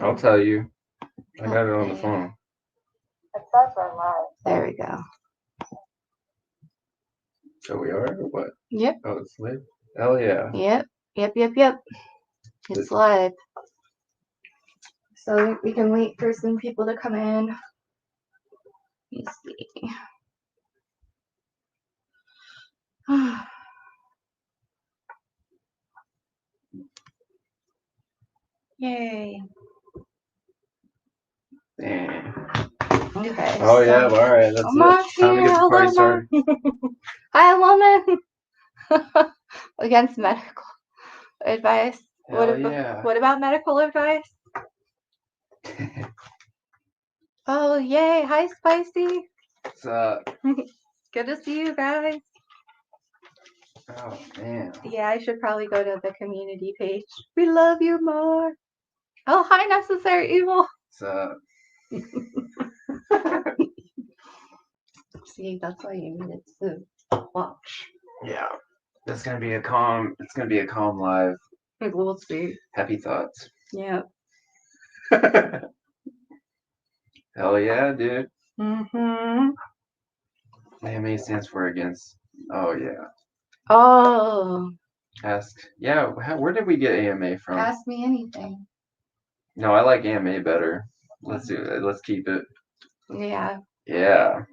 I'll tell you. I got it on the phone. It says we're live. There we go. So we are, or what? Yep. Oh, it's lit? Hell yeah. Yep. It's live. So we can wait for some people to come in. Let me see. Yay. Damn. Okay. Oh, yeah, all right. That's it. Time to get the party started. Hi, woman. Against medical advice. Hell yeah. What about medical advice? Oh, yay. Hi, Spicy. What's up? Good to see you guys. Oh, man. Yeah, I should probably go to the community page. We love you more. Oh, hi, Necessary Evil. What's up? See, that's why you needed to watch. Yeah. It's gonna be a calm live. We'll see. Happy thoughts. Yeah. Hell yeah, dude. Mm-hmm. AMA stands for against. Oh, yeah. Oh. Ask. Yeah, where did we get AMA from? Ask me anything. No, I like AMA better. Let's do it. Let's keep it. Yeah. Yeah.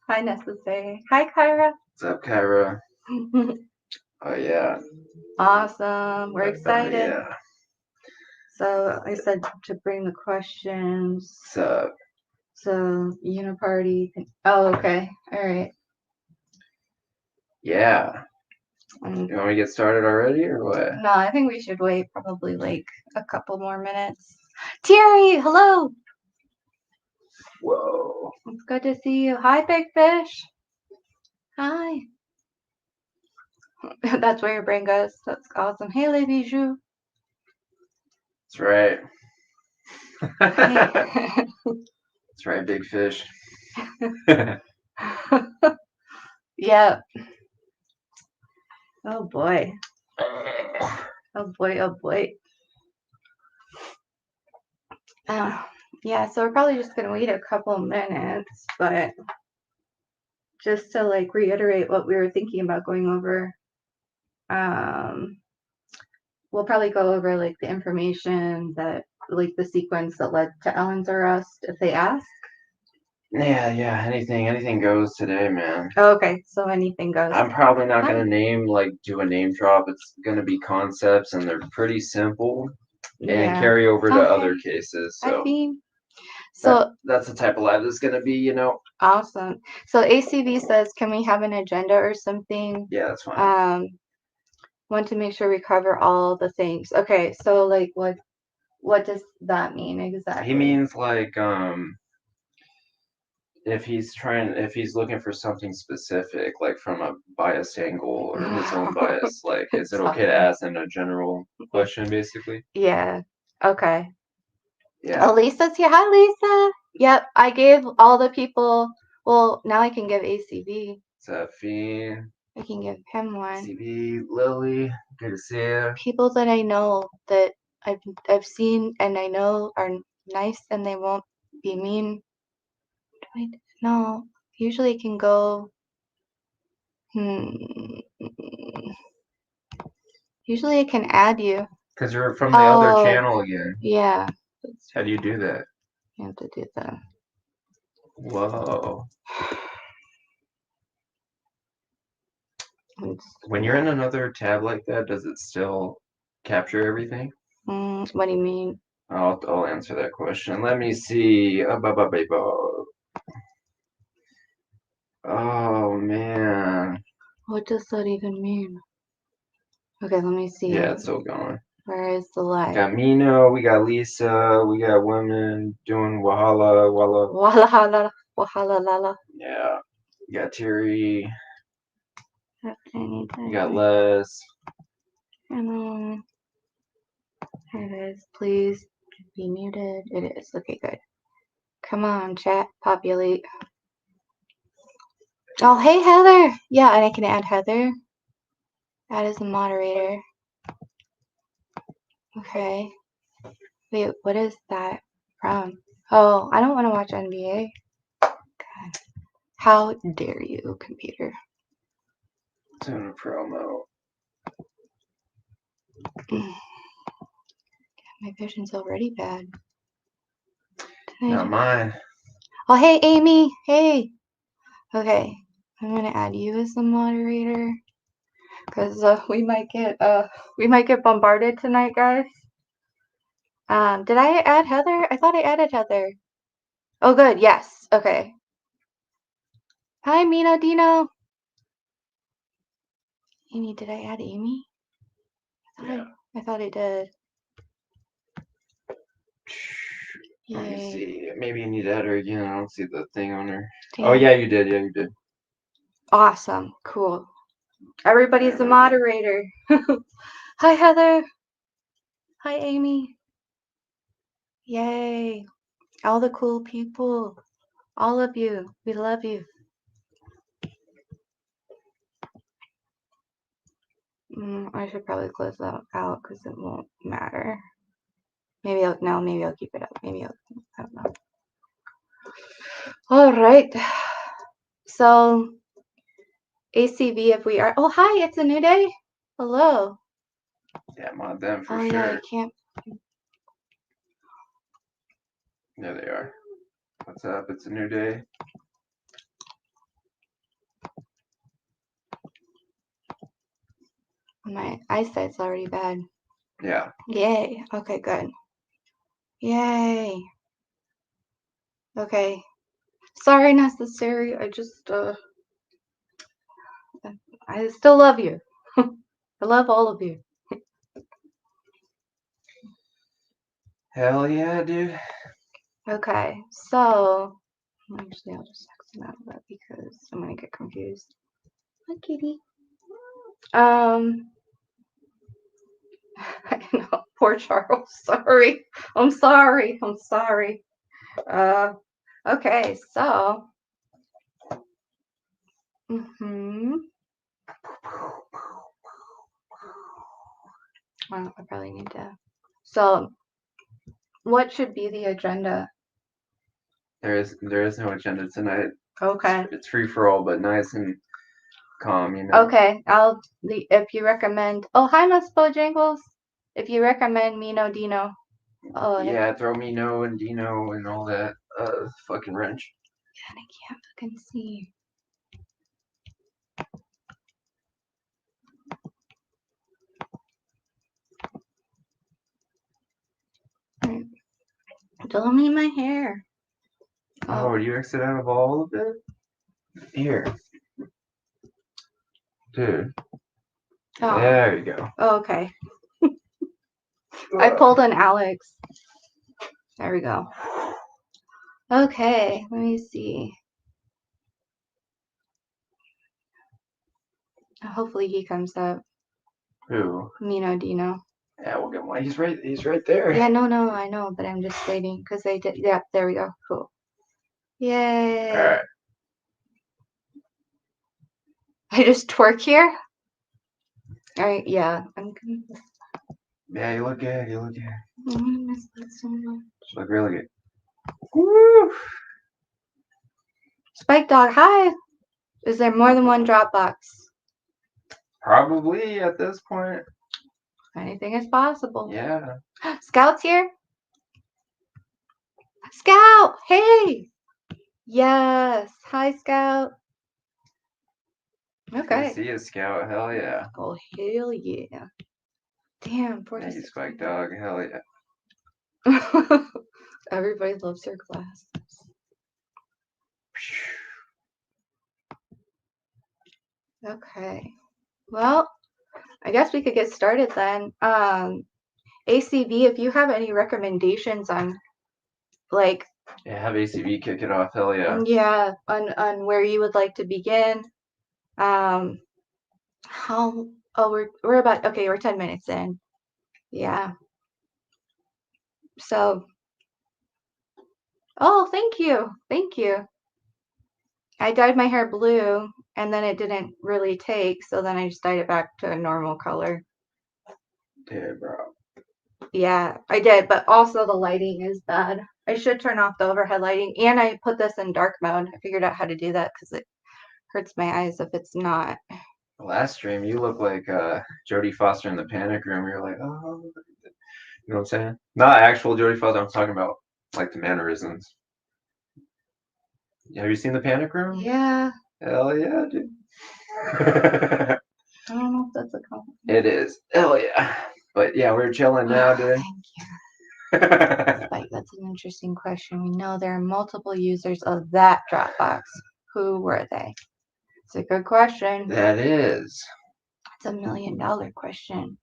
Hi, Necessary. Hi, Kyra. What's up, Kyra? Oh, yeah. Awesome. We're excited. Yeah. So I said to bring the questions. What's up? So Uniparty. Oh, okay. All right. Yeah. You want me to get started already or what? No, I think we should wait probably like a couple more minutes. Terry, hello. Whoa. It's good to see you. Hi, Big Fish. Hi. That's where your brain goes. That's awesome. Hey, Les Bijoux. That's right. Hey. That's right, Big Fish. Yeah. Oh boy. Oh boy. Oh boy. Yeah, so we're probably just gonna wait a couple minutes, but just to like reiterate what we were thinking about going over, we'll probably go over like the information that like the sequence that led to Ellen's arrest if they ask. Yeah, anything goes today, man. Oh, okay, so anything goes. I'm probably not gonna do a name drop. It's gonna be concepts and they're pretty simple and carry over to other cases. So that's the type of live that's gonna be, you know. Awesome. So ACV says, can we have an agenda or something? Yeah, that's fine. Want to make sure we cover all the things. Okay, so like what does that mean exactly? He means like if he's looking for something specific, like from a biased angle or his own bias, like is it okay to ask in a general question basically? Yeah. Okay. Yeah. Oh, Lisa's here. Hi, Lisa. Yep, I gave all the people. Well, now I can give ACV. What's up, Fiend? I can give him one. ACV, Lily, good to see you. People that I know that I've seen and I know are nice and they won't be mean. No, usually it can go. Usually it can add you. Because you're from the other channel again. Yeah. How do you do that? You have to do that. Whoa. When you're in another tab like that, does it still capture everything? What do you mean? I'll answer that question. Let me see. Oh, man. What does that even mean? Okay, let me see. Yeah, it's still going. Where is the live? We got Mino, we got Lisa, we got women doing Wahala. Yeah. We got Terry. We got Les. Hello. Hi guys, please be muted. It is. Okay, good. Come on, chat, populate. Oh, hey, Heather. Yeah, and I can add Heather. Add as a moderator. Okay. Wait, what is that from? Oh, I don't want to watch NBA. God. How dare you, computer? Doing a promo. My vision's already bad. Not mine. Oh, hey, Amy. Hey. Okay, I'm gonna add you as the moderator because we might get bombarded tonight, guys. Did I add Heather? I thought I added Heather. Oh, good. Yes. Okay. Hi, Mino Dino. Amy, did I add Amy? I thought I did. Let me see. Maybe you need to add her again. I don't see the thing on her. Damn. Oh, yeah, you did. Yeah, you did. Awesome. Cool. Everybody's a moderator. Hi, Heather. Hi, Amy. Yay. All the cool people. All of you. We love you. I should probably close that out because it won't matter. Maybe I'll keep it up. I don't know. All right. So ACV, if we are. Oh, hi, it's a new day. Hello. Yeah, mod them for sure. Yeah, I can't. There they are. What's up? It's a new day. My eyesight's already bad. Yeah. Yay. Okay, good. Yay. Okay. Sorry, necessary. I just, I still love you. I love all of you. Hell yeah, dude. Okay, so actually I'll just X him out of that because I'm gonna get confused. Hi, kitty. I know, poor Charles. Sorry. I'm sorry. Okay, so. Well, I probably need to. So, what should be the agenda? There is no agenda tonight. Okay. It's free for all, but nice and calm, you know. Okay, if you recommend. Oh, hi, Miss Bojangles. If you recommend Mino Dino. Oh yeah, throw Mino and Dino and all that. Fucking wrench. God, I can't fucking see. Don't need my hair. Oh, you exit out of all of it? Here. Dude. Oh. There you go. Oh, okay. I pulled an Alex. There we go. Okay, let me see. Hopefully he comes up. Who? Mino Dino. Yeah, we'll get one. He's right there. Yeah, no, I know, but I'm just waiting because they did. Yeah, there we go. Cool. Yay. All right. I just twerk here. All right, yeah. Yeah, you look good. You look good. I miss that so much. Look really good. Woo! Spike Dog, hi. Is there more than one Dropbox? Probably at this point. Anything is possible. Yeah. Scout's here. Scout, hey. Yes. Hi, Scout. Okay. I see you, Scout. Hell yeah. Oh, hell yeah. Damn, 46. Thank you, Spike Dog. Hell yeah. Everybody loves their glasses. Okay. Well, I guess we could get started then. ACV, if you have any recommendations on, like. Yeah, have ACV kick it off. Hell yeah. Yeah, on where you would like to begin. We're about, okay, we're 10 minutes in. Yeah. So, oh, thank you. I dyed my hair blue and then it didn't really take, so then I just dyed it back to a normal color. Yeah, bro. Yeah, I did, but also the lighting is bad. I should turn off the overhead lighting, and I put this in dark mode. I figured out how to do that because it hurts my eyes if it's not. Last stream, you look like Jodie Foster in the Panic Room. You're like, oh, you know what I'm saying? Not actual Jodie Foster. I'm talking about like the mannerisms. Have you seen the Panic Room? Yeah. Hell yeah, dude. I don't know if that's a compliment. It is. Hell yeah. But yeah, we're chilling now, dude. Thank you. Like, that's an interesting question. We know there are multiple users of that Dropbox. Who were they? It's a good question. That is. It's $1 million question.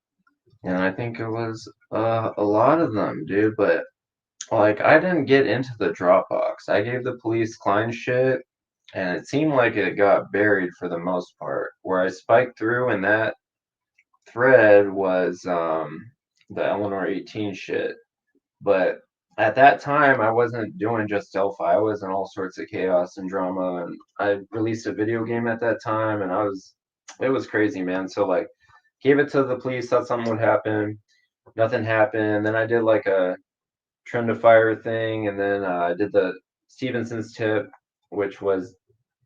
And I think it was a lot of them, dude. But like, I didn't get into the Dropbox. I gave the police client shit, and it seemed like it got buried for the most part. Where I spiked through in that thread was the Eleanor 18 shit. But at that time, I wasn't doing just Delphi. I was in all sorts of chaos and drama, and I released a video game at that time, and it was crazy, man. So like, gave it to the police, thought something would happen, nothing happened. Then I did like a trend to fire thing, and then I did the Stevenson's tip, which was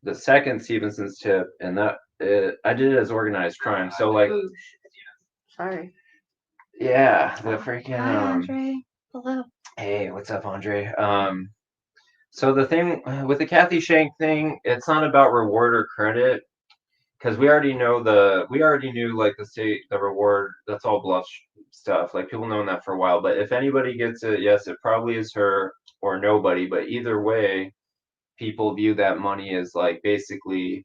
the second Stevenson's tip, and I did it as organized crime. So like, sorry. Yeah, the freaking. Hi, Andre. Hello. Hey, what's up, Andre? So the thing with the Kathy Shank thing, it's not about reward or credit, because we already knew like the reward. That's all bluff stuff. Like people known that for a while. But if anybody gets it, yes, it probably is her or nobody. But either way, people view that money as like basically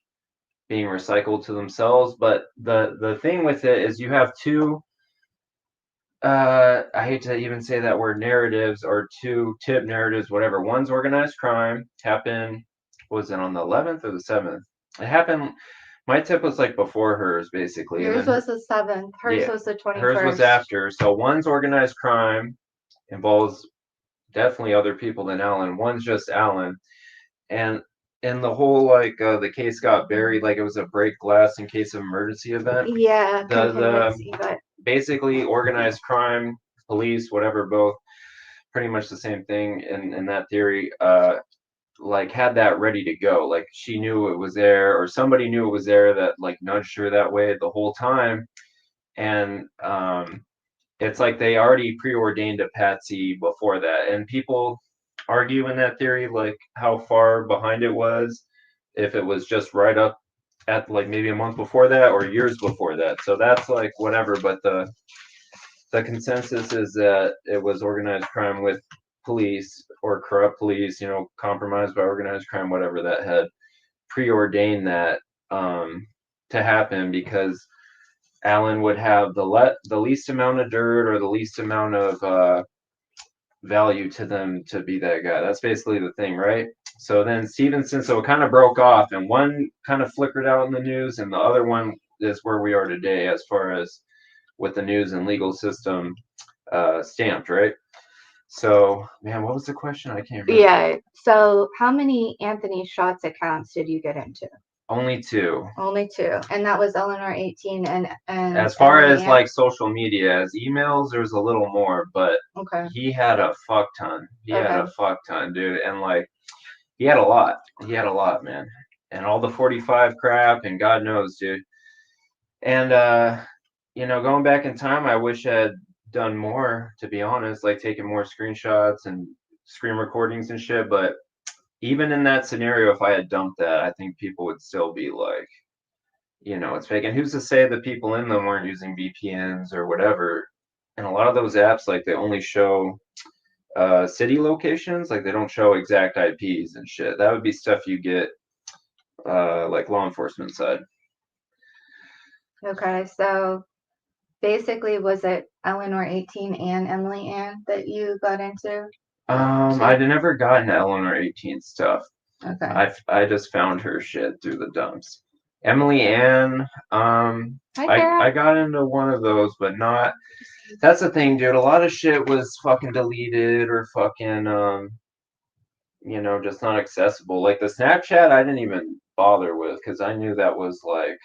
being recycled to themselves. But the thing with it is you have two. I hate to even say that word, narratives or two tip narratives, whatever. One's organized crime happened, was it on the 11th or the 7th? It happened, my tip was like before hers, basically. Yours was the 7th. Hers was the 21st. Hers was after. So one's organized crime, involves definitely other people than Alan. One's just Alan. And the whole like the case got buried, like it was a break glass in case of emergency event. Yeah, but basically organized crime, police, whatever, both pretty much the same thing in that theory. Like had that ready to go, like she knew it was there, or somebody knew it was there that like nudged her that way the whole time. And it's like they already preordained a patsy before that, and people argue in that theory like how far behind it was, if it was just right up at like maybe a month before that or years before that. So that's like whatever, but the consensus is that it was organized crime with police or corrupt police, compromised by organized crime, whatever, that had preordained that to happen, because Alan would have the least amount of dirt or the least amount of value to them to be that guy. That's basically the thing, right? So then Stevenson, so it kind of broke off, and one kind of flickered out in the news, and the other one is where we are today as far as with the news and legal system stamped, right? So, man, what was the question? I can't remember. Yeah. So, how many Anthony Shots accounts did you get into? Only 2. Only 2, and that was Eleanor 18 and as far as like social media, as emails, there's a little more, but he had a fuck ton. He had a fuck ton, dude, and like he had a lot. He had a lot, man, and all the 45 crap, and God knows, dude. And going back in time, I wish I had done more, to be honest, like taking more screenshots and screen recordings and shit. But even in that scenario, if I had dumped that, I think people would still be like, it's fake. And who's to say that people in them weren't using VPNs or whatever? And a lot of those apps, like they only show city locations, like they don't show exact IPs and shit. That would be stuff you get like law enforcement side. Okay, so basically, was it Eleanor 18 and Emily Ann that you got into? I never got into Eleanor 18 stuff. Okay. I just found her shit through the dumps. Emily Ann, I got into one of those, but not. That's the thing, dude. A lot of shit was fucking deleted or fucking just not accessible. Like the Snapchat, I didn't even bother with because I knew that was like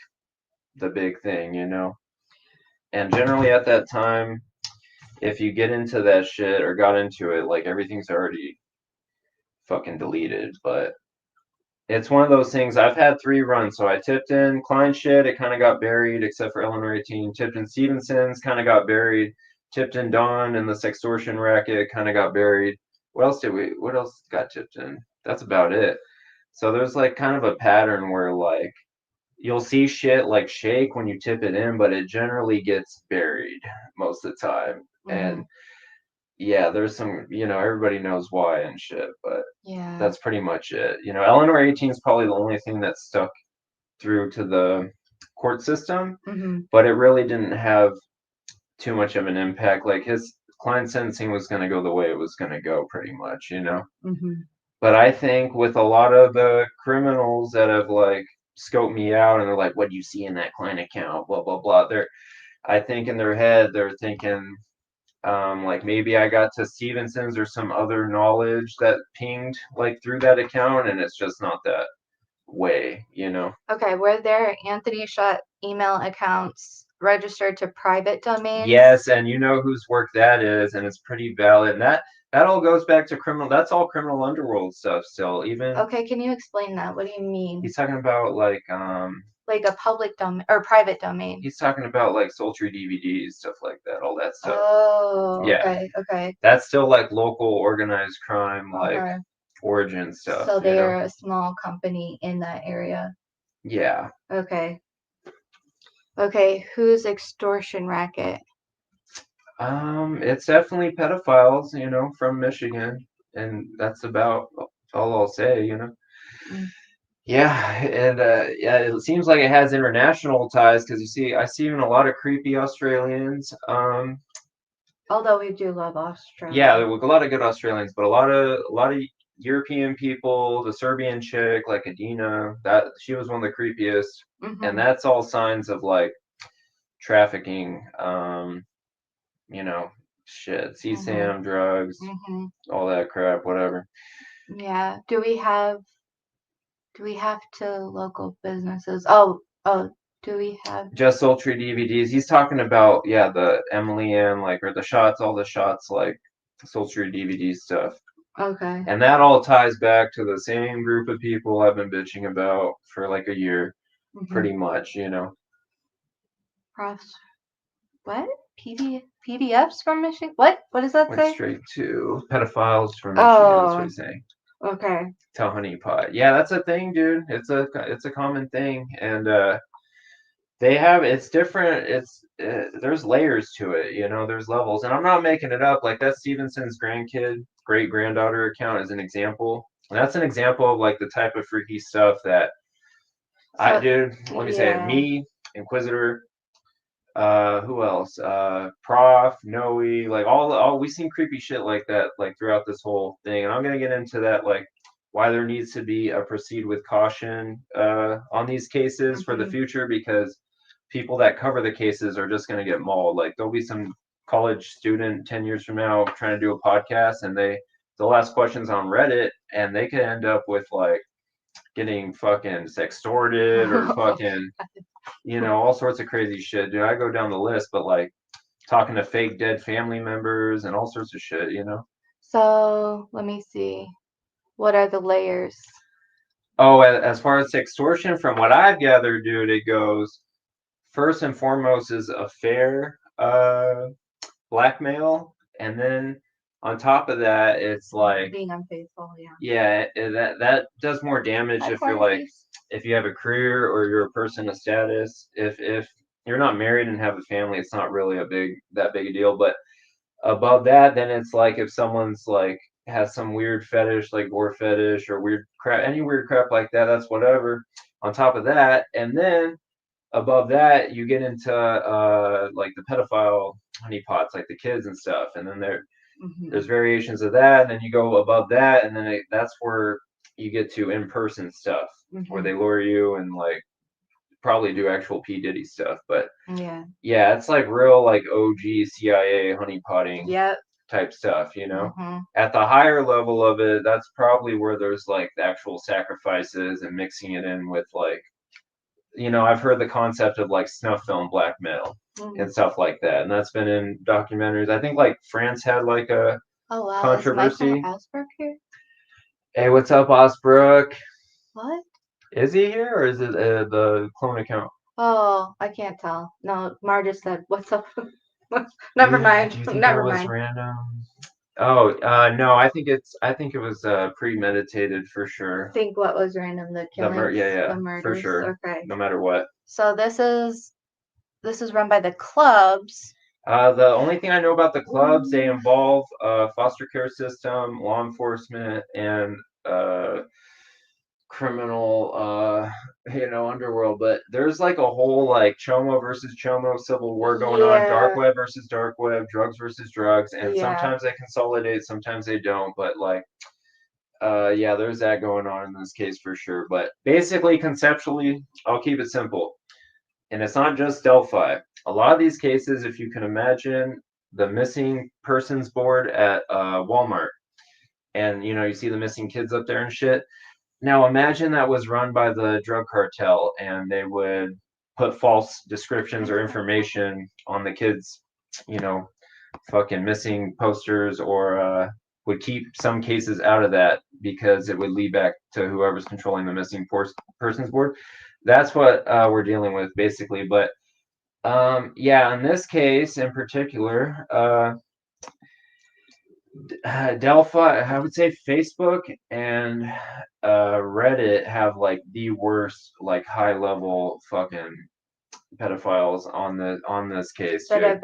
the big thing, And generally at that time, if you get into that shit or got into it, like everything's already fucking deleted. But it's one of those things. I've had 3 runs, so I tipped in Klein shit, it kind of got buried, except for Eleanor 18. Tipped in Stevenson's, kind of got buried. Tipped in Dawn and this extortion racket, kind of got buried. What else got tipped in? That's about it. So there's like kind of a pattern where like you'll see shit like shake when you tip it in, but it generally gets buried most of the time. And yeah, there's some, everybody knows why and shit, but yeah, that's pretty much it. Eleanor 18 is probably the only thing that stuck through to the court system, but it really didn't have too much of an impact. Like his client sentencing was going to go the way it was going to go pretty much, But I think with a lot of the criminals that have like scoped me out and they're like, what do you see in that client account? Blah, blah, blah. I think in their head, they're thinking, like maybe I got to Stevenson's or some other knowledge that pinged like through that account, and it's just not that way, Okay, were there Anthony Shot email accounts registered to private domains? Yes, and you know whose work that is, and it's pretty valid. And that all goes back to criminal. That's all criminal underworld stuff still. Even okay, can you explain that? What do you mean? He's talking about like a public domain or private domain. He's talking about like sultry DVDs, stuff like that, all that stuff. Oh, yeah. Okay. That's still like local organized crime, like origin stuff. So they are a small company in that area. Yeah. Okay. Okay, who's extortion racket? It's definitely pedophiles, from Michigan, and that's about all I'll say, Yeah, and yeah, it seems like it has international ties because I see even a lot of creepy Australians. Although we do love Australia. Yeah, there were a lot of good Australians, but a lot of European people. The Serbian chick, like Adina, that she was one of the creepiest, and that's all signs of like trafficking. Shit, CSAM, drugs, all that crap, whatever. Yeah. Do we have to local businesses? Oh, do we have just sultry DVDs? He's talking about the Emily Ann, like, or the shots, all the shots, like sultry DVD stuff. Okay. And that all ties back to the same group of people I've been bitching about for like a year, pretty much, Profs. What? PDFs from Michigan? What does that say? Went straight to pedophiles from Michigan. That's what he's saying. Okay. Tell honeypot. Yeah, that's a thing, dude. It's a common thing, and it's different. There's layers to it, there's levels, and I'm not making it up. Like that Stevenson's great granddaughter account is an example, and that's an example of like the type of freaky stuff that I do. Let me say it. Me, Inquisitor, who else? Prof, Noe, like all we seen creepy shit like that, like throughout this whole thing, and I'm gonna get into that, like why there needs to be a proceed with caution on these cases for the future, because people that cover the cases are just gonna get mauled. Like there'll be some college student 10 years from now trying to do a podcast, and they'll ask questions on Reddit, and they could end up with like getting fucking sextorted or fucking all sorts of crazy shit, dude. I go down the list, but like talking to fake dead family members and all sorts of shit, So let me see. What are the layers? Oh, as far as extortion, from what I've gathered, dude, it goes first and foremost is affair, blackmail, and then on top of that, it's like being unfaithful. Yeah, that does more damage if you're like, if you have a career or you're a person of status. If you're not married and have a family, it's not really that big a deal. But above that, then it's like if someone's like has some weird fetish, like gore fetish or weird crap, any weird crap like that, that's whatever. On top of that, and then above that, you get into like the pedophile honeypots, like the kids and stuff, and then there's variations of that, and then you go above that, and then that's where you get to in-person stuff, where they lure you and like probably do actual P Diddy stuff. But yeah, it's like real like OG CIA honeypotting type stuff, At the higher level of it, that's probably where there's like the actual sacrifices and mixing it in with like I've heard the concept of like snuff film blackmail and stuff like that, and that's been in documentaries. I think like France had like a controversy. Is Michael Asbrook here? Hey, what's up, Osbrook? What? Is he here, or is it the clone account? Oh, I can't tell. No, Mar just said, "What's up?" Never mind. Do you think Never that was mind. random? Oh, no, I think it was premeditated for sure. Think what was random? The killings, the murders. for sure. Okay. No matter what. So this is run by the clubs. The only thing I know about the clubs, they involve foster care system, law enforcement, and criminal underworld. But there's like a whole like Chomo versus Chomo civil war going on, dark web versus dark web, drugs versus drugs, and sometimes they consolidate, sometimes they don't. But like there's that going on in this case for sure. But basically, conceptually, I'll keep it simple. And it's not just Delphi. A lot of these cases, if you can imagine the missing persons board at Walmart, and you see the missing kids up there and shit. Now imagine that was run by the drug cartel, and they would put false descriptions or information on the kids, fucking missing posters, or would keep some cases out of that because it would lead back to whoever's controlling the missing persons board. That's what we're dealing with basically. But in this case in particular, Delphi, I would say Facebook and Reddit have like the worst, like high level fucking pedophiles on this case. That dude. have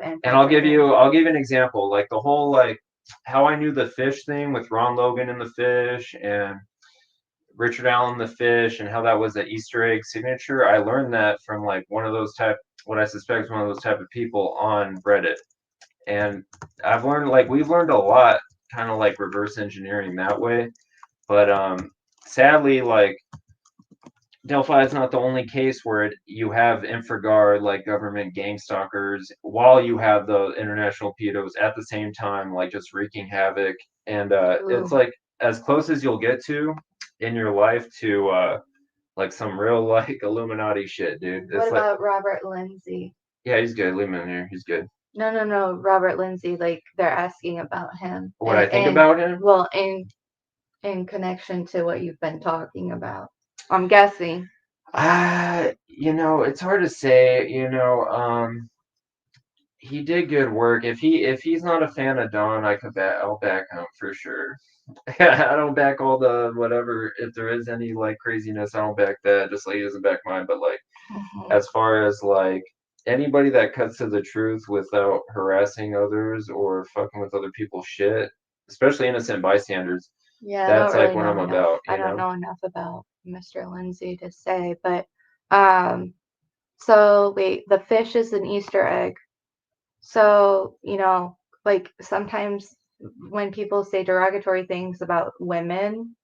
been and I'll give you an example, like the whole like how I knew the fish thing with Ron Logan and the fish and Richard Allen the fish, and how that was an Easter egg signature. I learned that from like one of those what I suspect is one of those type of people on Reddit. And we've learned a lot, kind of like reverse engineering that way. But sadly, like Delphi is not the only case where you have infraguard, like government gang stalkers, while you have the international pedos at the same time, like just wreaking havoc. And it's like as close as you'll get to in your life to like some real like Illuminati shit, dude. What about Robert Lindsay? Yeah, he's good. Leave him in here. He's good. No. Robert Lindsay, like they're asking about him. What I think about him? Well, in connection to what you've been talking about, I'm guessing. It's hard to say. He did good work. If he's not a fan of Don, I'll back him for sure. I don't back all the whatever. If there is any like craziness, I don't back that. Just like he doesn't back mine. But like, as far as like anybody that cuts to the truth without harassing others or fucking with other people's shit, especially innocent bystanders. Yeah, that's like what I'm about. I don't know enough about Mr. Lindsay to say, but so wait, the fish is an Easter egg. So, like sometimes when people say derogatory things about women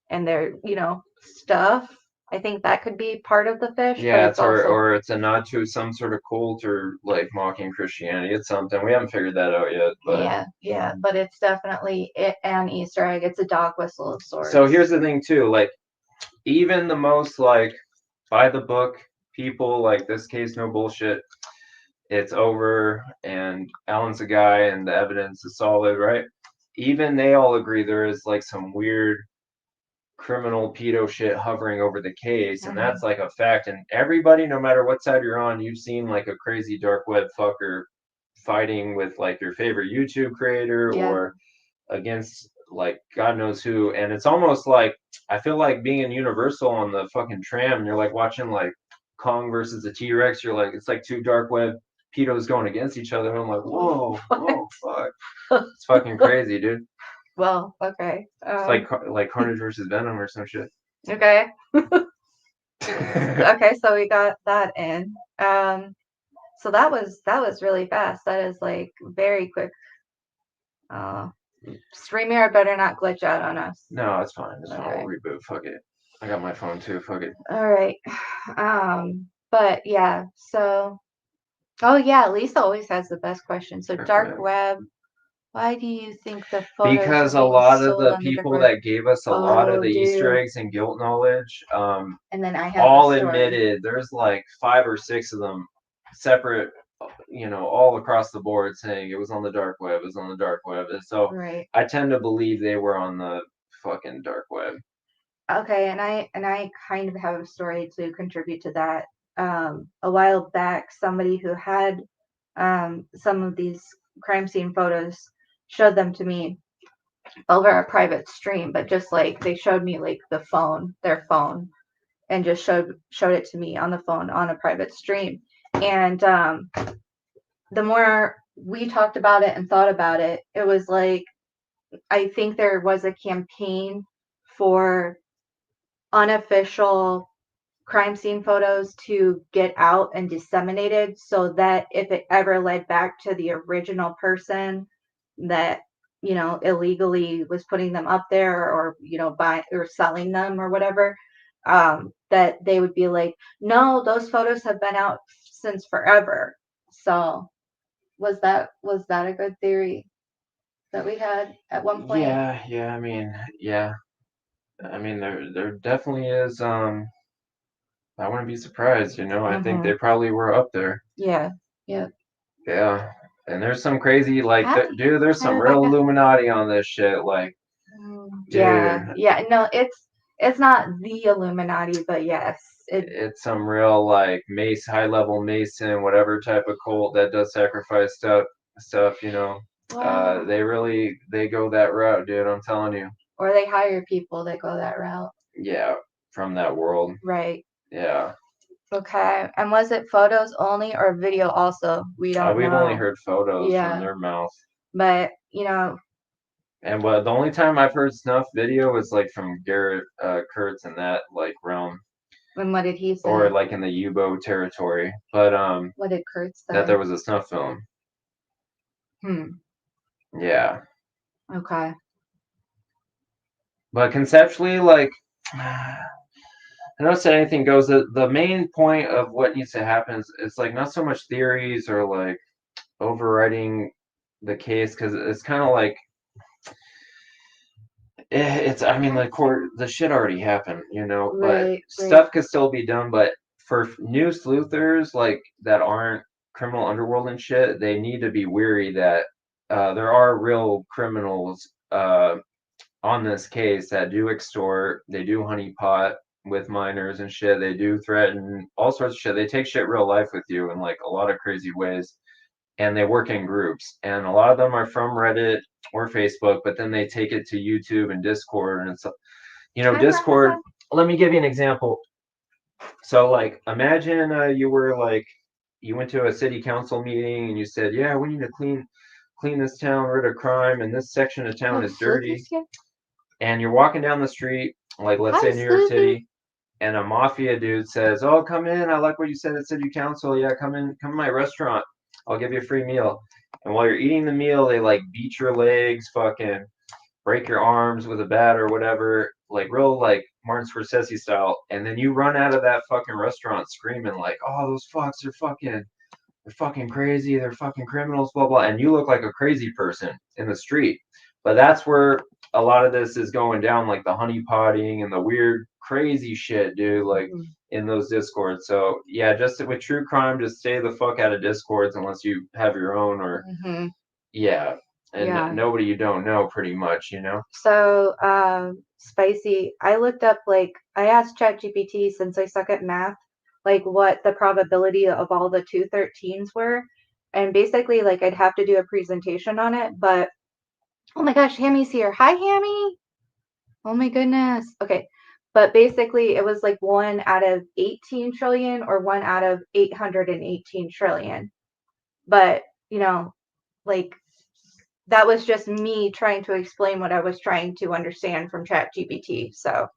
and their, stuff, I think that could be part of the fish. Yeah, it's or it's a nod to some sort of cult or like mocking Christianity. It's something. We haven't figured that out yet. But yeah, but it's definitely an Easter egg. It's a dog whistle of sorts. So here's the thing too, like even the most like by the book people, like this case, no bullshit. It's over, and Alan's a guy, and the evidence is solid, right? Even they all agree there is like some weird criminal pedo shit hovering over the case, and that's like a fact. And everybody, no matter what side you're on, you've seen like a crazy dark web fucker fighting with like your favorite YouTube creator or against like God knows who. And it's almost like I feel like being in Universal on the fucking tram, and you're like watching like Kong versus the T-Rex. You're like, it's like two dark web pedos going against each other. And I'm like, whoa, fuck. It's fucking crazy, dude. Well, okay. It's like Carnage versus Venom or some shit. Okay. Okay, so we got that in. So that was really fast. That is like very quick. StreamYard better not glitch out on us. No, it's fine. It's fine. I'll reboot. Fuck it. I got my phone too. Fuck it. All right. But yeah, so Lisa always has the best question. So dark web. Why do you think the photos because a lot of the people that gave us a lot of the Easter eggs and guilt knowledge, and then I have all admitted. There's like 5 or 6 of them separate, all across the board saying it was on the dark web. It was on the dark web, and so I tend to believe they were on the fucking dark web. Okay, and I kind of have a story to contribute to that. A while back, somebody who had some of these crime scene photos showed them to me over a private stream, but just like they showed me like their phone, and just showed it to me on the phone on a private stream. And the more we talked about it and thought about it, it was like I think there was a campaign for unofficial crime scene photos to get out and disseminated so that if it ever led back to the original person that illegally was putting them up there or buy or selling them or whatever, that they would be like, no, those photos have been out since forever. So was that a good theory that we had at one point? Yeah. I mean, there definitely is. I wouldn't be surprised. I think they probably were up there. Yeah. Yeah, and there's some crazy dude. There's some real Illuminati on this shit. Like, dude. Yeah. No, it's not the Illuminati, but yes, it's some real like high level Mason, whatever type of cult that does sacrifice stuff. Wow. They go that route, dude. I'm telling you. Or they hire people that go that route. Yeah, from that world. Right. Yeah. Okay. And was it photos only or video also? We don't know. We've only heard photos from their mouth. But, And the only time I've heard snuff video was like from Garrett Kurtz in that like realm. And what did he say? Or like in the Yubo territory. But what did Kurtz say? That there was a snuff film. Yeah. Okay. But conceptually, like, I don't say anything goes. The main point of what needs to happen is like not so much theories or like overriding the case, because it's kind of like I mean, the shit already happened, but stuff could still be done. But for new sleuthers like that aren't criminal underworld and shit, they need to be weary that there are real criminals on this case that do extort, they do honeypot with minors and shit, they do threaten all sorts of shit. They take shit real life with you in like a lot of crazy ways, and they work in groups, and a lot of them are from Reddit or Facebook, but then they take it to YouTube and Discord, and so Discord. Let me give you an example. So like imagine you went to a city council meeting and you said, yeah, we need to clean this town, rid of crime, and this section of town is dirty. And you're walking down the street, like let's say New York City, and a mafia dude says, oh, come in, I like what you said at city council, yeah, come to my restaurant, I'll give you a free meal. And while you're eating the meal, they like beat your legs, fucking break your arms with a bat or whatever, like real like Martin Scorsese style. And then you run out of that fucking restaurant screaming like, oh, those fucks are fucking crazy, they're fucking criminals, blah blah. And you look like a crazy person in the street. But that's where a lot of this is going down, like the honeypotting and the weird crazy shit, dude, like in those discords. So yeah, just with true crime, just stay the fuck out of discords unless you have your own, or nobody you don't know, pretty much, So Spicy, I looked up, like I asked ChatGPT, since I suck at math, like what the probability of all the 213s were, and basically like I'd have to do a presentation on it. But oh my gosh, Hammy's here. Hi, Hammy. Oh my goodness. Okay. But basically it was like 1 out of 18 trillion or 1 out of 818 trillion. But, like that was just me trying to explain what I was trying to understand from ChatGPT. So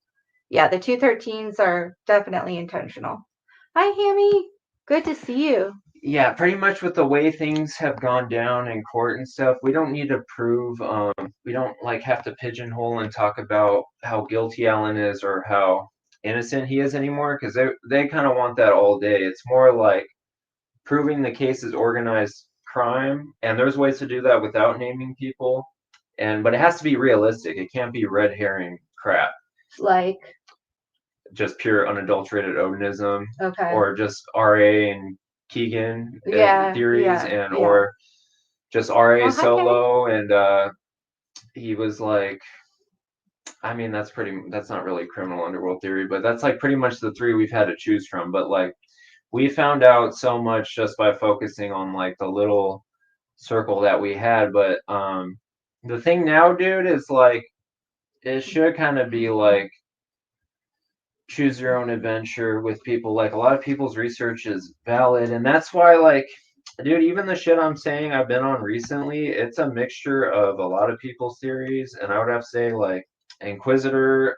yeah, the 213s are definitely intentional. Hi, Hammy. Good to see you. Yeah, pretty much with the way things have gone down in court and stuff, we don't need to prove, we don't like have to pigeonhole and talk about how guilty Alan is or how innocent he is anymore, because they kind of want that all day. It's more like proving the case is organized crime, and there's ways to do that without naming people, but it has to be realistic. It can't be red herring crap. Like just pure unadulterated Odinism, okay, or just R.A. and Keegan theories, or just R.A. solo, and he was like, I mean, that's not really criminal underworld theory, but that's like pretty much the three we've had to choose from. But like, we found out so much just by focusing on like the little circle that we had. But the thing now, dude, is like, it should kind of be like choose your own adventure with people. Like, a lot of people's research is valid, and that's why, like, dude, even the shit I'm saying I've been on recently, it's a mixture of a lot of people's theories, and I would have to say, like, Inquisitor,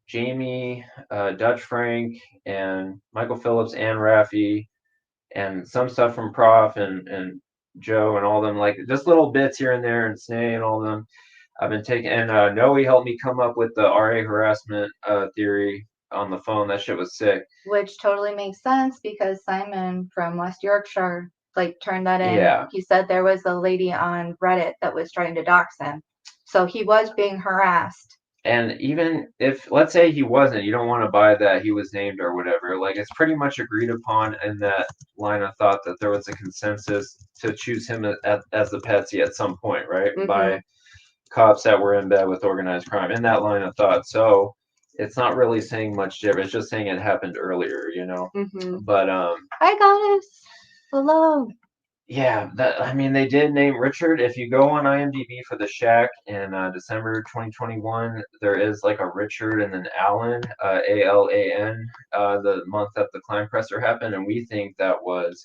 Jamie, Dutch Frank, and Michael Phillips, and Raffi, and some stuff from Prof and Joe and all them, like, just little bits here and there, and Snay and all them. I've been taking, and Noe helped me come up with the RA harassment theory on the phone. That shit was sick. Which totally makes sense because Simon from West Yorkshire like turned that in. Yeah. He said there was a lady on Reddit that was trying to dox him. So he was being harassed. And even if, let's say he wasn't, you don't want to buy that he was named or whatever. Like, it's pretty much agreed upon in that line of thought that there was a consensus to choose him as the patsy at some point, right? Mm-hmm. By cops that were in bed with organized crime, in that line of thought. So it's not really saying much different. It's just saying it happened earlier, you know. Mm-hmm. But hi guys, hello. Yeah, I mean, they did name Richard. If you go on IMDb for The Shack in December 2021, there is like a Richard and then Alan, ALAN, the month that the climb presser happened, and we think that was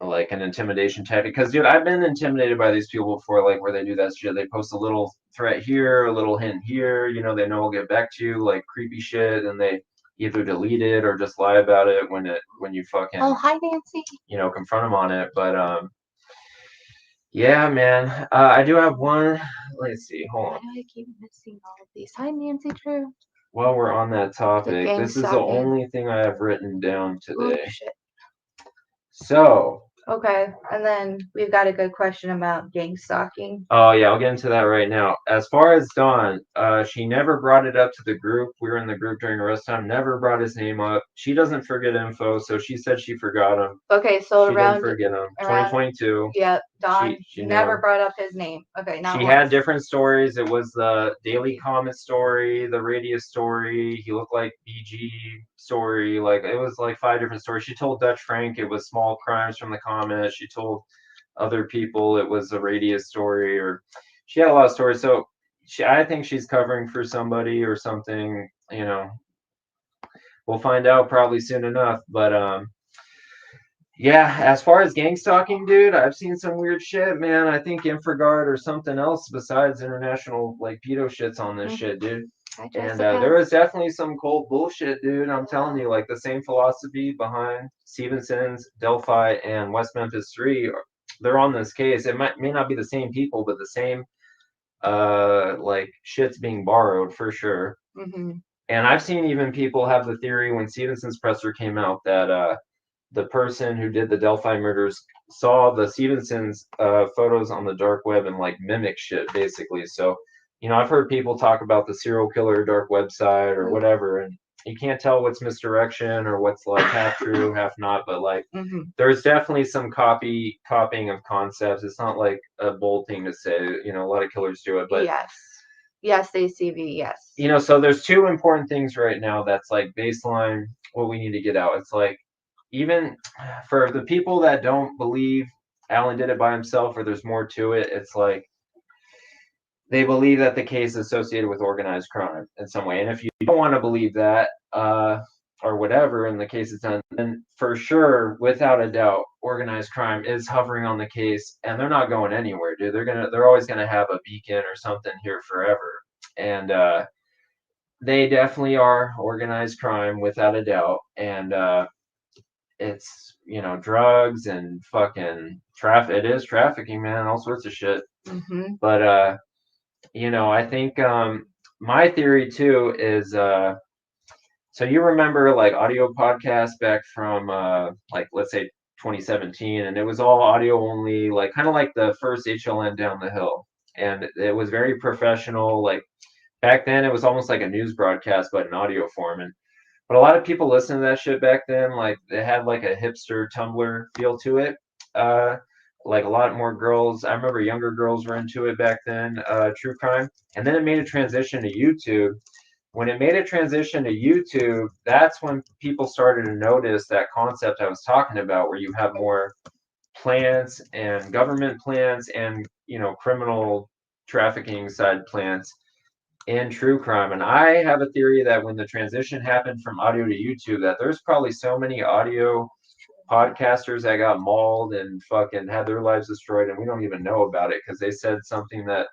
like an intimidation tactic. Because, dude, I've been intimidated by these people before, like, where they do that shit. They post a little threat here, a little hint here, you know, they know we'll get back to you, like creepy shit, and they either delete it or just lie about it when you fucking, oh, hi Nancy, you know, confront them on it. But yeah, man, I do have one. Let's see, hold on. Why do I keep missing all of these? Hi Nancy Drew. While we're on that topic, this is the only thing I have written down today. Ooh, shit. So okay, and then we've got a good question about gang stalking. Oh yeah, I'll get into that right now. As far as Dawn, she never brought it up to the group. We were in the group during arrest time. Never brought his name up. She doesn't forget info, so she said she forgot him. Okay, so she didn't forget him. 2022. Yeah, Dawn. She never brought up his name. Okay, now she had different stories. It was the Daily Comet story, the Radius story. He looked like BG story. Like, it was like 5 different stories. She told Dutch Frank it was small crimes from the Comet. She told other people it was a Radius story, or she had a lot of stories. So I think she's covering for somebody or something, you know. We'll find out probably soon enough. But yeah, as far as gang stalking, dude, I've seen some weird shit, man. I think Infragard or something else besides international like pedo shits on this shit, dude. And there was definitely some cold bullshit, dude. I'm telling you, like, the same philosophy behind Stevenson's, Delphi, and West Memphis 3. They're on this case. It may not be the same people, but the same like shit's being borrowed for sure. Mm-hmm. And I've seen even people have the theory when Stevenson's presser came out that the person who did the Delphi murders saw the Stevenson's photos on the dark web and like mimic shit basically. So, you know, I've heard people talk about the serial killer dark website or whatever, and you can't tell what's misdirection or what's like half true, half not, but like there's definitely some copying of concepts. It's not like a bold thing to say, you know, a lot of killers do it, but yes, ACV, yes. You know, so there's 2 important things right now that's like baseline what we need to get out. It's like, even for the people that don't believe Alan did it by himself or there's more to it, it's like they believe that the case is associated with organized crime in some way. And if you don't want to believe that, or whatever, and the case is done, then for sure, without a doubt, organized crime is hovering on the case, and they're not going anywhere, dude. They're always gonna have a beacon or something here forever. And they definitely are organized crime without a doubt. And it's, you know, drugs and fucking it is trafficking, man, all sorts of shit. Mm-hmm. But you know, I think my theory too is so you remember like audio podcasts back from like, let's say 2017, and it was all audio only, like kind of like the first HLN Down the Hill, and it was very professional. Like back then, it was almost like a news broadcast, but in audio form. And but a lot of people listened to that shit back then. Like it had like a hipster Tumblr feel to it. Uh, like a lot more girls. I remember younger girls were into it back then. True crime, and then it made a transition to YouTube. When it made a transition to YouTube, that's when people started to notice that concept I was talking about, where you have more plants and government plants and criminal trafficking side plants in true crime. And I have a theory that when the transition happened from audio to YouTube, that there's probably so many audio podcasters that got mauled and fucking had their lives destroyed, and we don't even know about it because they said something that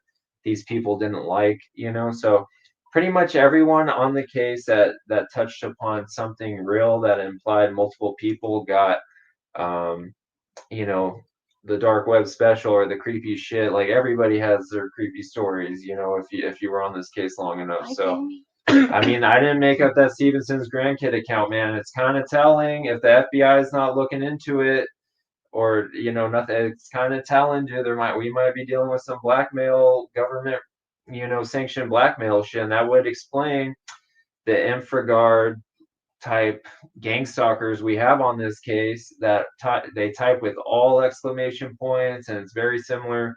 these people didn't like. So pretty much everyone on the case that touched upon something real that implied multiple people got you know the dark web special or the creepy shit. Like everybody has their creepy stories, if you were on this case long enough. So I mean, I didn't make up that Stevenson's grandkid account, man. It's kind of telling if the FBI is not looking into it, or nothing. It's kind of telling, dude. We might be dealing with some blackmail, government, sanctioned blackmail shit, and that would explain the InfraGard type gang stalkers we have on this case that they type with all exclamation points, and it's very similar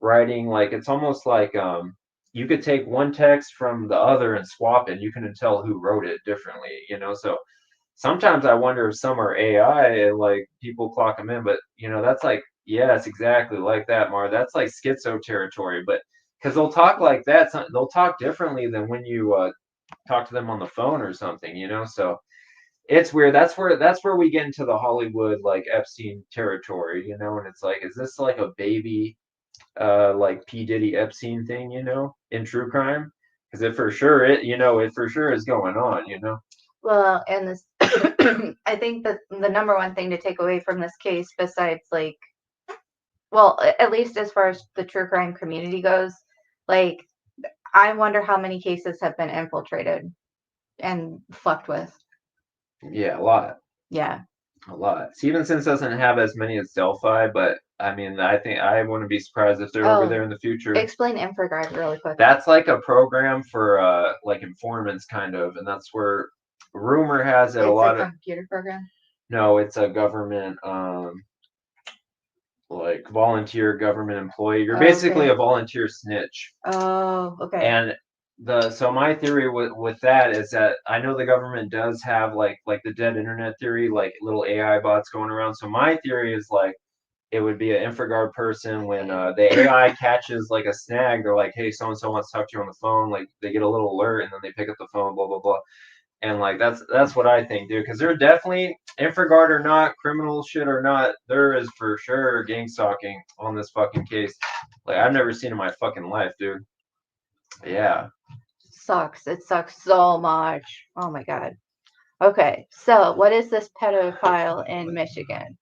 writing. Like it's almost like you could take one text from the other and swap it, and you can tell who wrote it differently. So sometimes I wonder if some are AI and like people clock them in, but that's like, yeah, it's exactly like that, Mar. That's like schizo territory, but because they'll talk like that, they'll talk differently than when you talk to them on the phone or something. So it's weird. That's where we get into the Hollywood like Epstein territory, and it's like, is this like a baby like P. Diddy Epstein thing, in true crime? Because it for sure is going on. Well, and this I think that the number one thing to take away from this case, besides like, well, at least as far as the true crime community goes, like I wonder how many cases have been infiltrated and fucked with. Yeah, a lot. Yeah. A lot. Stevenson's doesn't have as many as Delphi, but I mean, I think I wouldn't be surprised if they're over there in the future. Explain InfraGard really quick. That's like a program for like informants, kind of, and that's where rumor has it It's a computer program. No, it's a government like volunteer government employee. You're basically a volunteer snitch. Oh, okay. And so my theory with that is that I know the government does have like the dead internet theory, like little AI bots going around. So my theory is like it would be an InfraGard person when the AI catches like a snag. They're like, hey, so and so wants to talk to you on the phone. Like they get a little alert and then they pick up the phone, blah blah blah. And like that's what I think, dude. Because they're definitely, InfraGard or not, criminal shit or not, there is for sure gang stalking on this fucking case. Like I've never seen in my fucking life, dude. Yeah. Sucks. It sucks so much. Oh my god. Okay, so what is this pedophile in Michigan?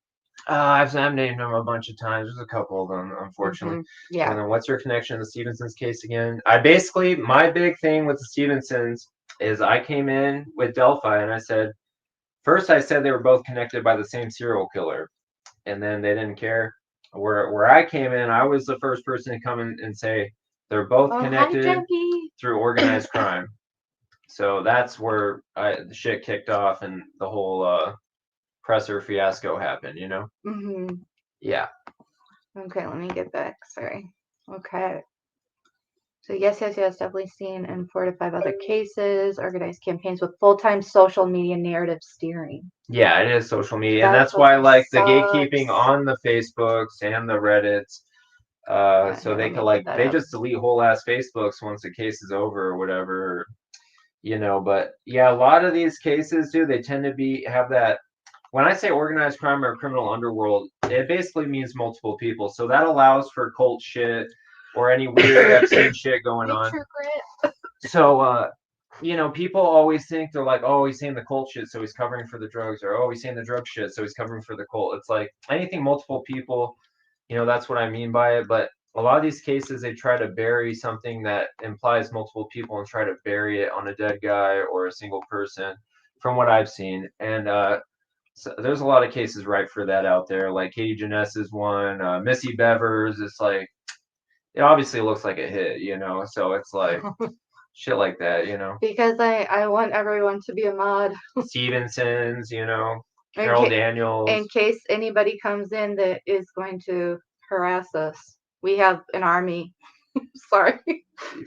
I've named him a bunch of times. There's a couple of them, unfortunately. Yeah. And then what's your connection to the Stevenson's case again? My big thing with the Stevensons is I came in with Delphi and I said they were both connected by the same serial killer, and then they didn't care. Where I came in, I was the first person to come in and say they're both connected through organized crime. So that's where the shit kicked off and the whole presser fiasco happened, Yeah. Okay, let me get back. Sorry. Okay. So yes, definitely seen in 4 to 5 other cases, organized campaigns with full-time social media narrative steering. Yeah, it is social media, and that's why like the gatekeeping on the Facebooks and the Reddits, so they can they just delete whole ass Facebooks once the case is over or whatever, But yeah, a lot of these cases, dude, they tend to have that. When I say organized crime or criminal underworld, it basically means multiple people. So that allows for cult shit or any weird Epstein shit going on. So, people always think they're like, oh, he's saying the cult shit, so he's covering for the drugs, or oh, he's saying the drug shit, so he's covering for the cult. It's like anything multiple people, that's what I mean by it. But a lot of these cases, they try to bury something that implies multiple people and try to bury it on a dead guy or a single person, from what I've seen. And So there's a lot of cases ripe for that out there. Like Katie Janess is one. Missy Bevers. It's like it obviously looks like a hit, you know. So it's like shit like that, you know. Because I want everyone to be a mod. Stevenson's, you know. Carol Daniels. In case anybody comes in that is going to harass us, we have an army. Sorry.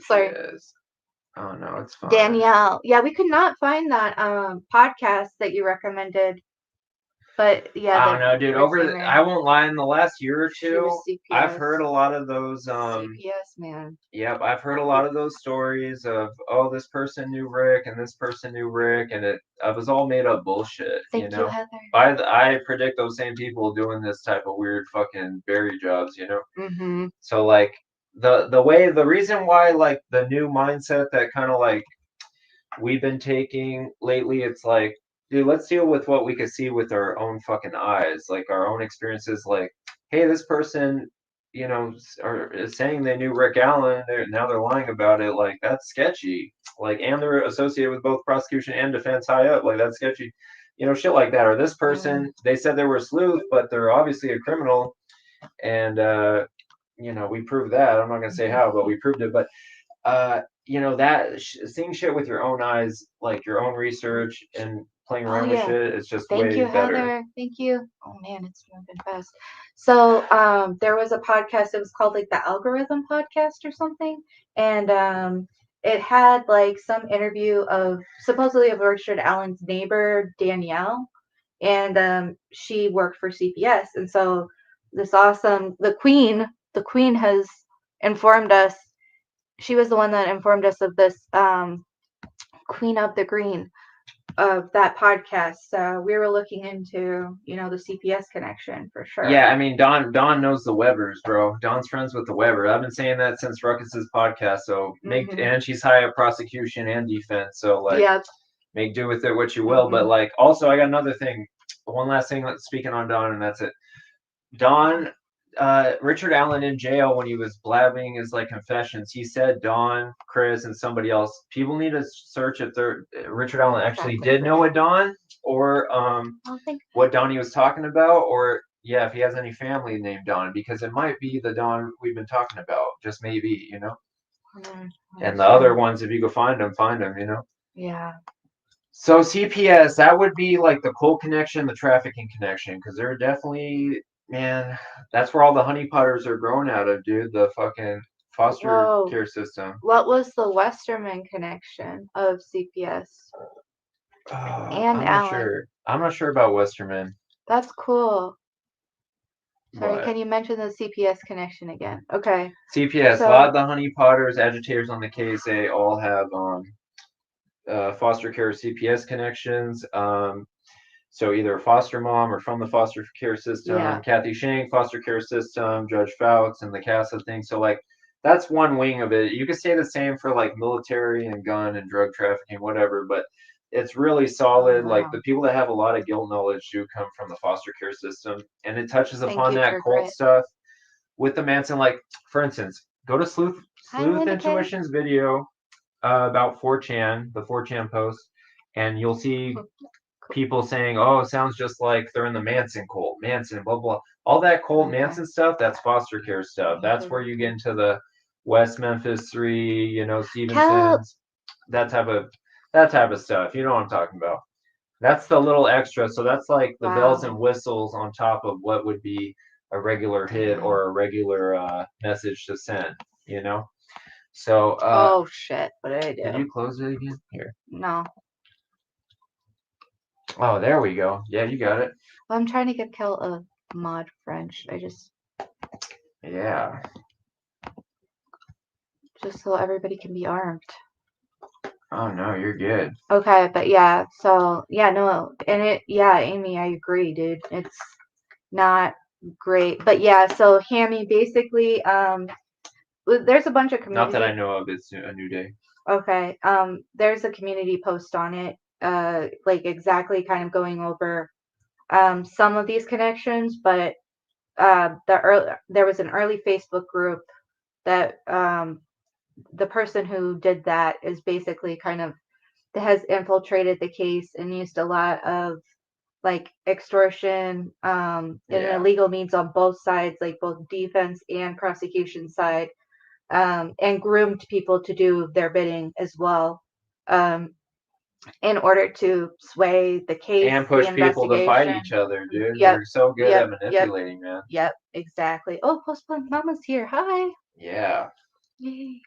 Sorry. Oh no, it's fine. Danielle. Yeah, we could not find that podcast that you recommended. But yeah, I don't know, dude. I won't lie. In the last year or two, I've heard a lot of those. CPS, man. Yep, I've heard a lot of those stories of this person knew Rick and this person knew Rick, and it was all made up bullshit. Thank you, Heather. I predict those same people doing this type of weird fucking berry jobs, you know. Mm-hmm. So like the reason why like the new mindset that kind of like we've been taking lately, it's like, dude, let's deal with what we could see with our own fucking eyes, like our own experiences. Like, hey, this person, you know, is saying they knew Rick Allen. Now they're lying about it. Like, that's sketchy. Like, and they're associated with both prosecution and defense high up. Like, that's sketchy. You know, shit like that. Or this person, they said they were a sleuth, but they're obviously a criminal. And, you know, we proved that. I'm not going to say how, but we proved it. But, you know, that seeing shit with your own eyes, like your own research and playing around with shit, it's just way better. Heather. Thank you. Oh man, it's moving fast. So there was a podcast. It was called like the Algorithm Podcast or something, and it had like some interview of supposedly of Richard Allen's neighbor Danielle, and she worked for CPS, and so the Queen has informed us. She was the one that informed us of this Queen of the Green of that podcast. So we were looking into, you know, the CPS connection for sure. Yeah, I mean, Don knows the Webbers, bro. Don's friends with the Webber. I've been saying that since Ruckus's podcast. So and she's high up prosecution and defense. So like, make do with it what you will. But like, also, I got another thing. One last thing. Speaking on Don, and that's it. Don, Richard Allen in jail when he was blabbing his like confessions, he said Don, Chris, and somebody else. People need to search if Richard Allen actually did know a Don, or what Don he was talking about, or if he has any family named Don, because it might be the Don we've been talking about, just maybe, you know. And the other ones, if you go find them, you know. Yeah. So CPS, that would be like the cold connection, the trafficking connection, because they're definitely. Man, that's where all the honeypotters are grown out of, dude. The fucking foster care system. What was the Westerman connection of CPS? And Allen. I'm not sure about Westerman. That's cool. Sorry, can you mention the CPS connection again? Okay. CPS, a lot of the honeypotters, agitators on the case, they all have foster care CPS connections. So either a foster mom or from the foster care system, Kathy Shank, foster care system, Judge Fouts, and the CASA thing. So like that's one wing of it. You could say the same for like military and gun and drug trafficking, whatever, but it's really solid. Like the people that have a lot of guilt knowledge do come from the foster care system, and it touches upon that cult stuff with the Manson. Like for instance, go to Sleuth Intuition's video about 4chan, the 4chan post, and you'll see people saying, "Oh, it sounds just like they're in the Manson cult, Manson, blah blah." All that cult Manson stuff, that's foster care stuff. That's where you get into the West Memphis 3, you know, Stevenson's, that type of stuff. You know what I'm talking about? That's the little extra. So that's like the bells and whistles on top of what would be a regular hit or a regular message to send. You know. So. Oh shit! What did I do? Did you close it again? Here. No. Oh, there we go. Yeah, you got it. Well, I'm trying to get Kel a mod French. Yeah. Just so everybody can be armed. Oh no, you're good. Okay, but yeah, so yeah, no, and Amy, I agree, dude. It's not great, but yeah, so Hammy, basically, there's a bunch of community. Not that I know of. It's a new day. Okay, there's a community post on it, like exactly kind of going over some of these connections, but there was an early Facebook group that the person who did that is basically kind of has infiltrated the case and used a lot of like extortion, and illegal means on both sides, like both defense and prosecution side, and groomed people to do their bidding as well, in order to sway the case and push people to fight each other, dude. They're so good at manipulating, man. Yep, exactly. Oh, Postponed Mama's here. Hi. Yeah. Yay.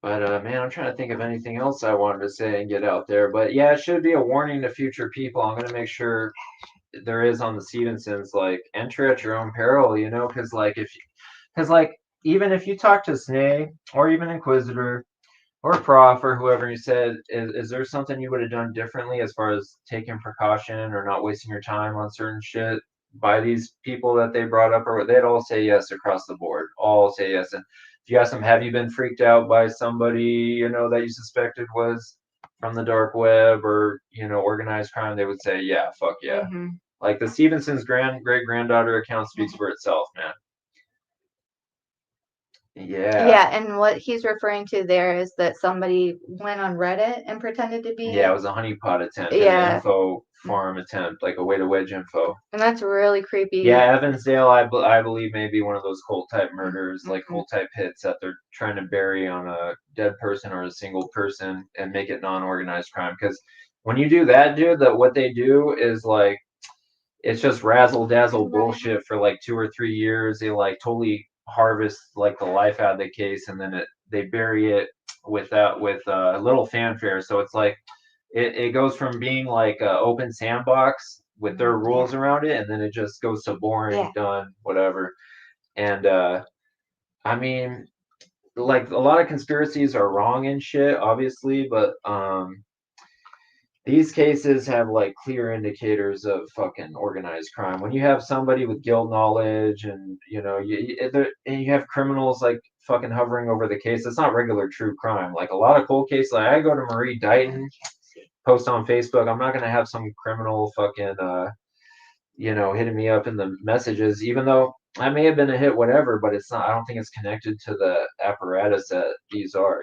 But man, I'm trying to think of anything else I wanted to say and get out there. But yeah, it should be a warning to future people. I'm gonna make sure there is on the Stevensons, like, enter at your own peril, because even if you talk to Snay or even Inquisitor or Prof or whoever, you said, is there something you would have done differently as far as taking precaution or not wasting your time on certain shit by these people that they brought up? Or they'd all say yes across the board, all say yes. And if you ask them, have you been freaked out by somebody that you suspected was from the dark web or organized crime, they would say, yeah, fuck yeah. Mm-hmm. Like the Stevenson's great granddaughter account speaks for itself, man. Yeah, and what he's referring to there is that somebody went on Reddit and pretended to be. Yeah, it was a honeypot attempt, an info farm attempt, like a way to wedge info. And that's really creepy. Yeah, Evansdale, I believe, may be one of those cult type murders, like cult type hits that they're trying to bury on a dead person or a single person and make it non-organized crime. Because when you do that, dude, what they do is like, it's just razzle dazzle bullshit for like 2 or 3 years. They like totally harvest like the life out of the case, and then they bury it with a little fanfare. So it's like it goes from being like an open sandbox with their rules around it, and then it just goes to boring, done, whatever. And I mean, like, a lot of conspiracies are wrong and shit, obviously, but these cases have like clear indicators of fucking organized crime. When you have somebody with guilt knowledge and you have criminals like fucking hovering over the case, it's not regular true crime. Like a lot of cold cases, like I go to Marie Dighton, post on Facebook, I'm not gonna have some criminal fucking hitting me up in the messages, even though I may have been a hit, whatever, but it's not. I don't think it's connected to the apparatus that these are,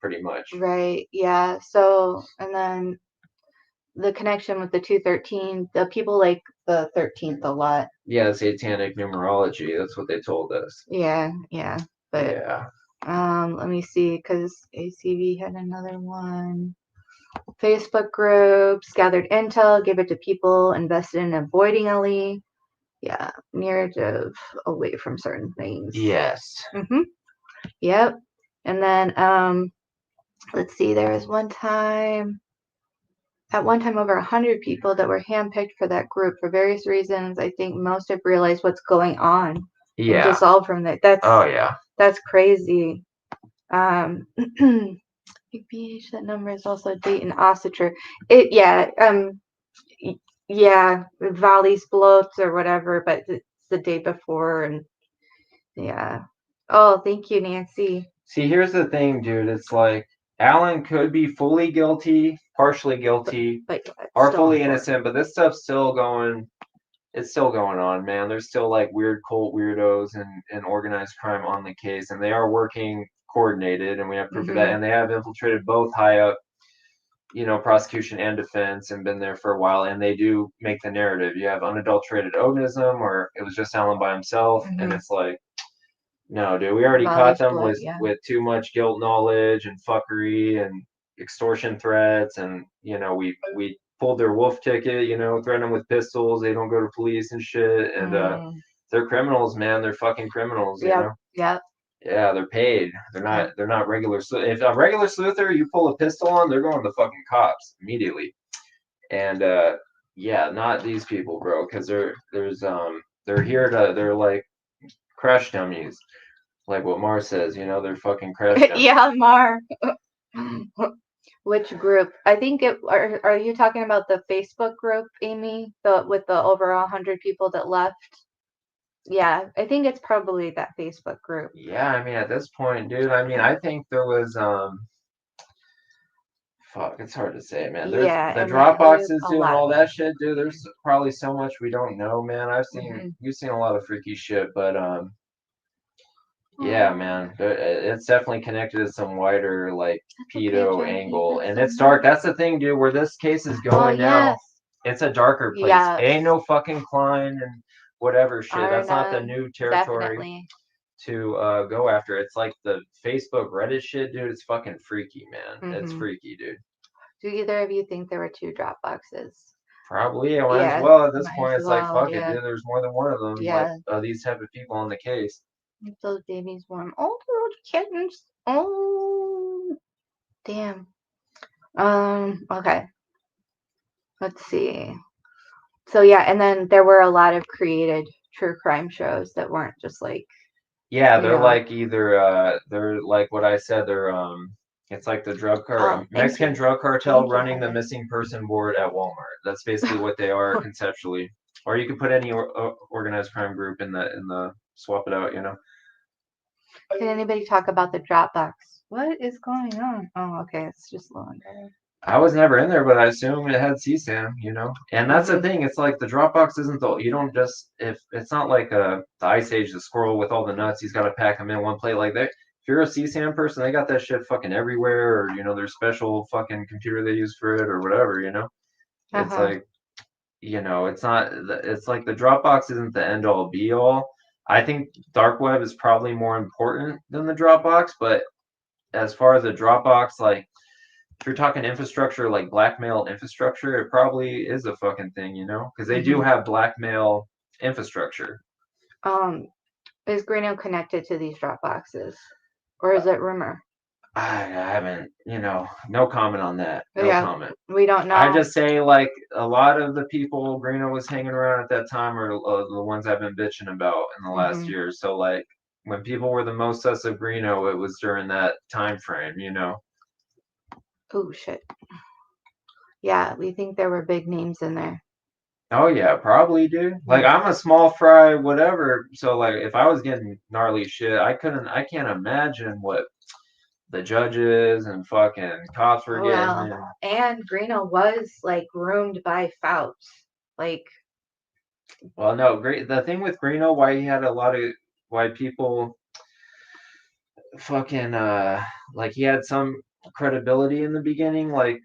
pretty much. Right. Yeah. So, and then the connection with the 213, the people like the 13th a lot. Yeah, satanic numerology. That's what they told us. Yeah. But yeah. Let me see, because ACV had another one. Facebook groups, gathered intel, give it to people, invested in avoiding LE. Yeah, narrative away from certain things. Yes. Mm-hmm. Yep. And then let's see, there was at one time over 100 people that were handpicked for that group for various reasons. I think most have realized what's going on. Yeah. And dissolved from that. That's crazy. BH, that number is also a date in Ossiture. Valley's bloats or whatever, but it's the day before, and yeah. Oh, thank you, Nancy. See, here's the thing, dude. It's like Alan could be fully guilty, partially guilty, or fully innocent, but this stuff's still going. It's still going on, man. There's still like weird cult weirdos and organized crime on the case, and they are working coordinated, and we have proof of that. And they have infiltrated both high up, prosecution and defense, and been there for a while. And they do make the narrative. You have unadulterated Odinism, or it was just Alan by himself, and it's like, no, dude, we already caught them with too much guilt knowledge and fuckery and extortion threats, and we pulled their wolf ticket, threatened them with pistols. They don't go to police and shit, and they're criminals, man. They're fucking criminals, Yeah, they're paid. They're not regular. If a regular sleuther you pull a pistol on, they're going to fucking cops immediately. And not these people, bro, because they're like crash dummies, like what Mar says. They're fucking crash dummies. Yeah, Mar. Which group? I think are you talking about the Facebook group, Amy? With the over 100 people that left? Yeah, I think it's probably that Facebook group. Yeah, I mean, at this point, dude, I think there was fuck, it's hard to say, man. There's the Dropboxes doing all that shit, dude. There's probably so much we don't know, man. You've seen a lot of freaky shit, but yeah, man, it's definitely connected to some wider like pedo angle, and it's dark. That's the thing, dude. Where this case is going now, It's a darker place. Yeah. Ain't no fucking Klein and whatever shit. That's not the new territory definitely. to go after. It's like the Facebook Reddit shit, dude. It's fucking freaky, man. It's freaky, dude. Do either of you think there were 2 drop boxes? Probably, yeah, might as well at this point. It's like, fuck it, yeah. dude. There's more than one of them. Yeah. Like, these type of people on the case. Keep those babies warm. Oh, little kittens. Oh, damn. Okay. Let's see. So yeah, and then there were a lot of created true crime shows that weren't just like. Yeah, they're like either they're like what I said. They're it's like the drug Mexican drug cartel running the missing person board at Walmart. That's basically what they are conceptually. Or you could put any organized crime group in the swap it out, you know. Can anybody talk about the Dropbox? What is going on? Oh, okay, it's just loading. I was never in there, but I assume it had CSAM, you know. And that's the thing. It's like the Dropbox isn't the. You don't just if it's not like the Ice Age, the squirrel with all the nuts. He's got to pack them in one plate like that. If you're a CSAM person, they got that shit fucking everywhere, or you know, their special fucking computer they use for it, or whatever, you know. It's like, you know, it's not. It's like the Dropbox isn't the end all be all. I think dark web is probably more important than the Dropbox, but as far as the Dropbox, like if you're talking infrastructure, like blackmail infrastructure, it probably is a fucking thing, you know, because they do have blackmail infrastructure. Is Greeno connected to these drop boxes, or is it rumor? I haven't, you know, no comment on that. No comment. We don't know. I just say like a lot of the people Greeno was hanging around at that time are the ones I've been bitching about in the last year. So like when people were the most sus of Greeno, it was during that time frame, you know. Oh shit. Yeah, we think there were big names in there. Oh yeah, probably, dude. Like I'm a small fry, whatever. So like if I was getting gnarly shit, I can't imagine what the judges and fucking cops were getting. And Greeno was like groomed by Fouts. Like well, no, great. The thing with Greeno, why people fucking like he had some credibility in the beginning, like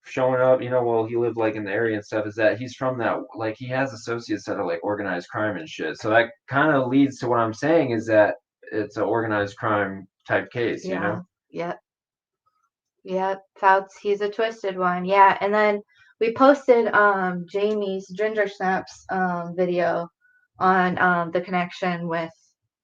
showing up, you know, well, he lived like in the area and stuff, is that he's from that, like he has associates that are like organized crime and shit. So that kind of leads to what I'm saying is that it's an organized crime type case, you know? Yeah, Fouts, he's a twisted one. Yeah, and then we posted Jamie's Ginger Snaps video on the connection with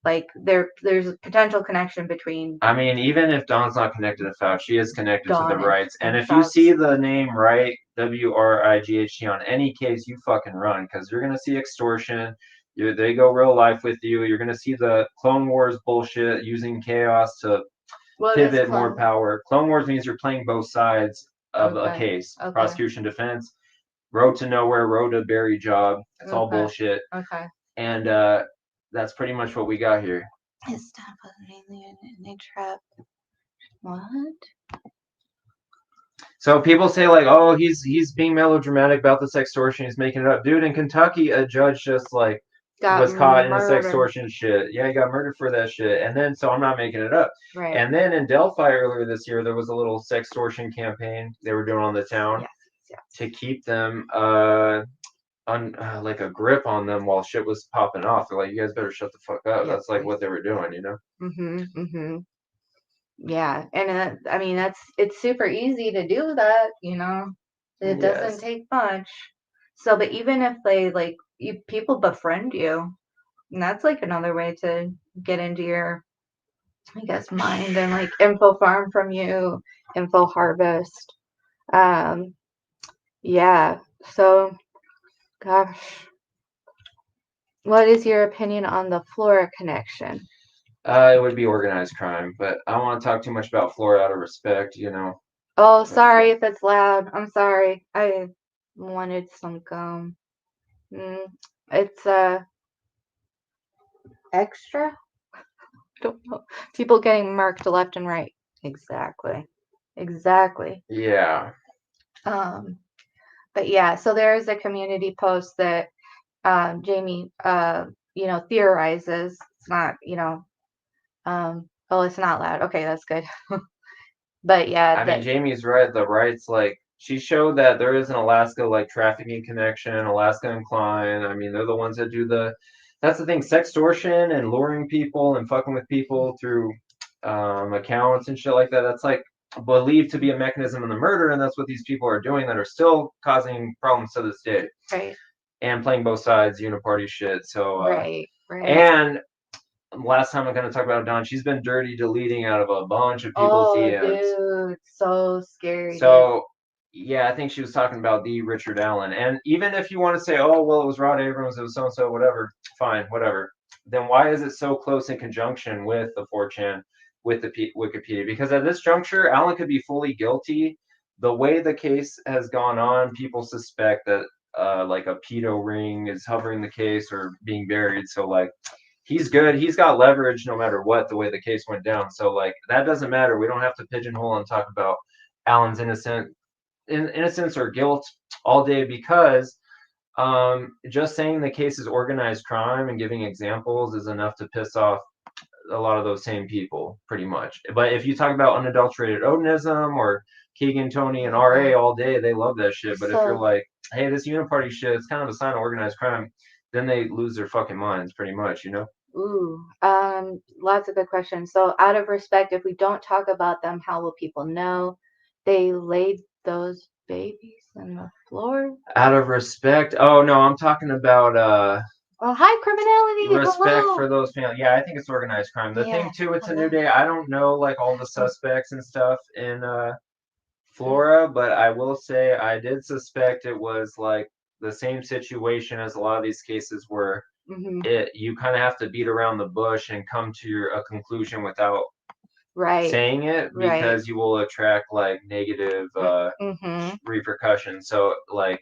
like there's a potential connection between. I mean, even if Dawn's not connected to Fouts, she is connected to the rights. And if you see the name Wright, WRIGHT on any case, you fucking run because you're gonna see extortion. They go real life with you. You're gonna see the Clone Wars bullshit using chaos to pivot more power. Clone Wars means you're playing both sides of a case. Prosecution, defense, road to nowhere, road to buried job. It's all bullshit. And that's pretty much what we got here. His staff was mainly in a trap. What? So people say like, oh, he's being melodramatic about this extortion. He's making it up, dude. In Kentucky, a judge just like was caught in this extortion shit. Yeah, he got murdered for that shit. And then, so I'm not making it up. Right. And then in Delphi earlier this year, there was a little sextortion campaign they were doing on the town to keep them like a grip on them while shit was popping off. They're like, you guys better shut the fuck up. That's like what they were doing, you know? Yeah, and I mean it's super easy to do that, you know. It doesn't take much. So, but even if they like people befriend you, and that's like another way to get into your, I guess, mind and like info farm from you, info harvest. Yeah. So, gosh, what is your opinion on the Flora connection? It would be organized crime, but I don't want to talk too much about Flora out of respect, you know. Oh, sorry if it's loud. I'm sorry. I wanted some gum. It's extra. I don't know. People getting marked left and right. Exactly. Yeah. But yeah, so there is a community post that Jamie theorizes. It's not, oh, it's not loud. Okay, that's good. But yeah, I mean, Jamie's right. The rights, like she showed that there is an Alaska like trafficking connection, Alaska and Klein. I mean, they're the ones that do that's the thing, sextortion and luring people and fucking with people through accounts and shit like that. That's like believed to be a mechanism in the murder, and that's what these people are doing that are still causing problems to this day. Right. And playing both sides, uniparty shit. So right. And last time I'm going to talk about Dawn, she's been dirty deleting out of a bunch of people's DMs. Dude, so scary. So, yeah, I think she was talking about the Richard Allen. And even if you want to say, oh, well, it was Rod Abrams, it was so-and-so, whatever, fine, whatever. Then why is it so close in conjunction with the 4chan, with the Wikipedia? Because at this juncture, Allen could be fully guilty. The way the case has gone on, people suspect that like a pedo ring is hovering the case or being buried. So, like, he's good. He's got leverage no matter what, the way the case went down. So, like, that doesn't matter. We don't have to pigeonhole and talk about Allen's innocence or guilt all day, because just saying the case is organized crime and giving examples is enough to piss off a lot of those same people, pretty much. But if you talk about unadulterated Odinism or Keegan, Tony, and RA all day, they love that shit. But if you're like, hey, this uniparty shit, it's kind of a sign of organized crime, then they lose their fucking minds, pretty much, you know? Ooh, lots of good questions. So, out of respect, if we don't talk about them, how will people know they laid those babies on the floor? Out of respect? Oh no, I'm talking about high criminality. Respect for those families. Yeah, I think it's organized crime. The thing too, it's a new day. I don't know like all the suspects and stuff in Flora, but I will say I did suspect it was like the same situation as a lot of these cases where you kind of have to beat around the bush and come to a conclusion without saying it, because you will attract like negative repercussions. So like,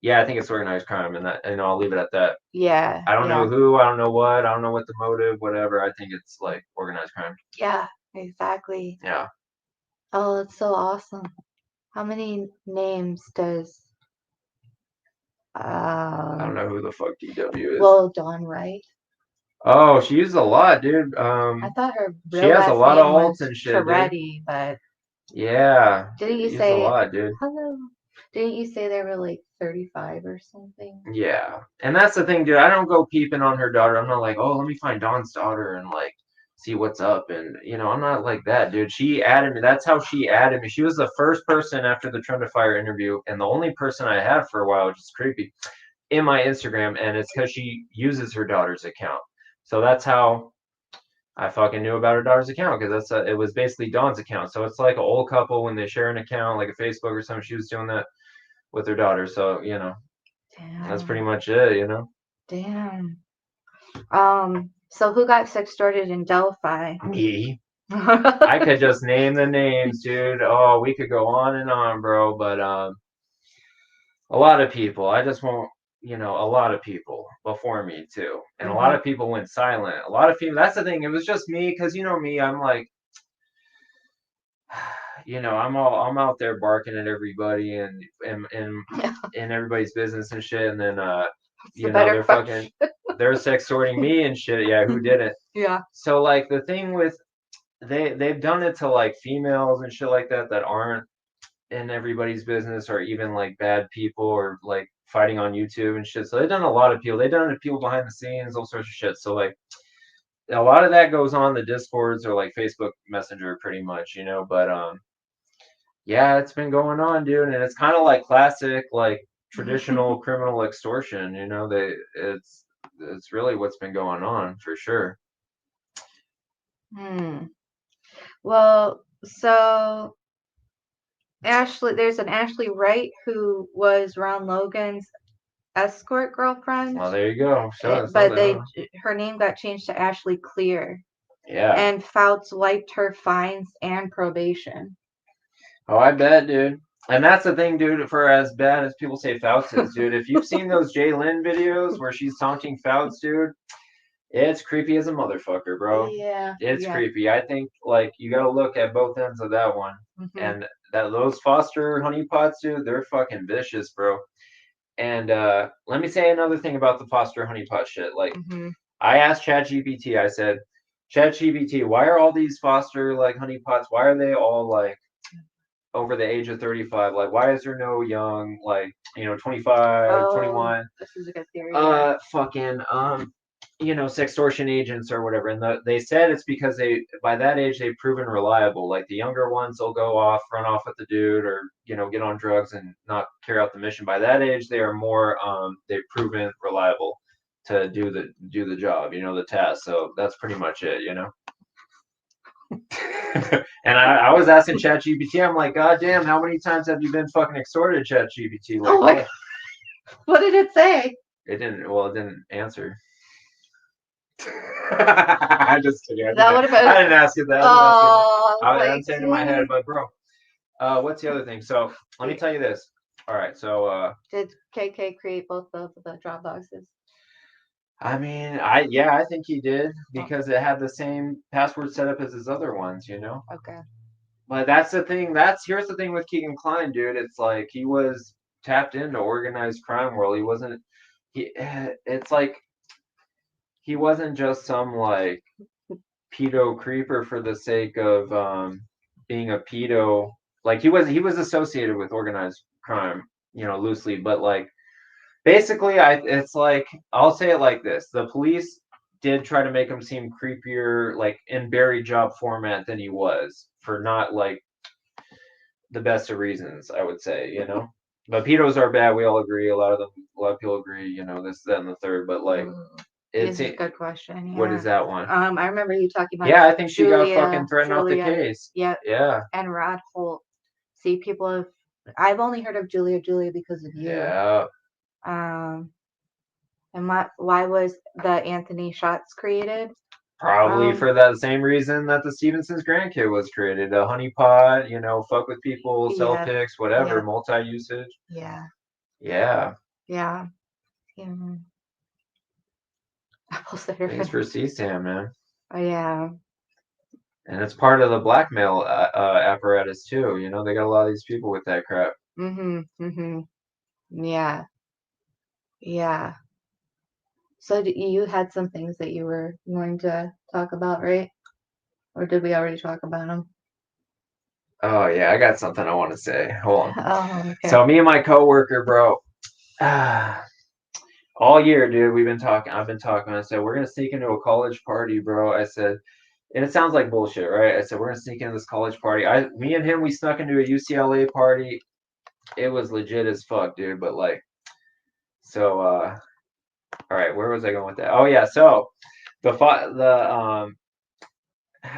yeah, I think it's organized crime, and I'll leave it at that. Yeah. I don't know who, I don't know what, I don't know what the motive, whatever. I think it's like organized crime. Yeah, exactly. Yeah. Oh, that's so awesome. How many names does I don't know who the fuck DW is. Well, Dawn Wright. Oh, she uses a lot, dude. I thought her real she has a lot of alts was and shit. Toretti, but yeah. Didn't you say a lot, dude? Hello. Didn't you say they were like 35 or something? Yeah. And that's the thing, dude. I don't go peeping on her daughter. I'm not like, oh, let me find Dawn's daughter and like see what's up. And I'm not like that, dude. She added me. That's how she added me. She was the first person after the Trend to Fire interview, and the only person I had for a while, which is creepy, in my Instagram, and it's because she uses her daughter's account. So that's how I fucking knew about her daughter's account, because it was basically Dawn's account. So it's like an old couple when they share an account, like a Facebook or something. She was doing that with her daughter. So Damn. That's pretty much it. Damn. So who got sextorted in Delphi? Me. I could just name the names, dude. Oh, we could go on and on, bro. But a lot of people. I just won't. A lot of people before me too, and a lot of people went silent. A lot of people. That's the thing. It was just me, because me. I'm like, I'm out there barking at everybody and in everybody's business and shit, and then they're fucking they're sextorting me and shit. Yeah, who didn't? Yeah. So like the thing with they've done it to like females and shit like that aren't in everybody's business, or even like bad people, or like fighting on YouTube and shit. So they've done a lot of people. They've done it to people behind the scenes, all sorts of shit. So like a lot of that goes on the Discords or like Facebook Messenger, pretty much, but yeah, it's been going on, dude, and it's kind of like classic, like traditional criminal extortion. It's really what's been going on for sure. Well, so there's an Ashley Wright who was Ron Logan's escort girlfriend. Well, there you go. But her name got changed to Ashley Clear. Yeah. And Fouts wiped her fines and probation. Oh, I bet, dude. And that's the thing, dude, for as bad as people say Fouts is, dude, if you've seen those Jay Lynn videos where she's taunting Fouts, dude, it's creepy as a motherfucker, bro. Yeah. It's creepy. I think, like, you gotta look at both ends of that one. And those foster honeypots, dude, they're fucking vicious, bro. And let me say another thing about the foster honeypot shit. Like, I asked ChatGPT, I said, ChatGPT, why are all these foster, like, honeypots, why are they all, like, over the age of 35. Like, why is there no young, like, 25, 21? This is a good theory. Fucking, sextortion agents or whatever. And they said it's because by that age, they've proven reliable. Like, the younger ones will go off, run off with the dude, or, get on drugs and not carry out the mission. By that age, they are more, they've proven reliable to do the job, the task. So that's pretty much it, And I was asking ChatGPT, I'm like, God damn, how many times have you been fucking extorted, ChatGPT? Like, what did it say? It didn't answer. I'm just kidding. I didn't ask you that. I'm saying in my head, but bro, what's the other thing? So let me tell you this. All right, so did KK create both of the drop boxes? I mean, I think he did because it had the same password setup as his other ones, Okay. But that's the thing. Here's the thing with Keegan Kline, dude. It's like he was tapped into organized crime world. He wasn't. It's like he wasn't just some like pedo creeper for the sake of being a pedo. Like he was associated with organized crime, loosely, but like basically it's like I'll say it like this. The police did try to make him seem creepier, like in Barry job format than he was, for not like the best of reasons, I would say, But pedos are bad, we all agree. A lot of people agree, this, that, and the third, but like it's a good question. What is that one? I remember you talking about. Yeah, I think Julia, she got fucking threatened off the case. Yep. Yeah. And Rod Holt. See, I've only heard of Julia because of you. Yeah. And why was the Anthony Shots created? Probably for that same reason that the Stevenson's grandkid was created. A honeypot, fuck with people, sell pics, whatever, multi-usage. Yeah. Yeah. Yeah. Thanks for CSAM, man. Oh, yeah. And it's part of the blackmail apparatus too. They got a lot of these people with that crap. Yeah. Yeah. So you had some things that you were going to talk about, right? Or did we already talk about them? Oh yeah, I got something I want to say. Hold on. Oh, okay. So me and my coworker, bro, all year, dude, we've been talking. I've been talking. I said we're gonna sneak into a college party, bro. I said, and it sounds like bullshit, right? I said we're gonna sneak into this college party. Me and him, we snuck into a UCLA party. It was legit as fuck, dude. But like, so all right, where was I going with that? Oh yeah, so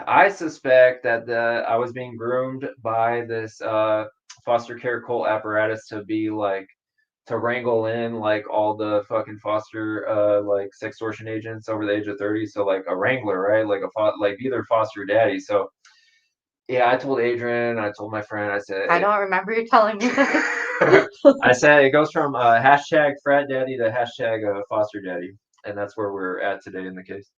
I suspect that I was being groomed by this foster care cult apparatus to be like to wrangle in like all the fucking foster like sextortion agents over the age of 30. So like a wrangler, right? Like like either foster daddy. So yeah, I told Adrian, I told my friend, I said I don't remember you telling me that. I said it goes from hashtag frat daddy to hashtag foster daddy, and that's where we're at today in the case.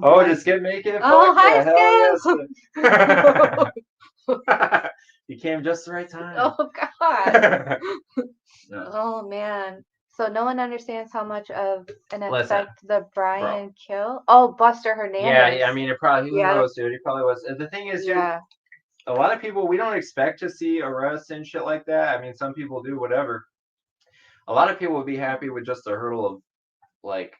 Oh, did Skip make it? Oh, hi, Skip! You came just the right time. Oh, God. Oh, man. So no one understands how much of an effect the Brian kill. Oh, Buster Hernandez. Yeah, I mean, it probably, who knows, dude? He probably was. The thing is, dude, a lot of people, we don't expect to see arrests and shit like that. I mean, some people do, whatever. A lot of people would be happy with just the hurdle of, like,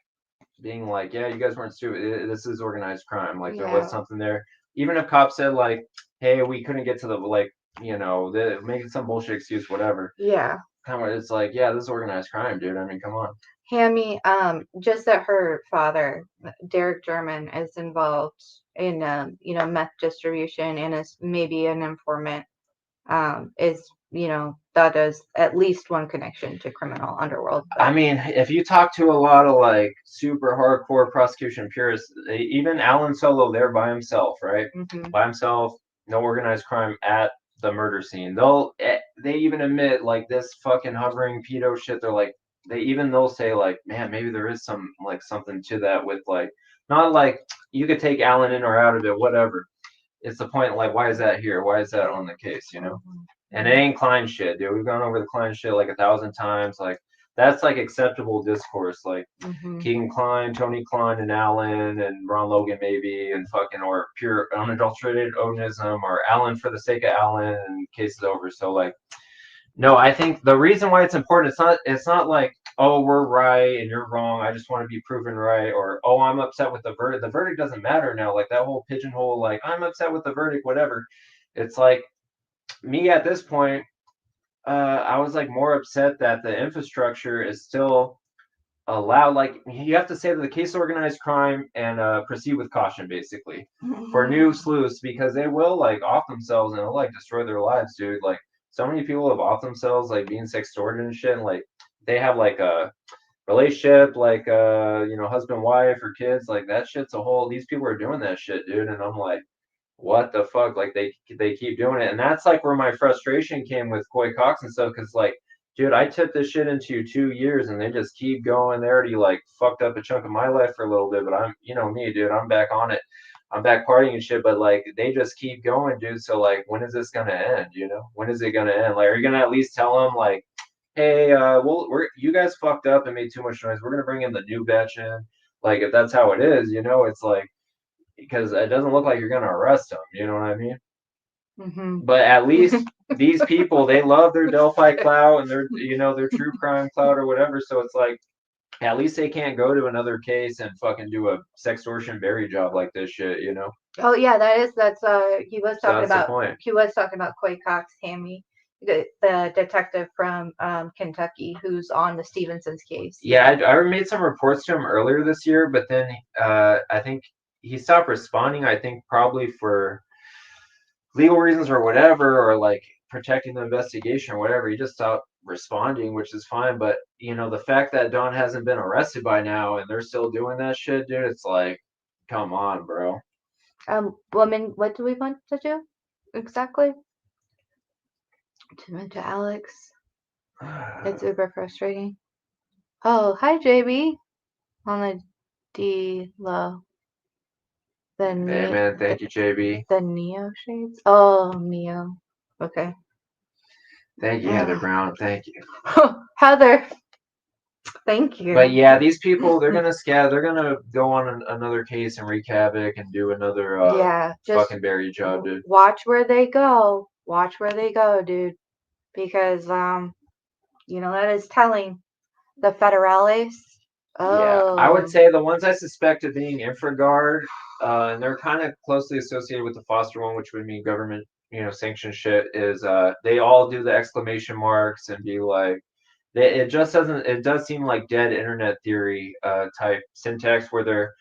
being like, yeah, you guys weren't stupid. This is organized crime. Like, there was something there. Even if cops said, like, hey, we couldn't get to the, like, making some bullshit excuse, whatever. Yeah. It's like, yeah, this is organized crime, dude. I mean, come on. Hammy, just that her father, Derek German, is involved in, meth distribution and is maybe an informant, that is at least one connection to criminal underworld. But I mean, if you talk to a lot of like super hardcore prosecution purists, even Alan Solo there by himself, right? Mm-hmm. By himself, no organized crime at the murder scene. They even admit like this fucking hovering pedo shit. They're like, they'll say like, man, maybe there is some like something to that with like, not like you could take Alan in or out of it, whatever. It's the point, like, why is that here? Why is that on the case, And it ain't Klein shit, dude. We've gone over the Klein shit like 1,000 times. Like, that's like acceptable discourse, like Keegan Kline, Tony Kline, and Allen, and Ron Logan maybe, and fucking, or pure unadulterated onism, or Allen for the sake of Allen, and case is over. So like, no, I think the reason why it's important, it's not like, oh, we're right and you're wrong, I just want to be proven right, or oh, I'm upset with the verdict. The verdict doesn't matter now. Like that whole pigeonhole, like I'm upset with the verdict, whatever. It's like me at this point, I was like more upset that the infrastructure is still allowed. Like you have to say that the case of organized crime and proceed with caution, basically, for new sleuths, because they will like off themselves and they'll like destroy their lives, dude. Like so many people have off themselves, like being sextorted and shit, and like they have like a relationship, like husband, wife, or kids. Like that shit's a whole. These people are doing that shit, dude, and I'm like, what the fuck? Like they keep doing it, and that's like where my frustration came with Coy Cox and stuff, because like, dude, I tipped this shit into you 2 years, and they just keep going. They already like fucked up a chunk of my life for a little bit, but I'm, me, dude, I'm back on it. I'm back partying and shit, but like they just keep going, dude. So like, when is this gonna end? When is it gonna end? Like, are you gonna at least tell them like, hey, you guys fucked up and made too much noise. We're gonna bring in the new batch in. Like, if that's how it is, it's like, because it doesn't look like you're gonna arrest them. You know what I mean? But at least these people, they love their Delphi clout and their true crime clout or whatever. So it's like, at least they can't go to another case and fucking do a sextortion berry job like this shit. Oh yeah, that's he was talking about Coy Cox, Tammy, the detective from Kentucky who's on the Stevenson's case. Yeah, I made some reports to him earlier this year, but then I think he stopped responding. I think probably for legal reasons or whatever, or like protecting the investigation or whatever. He just stopped responding, which is fine. But the fact that Don hasn't been arrested by now and they're still doing that shit, dude, it's like, come on, bro. Woman, what do we want to do exactly? To Alex, it's uber frustrating. Oh, hi, JB. On the D low. Hey man, thank you, JB. The Neo shades. Oh, Neo. Okay. Thank you, Heather Brown. Thank you. Heather. Thank you. But yeah, these people, they're gonna they're gonna go on another case and wreak havoc and do another fucking berry job, dude. Watch where they go. Watch where they go, dude. Because that is telling. The federales. Oh. Yeah, I would say the ones I suspect of being infraguard, and they're kind of closely associated with the Foster one, which would mean government, sanctioned shit, is they all do the exclamation marks and be like, it just doesn't, it does seem like dead internet theory type syntax where they're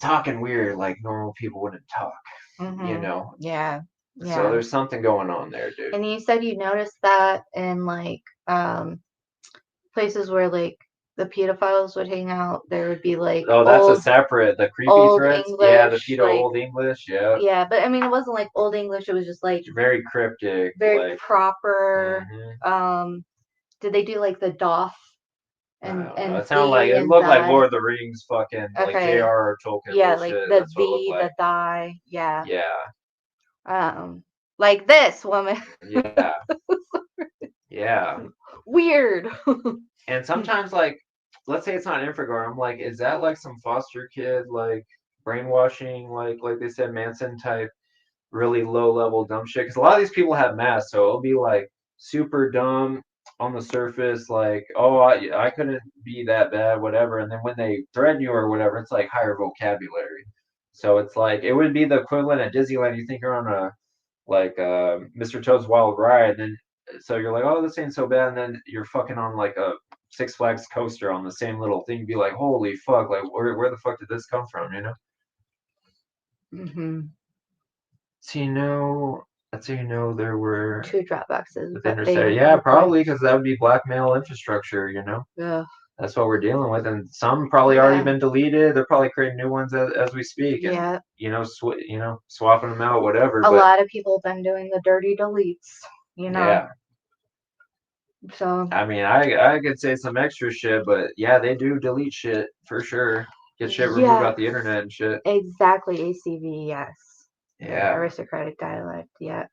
talking weird like normal people wouldn't talk, Yeah. So there's something going on there, dude. And you said you noticed that in like places where like the pedophiles would hang out, there would be like that's a separate, the creepy threats. English, yeah, the pedo like, old English. Yeah, but I mean it wasn't like old English, it was just like very cryptic, very like, proper. Did they do like the doff and it sounded like it looked like Lord of the Rings fucking like J.R.R. Tolkien. Yeah, bullshit. Like the V, the die. Yeah. Like this woman. Yeah. Yeah. Weird. And sometimes, like, let's say it's not infraguard. I'm like, is that like some foster kid, like brainwashing, like they said, Manson type, really low level dumb shit? Because a lot of these people have masks, so it'll be like super dumb on the surface, like, oh, I couldn't be that bad, whatever. And then when they threaten you or whatever, it's like higher vocabulary. So it's like it would be the equivalent at Disneyland. You think you're on a like Mr. Toad's Wild Ride, and then so you're like, oh, this ain't so bad, and then you're fucking on like a Six Flags coaster on the same little thing. You'd be like, holy fuck, like where the fuck did this come from, So that's how there were 2 drop boxes. Yeah, probably because that would be blackmail infrastructure, Yeah. That's what we're dealing with, and some probably already been deleted. They're probably creating new ones as we speak. And, swapping them out, whatever. A lot of people have been doing the dirty deletes, Yeah. So I mean, I could say some extra shit, but yeah, they do delete shit for sure. Get shit removed off the internet and shit. Exactly, ACV, yes. Yeah. Aristocratic dialect, yeah.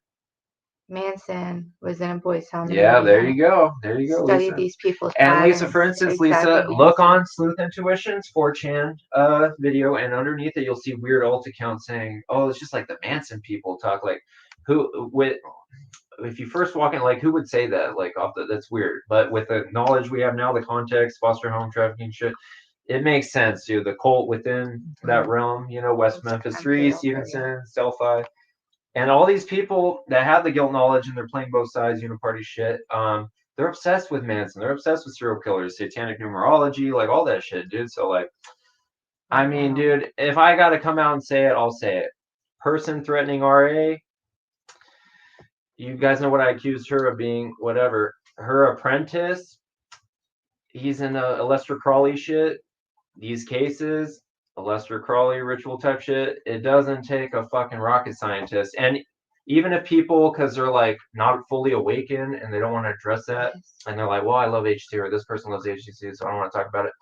Manson was in a boy's home. Yeah, there you go. Study Lisa. these people's And Lisa, for instance, Lisa, look on Sleuth Intuition's 4chan video, and underneath it, you'll see weird alt accounts saying, "Oh, it's just like the Manson people talk." Like, if you first walk in, like, who would say that? Like, that's weird. But with the knowledge we have now, the context, foster home trafficking shit, it makes sense, dude. The cult within that realm, West Memphis 3, Stevenson, Delphi. And all these people that have the guilt knowledge and they're playing both sides, uniparty shit, they're obsessed with Manson. They're obsessed with serial killers, satanic numerology, like all that shit, dude. So, like, I mean, dude, if I got to come out and say it, I'll say it. Person threatening RA, you guys know what I accused her of being, whatever. Her apprentice, he's in a Lester Crawley shit. These cases, a Lester Crawley ritual type shit, it doesn't take a fucking rocket scientist. And even if people, because they're like not fully awakened and they don't want to address that, and they're like, well, I love HT, or this person loves HTC, so I don't want to talk about it.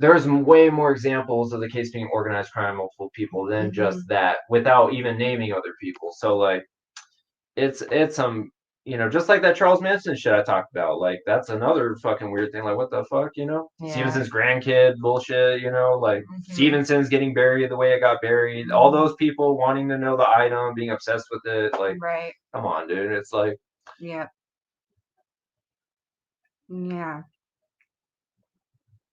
There's way more examples of the case being organized crime, multiple people, than just that, without even naming other people. So, like, it's just like that Charles Manson shit I talked about. Like, that's another fucking weird thing. Like, what the fuck, Yeah. Stevenson's grandkid bullshit, like Stevenson's getting buried the way it got buried. All those people wanting to know the item, being obsessed with it. Like, come on, dude. It's like, yeah.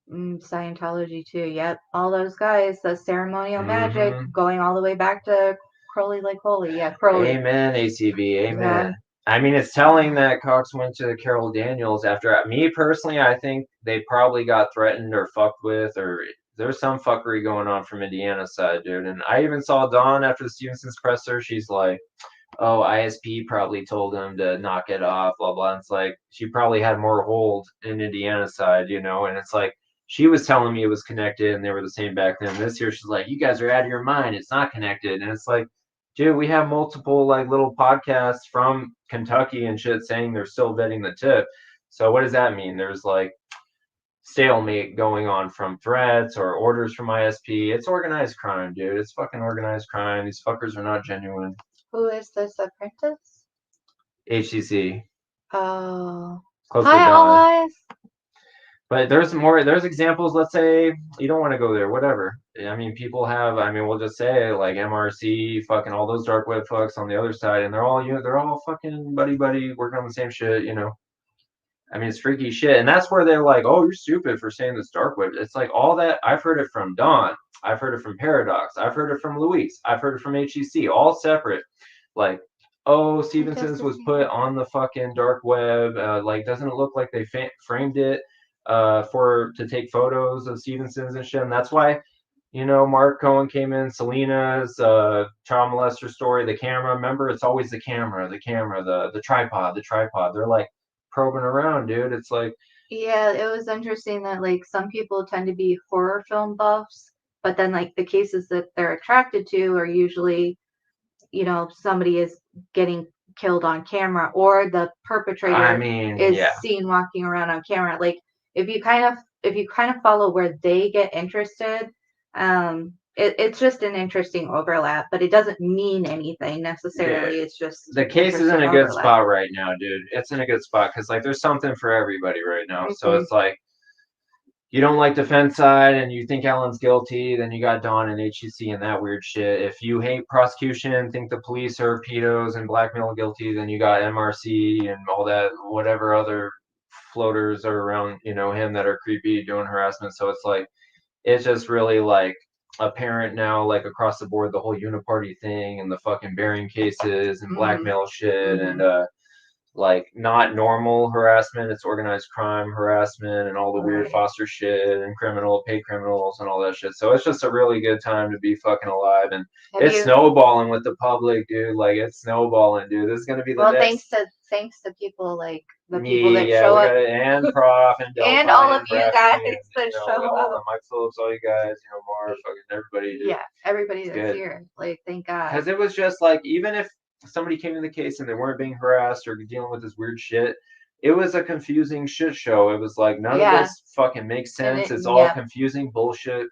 Scientology too. Yep, all those guys. The ceremonial magic going all the way back to Crowley like holy. Yeah, Crowley. Amen, ACB. Amen. Yeah. I mean, it's telling that Cox went to Carol Daniels after. Me personally, I think they probably got threatened or fucked with, or there's some fuckery going on from Indiana side, dude. And I even saw Dawn after the Stevenson's presser. She's like, "Oh, ISP probably told him to knock it off." Blah blah. And it's like she probably had more hold in Indiana side, And it's like she was telling me it was connected and they were the same back then. This year she's like, "You guys are out of your mind. It's not connected." And it's like, dude, we have multiple like little podcasts from Kentucky and shit saying they're still vetting the tip. So what does that mean? There's like stalemate going on from threats or orders from ISP. It's organized crime, dude. It's fucking organized crime. These fuckers are not genuine. Who is this apprentice? HCC. Oh. Hi, allies. But there's examples. Let's say you don't want to go there, whatever. I mean, people have, we'll just say like MRC, fucking all those dark web fucks on the other side, and they're all fucking buddy working on the same shit, I mean, it's freaky shit. And that's where they're like, oh, you're stupid for saying this dark web. It's like all that. I've heard it from Dawn. I've heard it from Paradox. I've heard it from Luis. I've heard it from HEC, all separate. Like, oh, Stevenson's was put on the fucking dark web. Like, doesn't it look like they framed it to take photos of Stevenson's and shit? And that's why, Mark Cohen came in, Selena's child molester story, the camera. Remember, it's always the camera, the tripod. They're like probing around, dude. It's like, yeah, it was interesting that like some people tend to be horror film buffs, but then like the cases that they're attracted to are usually, somebody is getting killed on camera or the perpetrator is seen walking around on camera. Like if you kind of follow where they get interested, it's just an interesting overlap, but it doesn't mean anything necessarily. It's just the case is in a good spot right now, dude. It's in a good spot because like there's something for everybody right now. So it's like you don't like defense side and you think Alan's guilty, then you got Dawn and HEC and that weird shit. If you hate prosecution, think the police are pedos and blackmail guilty, then you got MRC and all that, whatever other floaters are around, him that are creepy doing harassment. So it's like, it's just really like apparent now, like across the board, the whole uniparty thing and the fucking bearing cases and blackmail shit and like not normal harassment, it's organized crime harassment and all the weird foster shit and paid criminals and all that shit. So it's just a really good time to be fucking alive, and it's snowballing with the public, dude. Like it's snowballing, dude. This is gonna be the next. Thanks to people like the people that show up, and Prof and Delphi and all of you guys that show up, Mike Phillips, all you guys, Mark, fucking everybody, dude. Yeah, everybody that's here. Like, thank God. Because it was just like, even if somebody came in the case and they weren't being harassed or dealing with this weird shit, it was a confusing shit show. It was like none of this fucking makes sense. It's all confusing bullshit,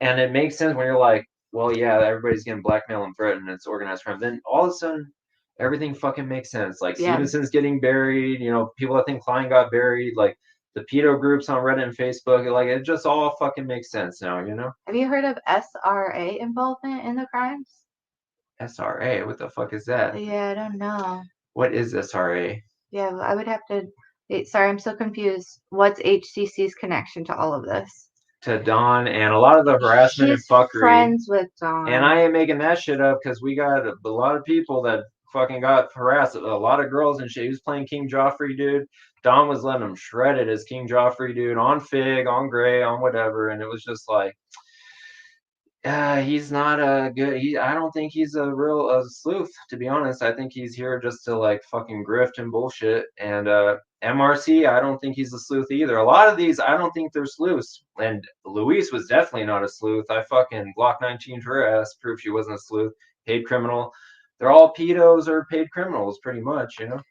and it makes sense when you're like, well, yeah, everybody's getting blackmailed and threatened. It's organized crime. Then all of a sudden, everything fucking makes sense. Like Stevenson's getting buried, you know, people that think Klein got buried, like the pedo groups on Reddit and Facebook, like it just all fucking makes sense now, you know? Have you heard of SRA involvement in the crimes? SRA? What the fuck is that? Yeah, I don't know. What is SRA? Yeah, I would have to. Sorry, I'm so confused. What's HCC's connection to all of this? To Dawn and a lot of the harassment and fuckery. Friends with Dawn. And I ain't making that shit up because we got a lot of people that fucking got harassed. A lot of girls and shit. He was playing King Joffrey, dude. Dawn was letting him shred it as King Joffrey, dude, on Fig, on Gray, on whatever. And it was just like, he's not a good. I don't think he's a real sleuth, to be honest. I think he's here just to like fucking grift and bullshit. And MRC, I don't think he's a sleuth either. A lot of these, I don't think they're sleuths. And Louise was definitely not a sleuth. I fucking Glock 19 her ass, proof she wasn't a sleuth. Paid criminal. They're all pedos or paid criminals, pretty much, you know.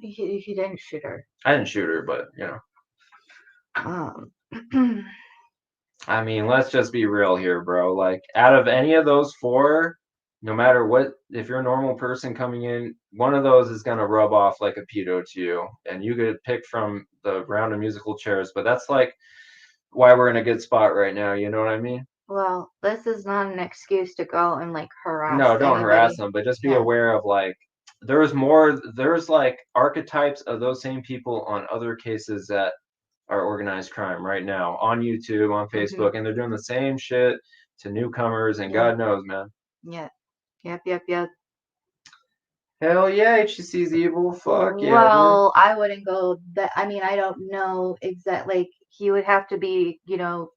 He didn't shoot her. I didn't shoot her, but you know. I mean, let's just be real here, bro. Like, out of any of those four, no matter what, if you're a normal person coming in, one of those is going to rub off like a pedo to you. And you could pick from the round of musical chairs, but that's like why we're in a good spot right now. You know what I mean? Well, this is not an excuse to go and like harass. No, don't harass them, but just be aware of like, there's like archetypes of those same people on other cases that are organized crime right now on YouTube, on Facebook, and they're doing the same shit to newcomers, and God knows, man. Yep. Hell yeah, HCC's evil. Fuck yeah. Well, I wouldn't go that. I mean, I don't know exactly. Like, he would have to be, you know,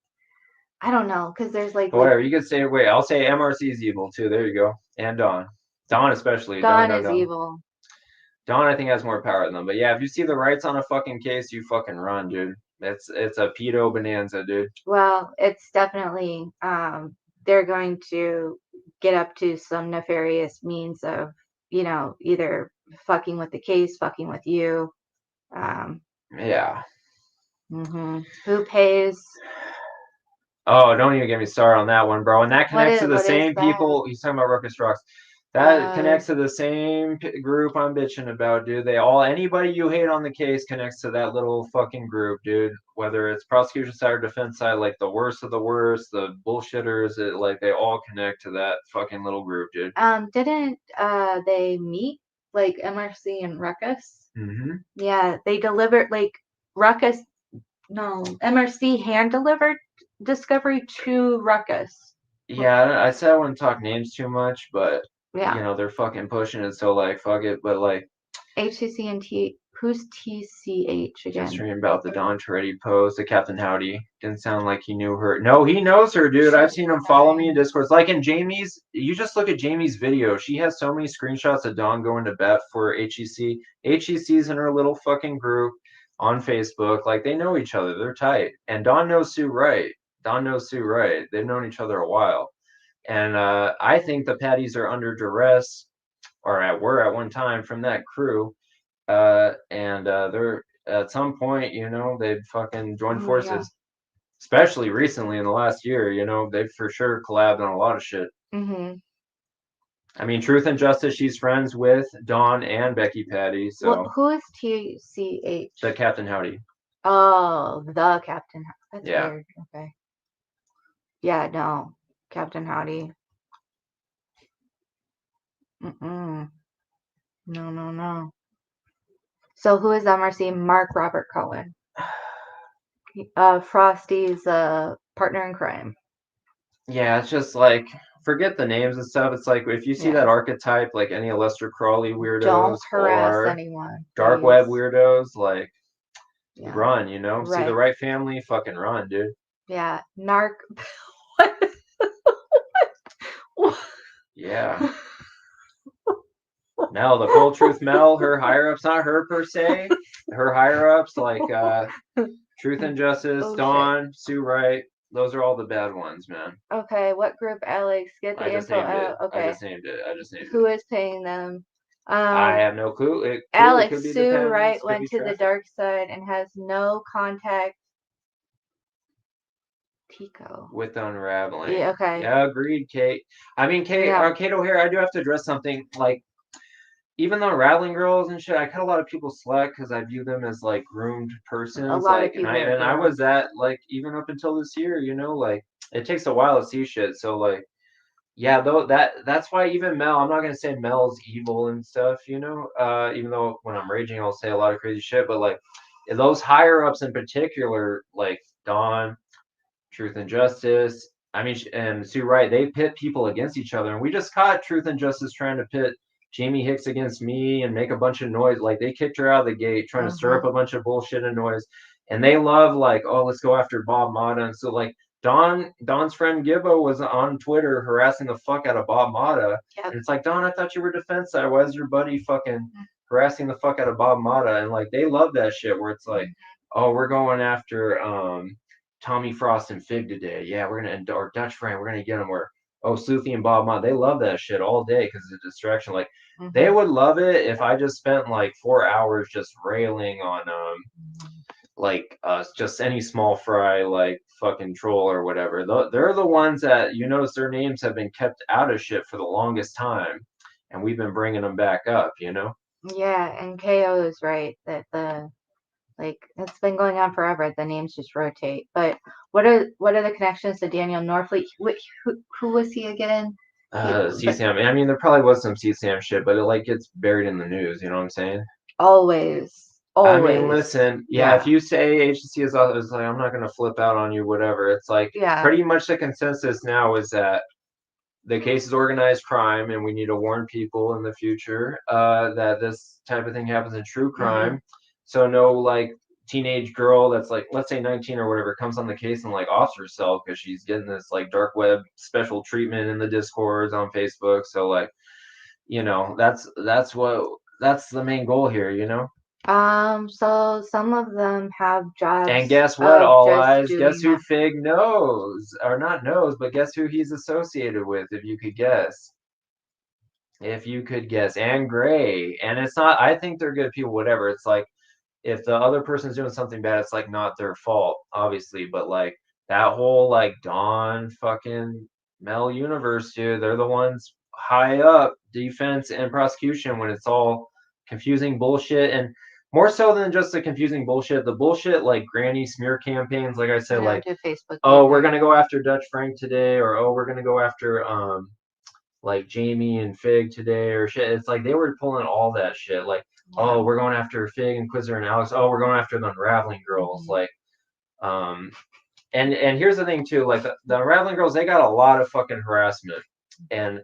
I don't know, because there's like. Whatever, you could say, wait, I'll say MRC's evil too. There you go. And Dawn. Dawn especially. Dawn is evil. Dawn, I think, has more power than them. But yeah, if you see the rights on a fucking case, you fucking run, dude. It's a pedo bonanza, dude. Well, it's definitely they're going to get up to some nefarious means of, you know, either fucking with the case, fucking with you. Yeah. Who pays? Oh, don't even get me started on that one, bro. And that connects to the same people. He's talking about Ruckus Rocks. That connects to the same group I'm bitching about, dude. Anybody you hate on the case connects to that little fucking group, dude. Whether it's prosecution side or defense side, like the worst of the worst, the bullshitters, like they all connect to that fucking little group, dude. Didn't they meet, like MRC and Ruckus? Yeah, they delivered like Ruckus. No, MRC hand delivered discovery to Ruckus. Yeah, I said I wouldn't talk names too much, but you know, they're fucking pushing it, so like fuck it. But like HCC and who's TCH again? Just reading about the Don Toretti post, the Captain Howdy. Didn't sound like he knew her. No, he knows her, dude. I've seen him follow me in Discord. Like in Jamie's, you just look at Jamie's video. She has so many screenshots of Dawn going to bat for HEC. HEC's in her little fucking group on Facebook. Like they know each other. They're tight. And Dawn knows Sue Wright. They've known each other a while. And I think the Patties are under duress, or were at one time, from that crew. And they're at some point, you know, they've fucking joined forces. Especially recently in the last year, you know, they've for sure collabed on a lot of shit. I mean, Truth and Justice, she's friends with Dawn and Becky Patty. So well, who is TCH? The Captain Howdy. Oh, the Captain. That's weird. Okay. Yeah, no. Captain Howdy. No. So who is MRC? Mark Robert Cohen. Frosty's partner in crime. Yeah, it's just like, forget the names and stuff. It's like, if you see that archetype, like any Lester Crawley weirdos, don't harass anyone. Dark web weirdos, like run, you know? See the right family, fucking run, dude. Yeah. What? Yeah. Mel, the cold truth Mel, her higher ups, not her per se. Her higher ups, like Truth and Justice, Dawn, Sue Wright. Those are all the bad ones, man. Okay, what group, Alex? Get the info out. Okay. I just named it. Who is paying them? I have no clue. Alex, Sue Wright went to the dark side and has no contact. Tico. With unraveling. Yeah, okay. Yeah, agreed, Kate. I mean, Kate O'Hare, I do have to address something. Like, even though rattling girls and shit, I cut a lot of people slack because I view them as like groomed persons. A lot like, of people and I was that like even up until this year, like it takes a while to see shit. So like, yeah, though that's why even Mel, I'm not gonna say Mel's evil and stuff, even though when I'm raging I'll say a lot of crazy shit, but like those higher ups in particular, like Dawn, Truth and Justice. I mean, and Sue Wright, they pit people against each other, and we just caught Truth and Justice trying to pit Jamie Hicks against me and make a bunch of noise. Like they kicked her out of the gate, trying to stir up a bunch of bullshit and noise. And they love like, oh, let's go after Bob Mata. And so like Don's friend Gibbo was on Twitter harassing the fuck out of Bob Mata. Yep. And it's like, Don, I thought you were defense side. Why is your buddy fucking harassing the fuck out of Bob Mata? And like they love that shit where it's like, oh, we're going after Tommy Frost and Fig today. Yeah, we're gonna, or Dutch Frank, we're gonna get them. Where Sleuthy and Bob Mott, they love that shit all day because it's a distraction. Like they would love it if I just spent like 4 hours just railing on like just any small fry like fucking troll or whatever. They're the ones that you notice their names have been kept out of shit for the longest time, and we've been bringing them back up. Yeah, and KO is right that like it's been going on forever. The names just rotate. But what are the connections to Daniel Norfleet? Who was he again? CSAM. I mean, there probably was some CSAM shit, but it like gets buried in the news. You know what I'm saying? Always. I mean, listen, yeah, if you say agency is like, I'm not gonna flip out on you, whatever. It's like pretty much the consensus now is that the case is organized crime, and we need to warn people in the future that this type of thing happens in true crime. So no like teenage girl that's like, let's say 19 or whatever, comes on the case and like offs herself because she's getting this like dark web special treatment in the discords on Facebook. So like, that's the main goal here. So some of them have jobs. And guess what, All Eyes? Guess who Fig knows? Or not knows, but guess who he's associated with, if you could guess. And Gray. And it's not, I think they're good people, whatever. It's like, if the other person's doing something bad, it's like not their fault, obviously. But like that whole like Dawn fucking Mel universe, dude, they're the ones high up defense and prosecution when it's all confusing bullshit. And more so than just the confusing bullshit, the bullshit like granny smear campaigns, like I said, like, oh, we're gonna go after Dutch Frank today, or oh, we're gonna go after like Jamie and Fig today, or shit. It's like they were pulling all that shit. Like, oh, we're going after Fig and Quizzer and Alex. Oh, we're going after the Unraveling Girls. Like, and here's the thing too. Like the Unraveling Girls, they got a lot of fucking harassment, and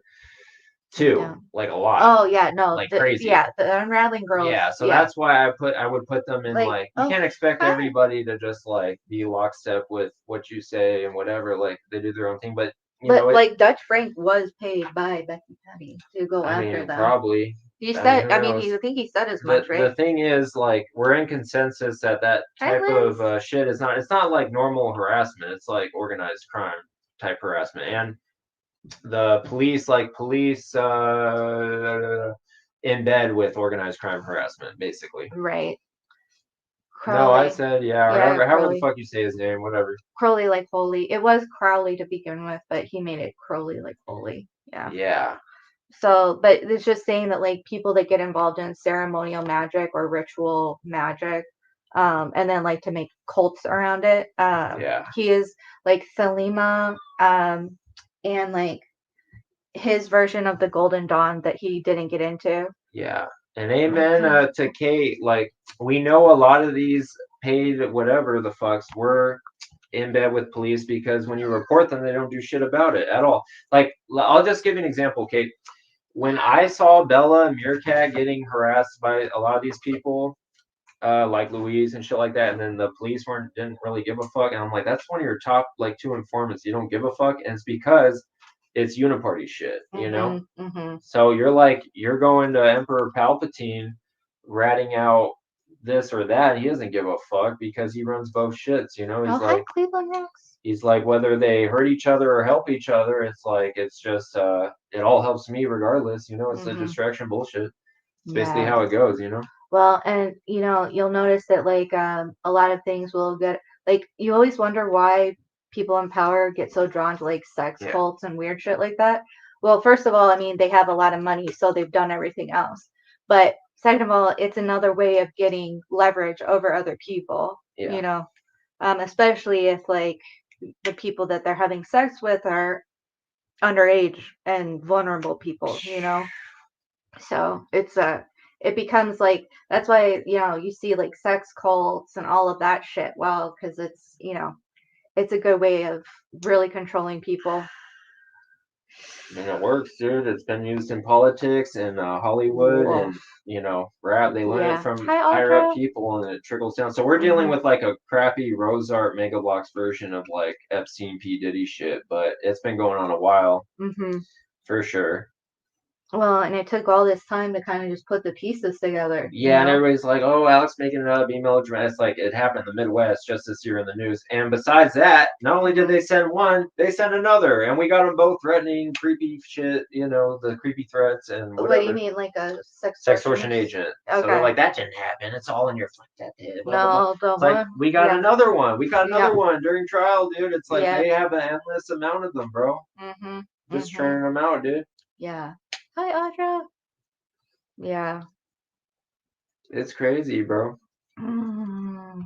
like a lot. Oh yeah, no, like crazy. Yeah, the Unraveling Girls. Yeah, so that's why I would put them in like you can't expect everybody to just like be lockstep with what you say and whatever. Like they do their own thing, but. Like Dutch Frank was paid by Becky Petty to go after them. Probably. He said. I think he said as much, right? The thing is, like, we're in consensus that type of shit is not. It's not like normal harassment. It's like organized crime type harassment, and the police in bed with organized crime harassment, basically. Right. Crowley. No, I said however the fuck you say his name, whatever. Crowley like Holy. It was Crowley to begin with, but he made it Crowley like Holy. Yeah. Yeah. So, but it's just saying that like people that get involved in ceremonial magic or ritual magic, and then like to make cults around it. He is like Thelema, and like his version of the Golden Dawn that he didn't get into. Yeah. And amen to Kate. Like, we know a lot of these paid whatever the fucks were in bed with police because when you report them, they don't do shit about it at all. Like, I'll just give you an example, Kate. When I saw Bella and Meerkat getting harassed by a lot of these people, like Louise and shit like that, and then the police didn't really give a fuck, and I'm like, that's one of your top like 2 informants. You don't give a fuck, and it's because it's uniparty shit, So you're going to Emperor Palpatine ratting out this or that. He doesn't give a fuck because he runs both shits, He's like Cleveland Rocks. He's like, whether they hurt each other or help each other, it's like it's just it all helps me regardless, It's a distraction bullshit. It's basically how it goes, Well, and you'll notice that like a lot of things will get like you always wonder why people in power get so drawn to like sex cults and weird shit like that. Well, first of all, I mean, they have a lot of money, so they've done everything else. But second of all, it's another way of getting leverage over other people. Yeah. You know, especially if like the people that they're having sex with are underage and vulnerable people. You know, so it becomes like that's why you see like sex cults and all of that shit. Well, because it's it's a good way of really controlling people. And it works, dude. It's been used in politics and Hollywood, and they learn it from higher up people, and it trickles down. So we're dealing with like a crappy Rosart Mega Bloks version of like Epstein P Diddy shit, but it's been going on a while, for sure. Well, and it took all this time to kind of just put the pieces together. Yeah, and everybody's like, "Oh, Alex making it out to be melodramatic." It's like it happened in the Midwest just this year in the news. And besides that, not only did they send one, they sent another, and we got them both threatening, creepy shit. The creepy threats and whatever. What do you mean, like a sextortion agent? Okay. So they're like, "That didn't happen. It's all in your that did." No, it's like we got another one. We got another one during trial, dude. It's like they have an endless amount of them, bro. Just churning them out, dude. Yeah. Hi, Audra. Yeah. It's crazy, bro. Have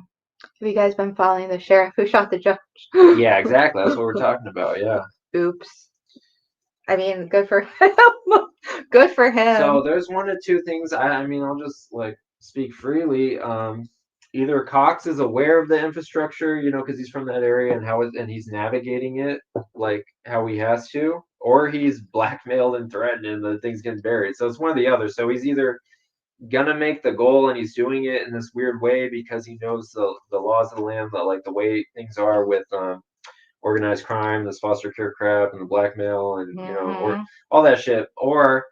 you guys been following the sheriff who shot the judge? Yeah, exactly. That's what we're talking about. Yeah. Oops. I mean, good for him. Good for him. So there's one of two things. I mean, I'll just like speak freely. Either Cox is aware of the infrastructure, because he's from that area and he's navigating it like how he has to, or he's blackmailed and threatened and the thing's getting buried. So it's one or the other. So he's either gonna make the goal and he's doing it in this weird way because he knows the laws of the land, like the way things are with organized crime, this foster care crap and the blackmail and or all that shit, or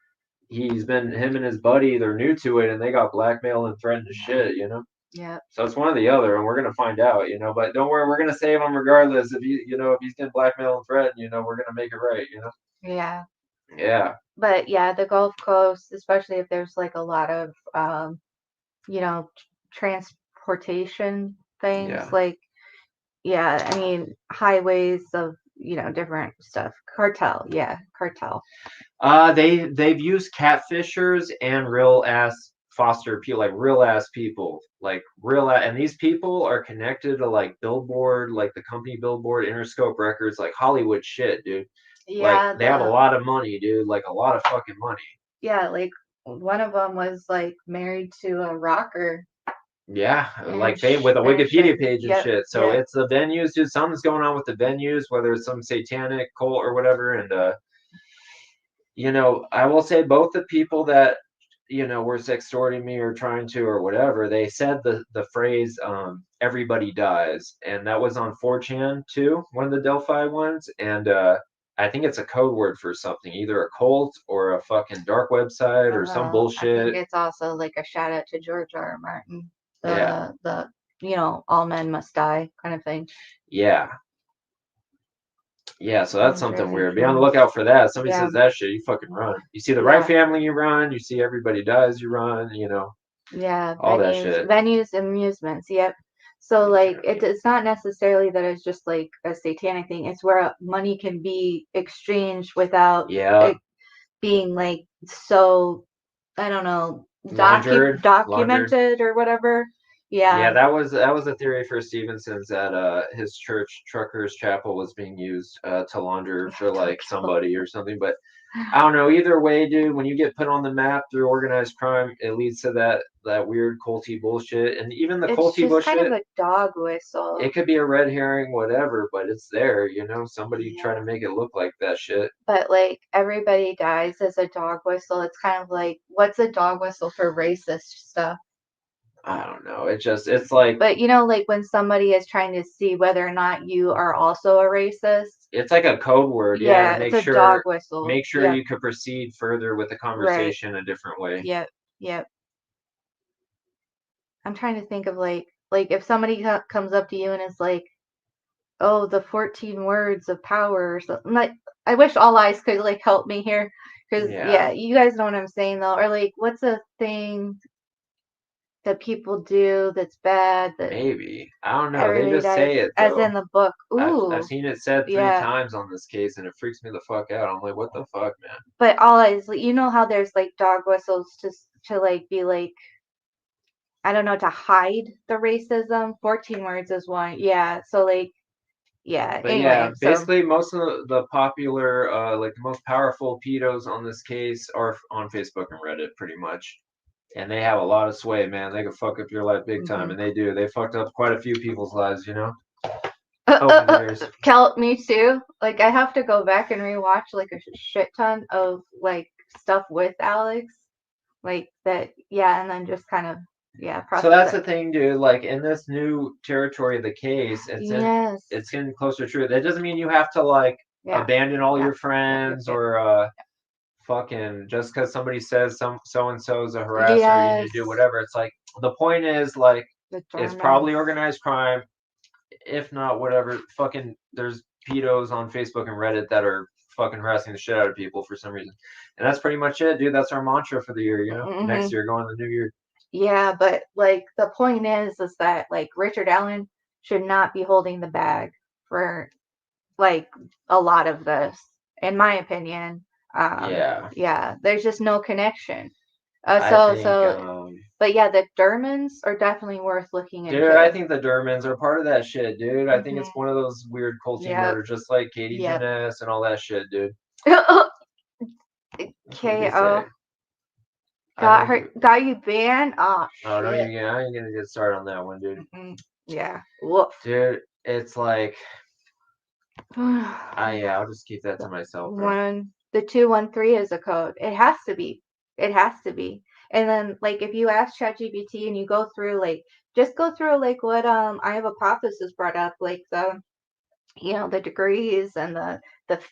him and his buddy, they're new to it and they got blackmail and threatened to shit, Yeah. So it's one or the other, and we're gonna find out, but don't worry, we're gonna save him regardless. If if he's getting blackmailed and threatened, we're gonna make it right, Yeah. Yeah. But yeah, the Gulf Coast, especially if there's like a lot of transportation things, I mean highways of different stuff. Cartel. They've used catfishers and real ass foster people, like real ass people, and these people are connected to like Billboard, like the company Billboard, Interscope Records, like Hollywood shit, dude. Yeah, like they have a lot of money, dude, like a lot of fucking money. Yeah, like one of them was like married to a rocker. Yeah, like they with a Wikipedia page and shit. So it's the venues, dude. Something's going on with the venues, whether it's some satanic cult or whatever. And I will say both the people that were extorting me or trying to or whatever, they said the phrase "everybody dies," and that was on 4chan too, one of the Delphi ones, and I think it's a code word for something, either a cult or a fucking dark website or some bullshit. I think it's also like a shout out to George R. R. Martin. The all men must die kind of thing. Yeah. Yeah, so that's something weird. Be on the lookout for that. Somebody says that shit, you fucking run. You see the right family, you run. You see everybody dies, you run. Yeah, all that shit. Venues, amusements. Yep. So like it's not necessarily that it's just like a satanic thing. It's where money can be exchanged without it being like so, I don't know, documented or whatever. Yeah, that was a theory for Stevenson's that his church Truckers Chapel was being used to launder for like somebody or something. But I don't know. Either way, dude, when you get put on the map through organized crime, it leads to that weird culty bullshit. And even the culty bullshit, it's kind of a dog whistle. It could be a red herring, whatever, but it's there. Somebody trying to make it look like that shit. But like everybody dies as a dog whistle. It's kind of like, what's a dog whistle for racist stuff? I don't know. It's like. But like when somebody is trying to see whether or not you are also a racist. It's like a code word. Yeah, it's a dog whistle. Make sure you could proceed further with the conversation a different way. Yep. I'm trying to think of like if somebody comes up to you and is like, oh, the 14 words of power or something. Like, I wish all eyes could like help me here. Because you guys know what I'm saying though. Or like, what's a thing that people do that's bad? That maybe. I don't know. They just say it though. As in the book. Ooh. I've seen it said 3 times on this case and it freaks me the fuck out. I'm like, what the fuck, man? But all eyes, how there's like dog whistles to to like be like, I don't know, to hide the racism. 14 words is one. Yeah. So like, yeah. But Anyway, yeah, basically most of the popular, like the most powerful pedos on this case are on Facebook and Reddit, pretty much. And they have a lot of sway, man. They can fuck up your life big time, and they do. They fucked up quite a few people's lives, you know. Over the years. Kel, me too. Like I have to go back and rewatch like a shit ton of like stuff with Alex, like that. Yeah, and then just kind of So that's the thing, dude. Like in this new territory of the case, it's getting closer to it. That doesn't mean you have to like abandon all your friends or fucking just because somebody says so and so is a harasser, you need to do whatever. It's like the point is like it's probably organized crime. If not, whatever. Fucking there's pedos on Facebook and Reddit that are fucking harassing the shit out of people for some reason, and that's pretty much it, dude. That's our mantra for the year, you know. Next year, going to the new year. Yeah, but like the point is that like Richard Allen should not be holding the bag for like a lot of this, in my opinion. Yeah, there's just no connection. But yeah, the Dermans are definitely worth looking into. Dude, I think the Dermans are part of that shit, dude. I think it's one of those weird culty murders, just like Katie Jeunesse and all that shit, dude. KO. Got you banned? Oh, shit. Oh, no, I ain't gonna get started on that one, dude. Yeah. Woof. Dude, it's like... I'll just keep that to myself. Bro. The 213 is a code. It has to be. It has to be. And then, like, if you ask ChatGPT and you go through, like, just go through, like, what I have hypothesis brought up, like, the degrees and the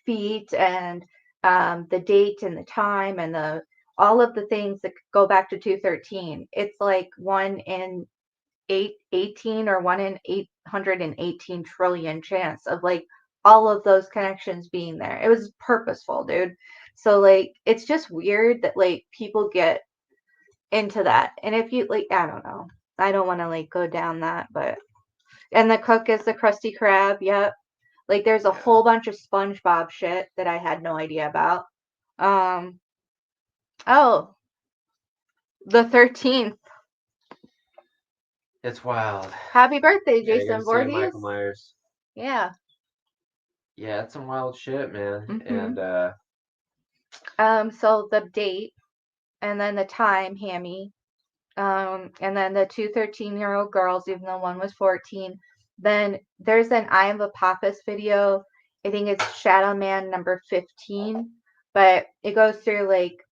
feet and the date and the time and all of the things that go back to 213. It's like 1 in 18 or 1 in 818 trillion chance of, like, all of those connections being there. It was purposeful, dude. So, like, it's just weird that, like, people get into that. And if you, like, I don't know. I don't want to, like, go down that, but... And the cook is the Krusty Krab, yep. Like, there's a whole bunch of SpongeBob shit that I had no idea about. Oh. The 13th. It's wild. Happy birthday, Jason Voorhees. Michael Myers. Yeah. Yeah, it's some wild shit, man. And so the date and then the time, Hammy. And then the 2 13-year-old girls, even though one was 14. Then there's an I Am a Pappas video. I think it's Shadow Man number 15. But it goes through, like,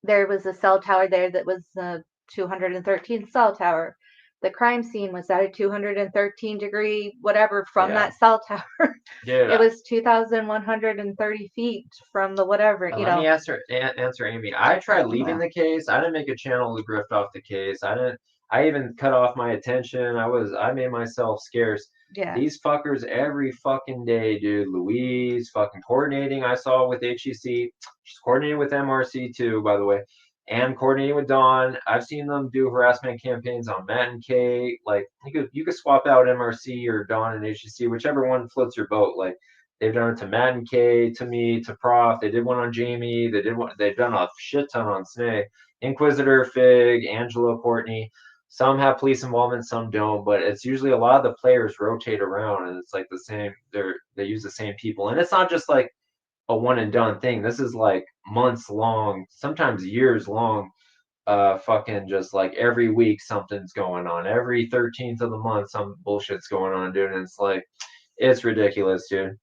there was a cell tower there that was the 213th cell tower. The crime scene was at a 213 degree whatever from that cell tower. Dude, it was 2,130 feet from the whatever. Let me answer Amy. I tried leaving the case. I didn't make a channel to grift off the case. I even cut off my attention. I made myself scarce. Yeah. These fuckers every fucking day, dude. Louise fucking coordinating. I saw with HEC. She's coordinating with MRC too, by the way. And coordinating with Dawn. I've seen them do harassment campaigns on Matt and Kay. Like you could swap out MRC or Dawn and HEC, whichever one floats your boat. Like they've done it to Matt and Kay, to me, to Prof. They did one on Jamie. They've done a shit ton on Snay. Inquisitor, Fig, Angela, Courtney. Some have police involvement, some don't, but it's usually a lot of the players rotate around and it's like the same. They use the same people, and it's not just like a one and done thing. This is like months long, sometimes years long. Fucking just like every week something's going on. Every 13th of the month, some bullshit's going on, dude. And it's like, it's ridiculous, dude.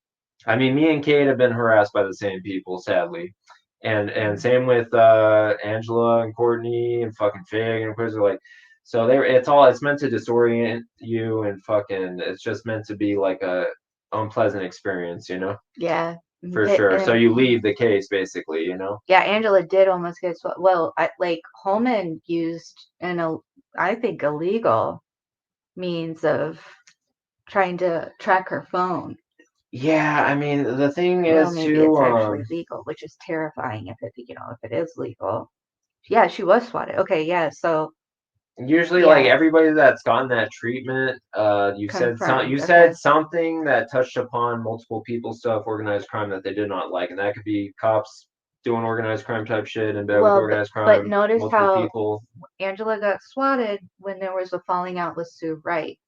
I mean, me and Kate have been harassed by the same people, sadly. And same with Angela and Courtney and fucking Fig and Quiz. Like, so it's meant to disorient you and fucking it's just meant to be like a unpleasant experience, you know? Yeah. For sure. So you leave the case basically, you know? Yeah, Angela did almost get Holman used I think illegal means of trying to track her phone. Yeah, I mean the thing is maybe it's actually legal, which is terrifying if it is legal. Yeah, she was swatted. Okay, yeah, so usually like everybody that's gotten that treatment, you said something that touched upon multiple people's stuff, organized crime that they did not like, and that could be cops, doing organized crime type shit in bed with organized crime. But notice how people. Angela got swatted when there was a falling out with Sue Wright.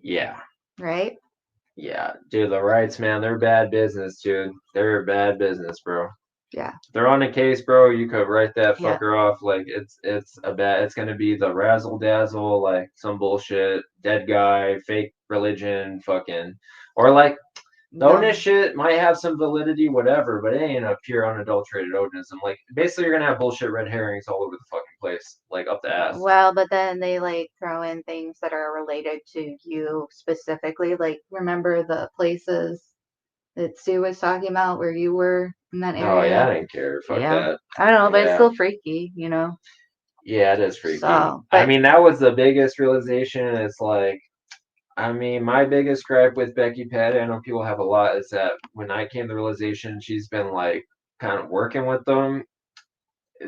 Yeah. Right? Yeah, dude, the Wrights, man, they're bad business, dude. They're bad business, bro. Yeah. If they're on a case, bro, you could write that fucker off. Like it's gonna be the razzle dazzle, like some bullshit, dead guy, fake religion, fucking, or like the onus shit might have some validity, whatever, but it ain't a pure unadulterated onism. Like basically, you're gonna have bullshit red herrings all over the fucking place, like up the ass. Well, but then they like throw in things that are related to you specifically. Like remember the places that Sue was talking about where you were in that area? Oh yeah, I didn't care. Fuck that. I don't know, but it's still freaky, you know. Yeah, it is freaky. So, I mean, that was the biggest realization. It's like, I mean, my biggest gripe with Becky Petty, I know people have a lot, is that when I came to the realization she's been like kind of working with them,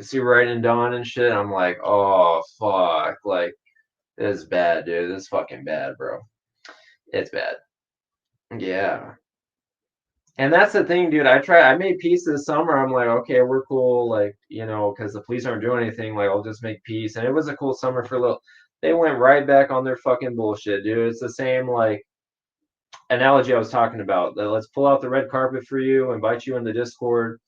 see Right and Dawn and shit, I'm like, oh fuck, like this is bad, dude. This is fucking bad, bro. It's bad. Yeah. And that's the thing, dude. I made peace this summer. I'm like, okay, we're cool, like, you know, because the police aren't doing anything. Like, I'll just make peace. And it was a cool summer for a little. They went right back on their fucking bullshit, dude. It's the same, like, analogy I was talking about. Let's pull out the red carpet for you, invite you in the Discord.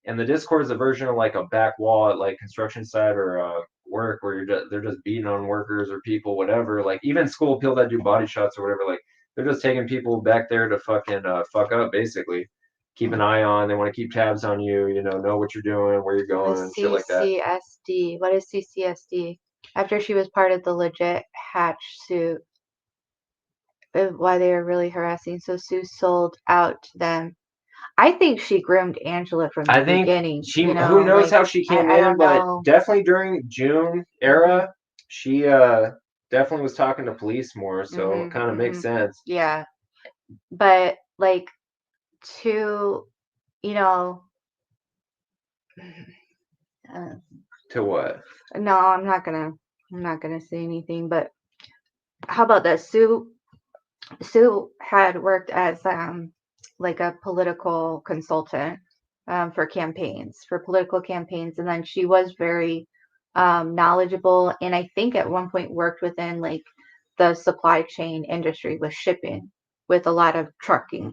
And the Discord is a version of like a back wall at like construction site or work where they're just beating on workers or people, whatever. Like, even school people that do body shots or whatever, like, they're just taking people back there to fucking fuck up, basically. Keep an eye on. They want to keep tabs on you. You know what you're doing, where you're going, shit like that. CCSD. What is CCSD? After she was part of the legit Hatch suit, why they were really harassing. So Sue sold out to them. I think she groomed Angela from the beginning. She, you know, who knows how she came in, but definitely during June era, she definitely was talking to police more, so it kind of makes sense. Yeah, but like to, you know, to what? No, I'm not gonna say anything. But how about this? Sue had worked as like a political consultant for political campaigns, and then she was very knowledgeable, and I think at one point worked within like the supply chain industry with shipping with a lot of trucking,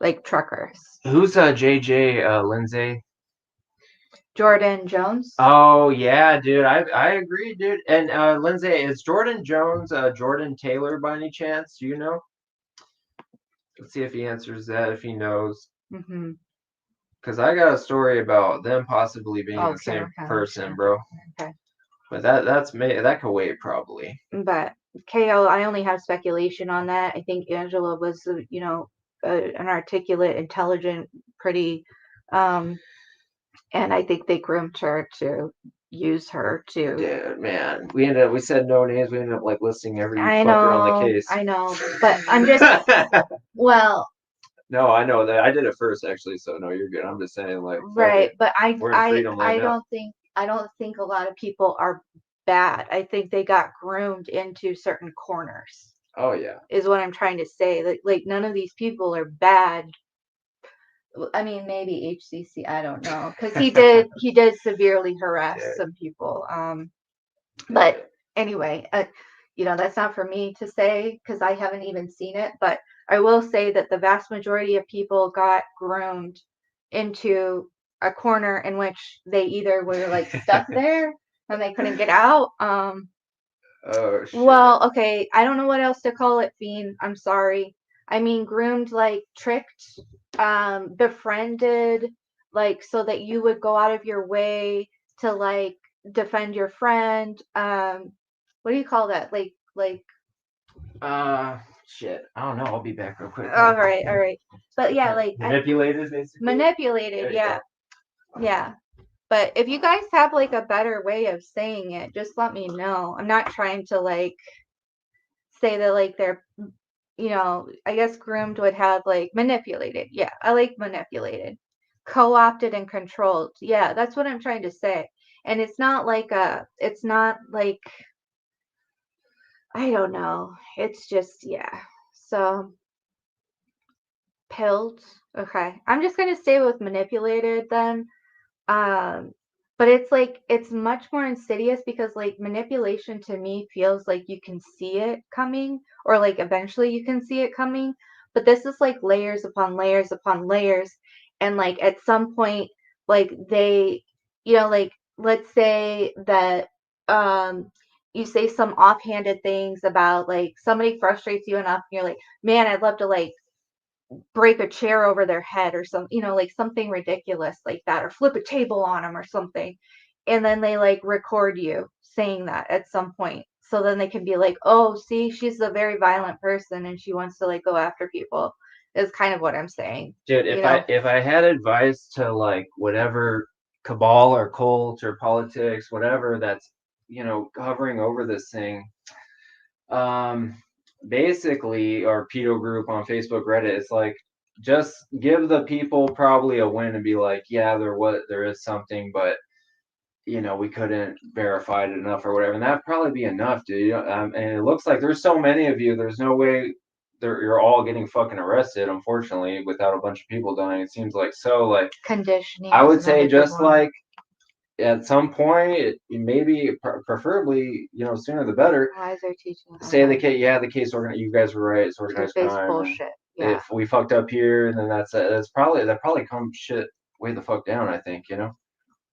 like truckers. Who's JJ Lindsay? Jordan Jones. Oh yeah, dude. I agree, dude. And Lindsay, is Jordan Jones Jordan Taylor by any chance? Do you know? Let's see if he answers that, if he knows. Because I got a story about them possibly being the same person, bro. Okay. But that could wait probably. But KO, I only have speculation on that. I think Angela was, you know, an articulate, intelligent, pretty, and I think they groomed her to use her to. Dude, man, we said no names. We ended up like listing every fucker on the case. I know, but I'm just well. No, I know that I did it first actually, so no, you're good. I'm just saying like right, but I don't think a lot of people are bad. I think they got groomed into certain corners. Oh yeah, is what I'm trying to say. Like none of these people are bad. I mean, maybe HCC. I don't know, because he did severely harass some people. But anyway, you know, that's not for me to say because I haven't even seen it. But I will say that the vast majority of people got groomed into a corner in which they either were like stuck there and they couldn't get out. Oh shit. Well, okay, I don't know what else to call it, Fiend. I'm sorry. I mean, groomed, like tricked, befriended, like so that you would go out of your way to like defend your friend. What do you call that? Like shit. I don't know. I'll be back real quick. All right. But yeah, like manipulated, basically. Manipulated, yeah. Yeah. But if you guys have like a better way of saying it, just let me know. I'm not trying to like say that like they're, you know, I guess groomed would have like manipulated. Yeah, I like manipulated. Co-opted and controlled. Yeah, that's what I'm trying to say. And it's not like I don't know. It's just, yeah. So pilled. Okay. I'm just going to stay with manipulated then. But it's like it's much more insidious because like manipulation to me feels like you can see it coming or like eventually you can see it coming. But this is like layers upon layers upon layers. And like at some point, like they, like let's say that you say some offhanded things about like somebody frustrates you enough and you're like, man, I'd love to like break a chair over their head or some, like something ridiculous like that, or flip a table on them or something. And then they like record you saying that at some point. So then they can be like, oh, see, she's a very violent person and she wants to like go after people, is kind of what I'm saying. Dude, if I had advice to like whatever cabal or cult or politics, whatever that's, hovering over this thing, basically, or pedo group on Facebook, Reddit, it's like just give the people probably a win and be like, yeah, there is something, but we couldn't verify it enough or whatever, and that'd probably be enough, dude. And it looks like there's so many of you. There's no way you're all getting fucking arrested, unfortunately, without a bunch of people dying. It seems like so. Like conditioning. I would say, just like at some point, maybe preferably, sooner the better. Why is there teaching? Say the case, yeah, the case organized. You guys were right. It's organized crime. Bullshit. Yeah. If we fucked up here, then that probably comes shit way the fuck down. I think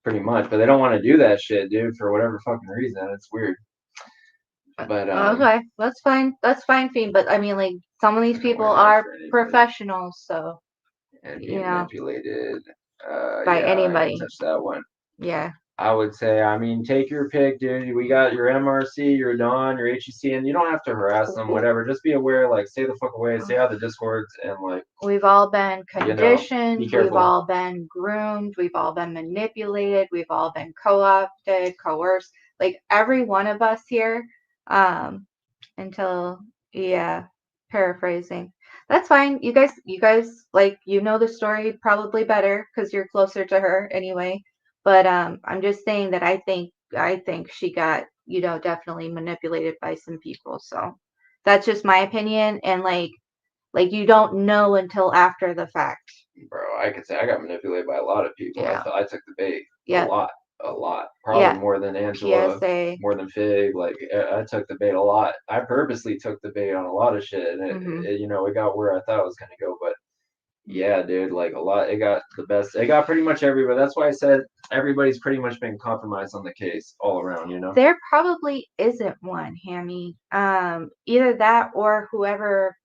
pretty much, but they don't want to do that shit, dude, for whatever fucking reason. It's weird. But okay, that's fine. That's fine, Fiend. But I mean, like some of these people are professionals, so and being manipulated by anybody. Touch that one. Yeah. I would say, take your pick, dude. We got your MRC, your Dawn, your HEC, and you don't have to harass them, whatever. Just be aware, like, stay the fuck away, stay out of the Discords, and like. We've all been conditioned, we've all been groomed, we've all been manipulated, we've all been co-opted, coerced. Like every one of us here, until paraphrasing. That's fine. You guys, like the story probably better because you're closer to her anyway. But I'm just saying that I think she got, definitely manipulated by some people. So that's just my opinion. And like you don't know until after the fact. Bro, I could say I got manipulated by a lot of people. Yeah. I took the bait a lot. Probably more than Angela, PSA. More than Fig. Like I took the bait a lot. I purposely took the bait on a lot of shit, and it got where I thought it was gonna go, but. Yeah, dude, like a lot. It got the best. It got pretty much everybody. That's why I said everybody's pretty much been compromised on the case all around, There probably isn't one, Hammy. Either that or whoever.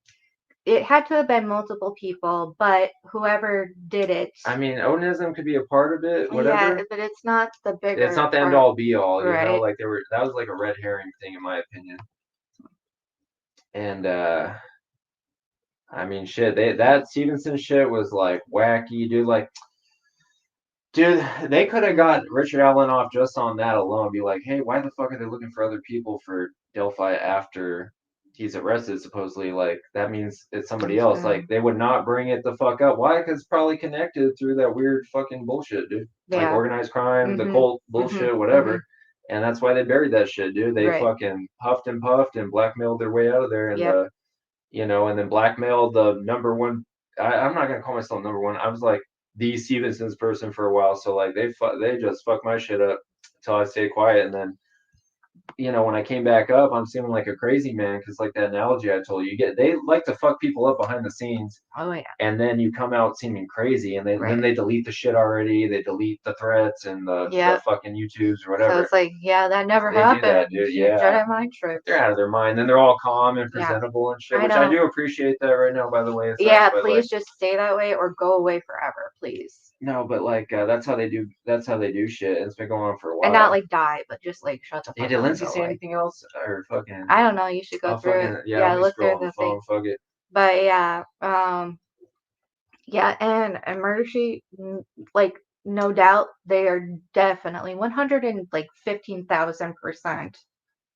It had to have been multiple people, but whoever did it. I mean, Onism could be a part of it, whatever. Yeah, but it's not the bigger. It's not the end all be all, you know. Like that was like a red herring thing, in my opinion. And I mean, shit, that Stevenson shit was like wacky, dude. Like, dude, they could have got Richard Allen off just on that alone. Be like, hey, why the fuck are they looking for other people for Delphi after he's arrested? Supposedly, like that means it's somebody else. Like they would not bring it the fuck up. Why? Because it's probably connected through that weird fucking bullshit, dude. Like organized crime, the cult bullshit, whatever. And that's why they buried that shit, dude. They fucking huffed and puffed and blackmailed their way out of there, and and then blackmailed the number one. I'm not gonna call myself number one. I was like the Stevenson's person for a while, so like they just fucked my shit up until I stayed quiet, and then when I came back up, I'm seeming like a crazy man because like that analogy I told you, they like to fuck people up behind the scenes. Oh yeah. And then you come out seeming crazy, and then they delete the shit already. They delete the threats and the fucking YouTubes or whatever. So it's like, that never happened. Do that, dude. Yeah. Jedi mind tricks. They're out of their mind. Then they're all calm and presentable and shit, which I do appreciate that right now, by the way. Please just stay that way or go away forever, please. No, but like that's how they do. That's how they do shit. It's been going on for a while. And not like die, but just like shut the fuck up. Did Lindsay say anything else or fucking? I don't know. You should go through it. Yeah, look through the thing. Fuck it. But and Murder Sheet, like no doubt, they are definitely 115,000%.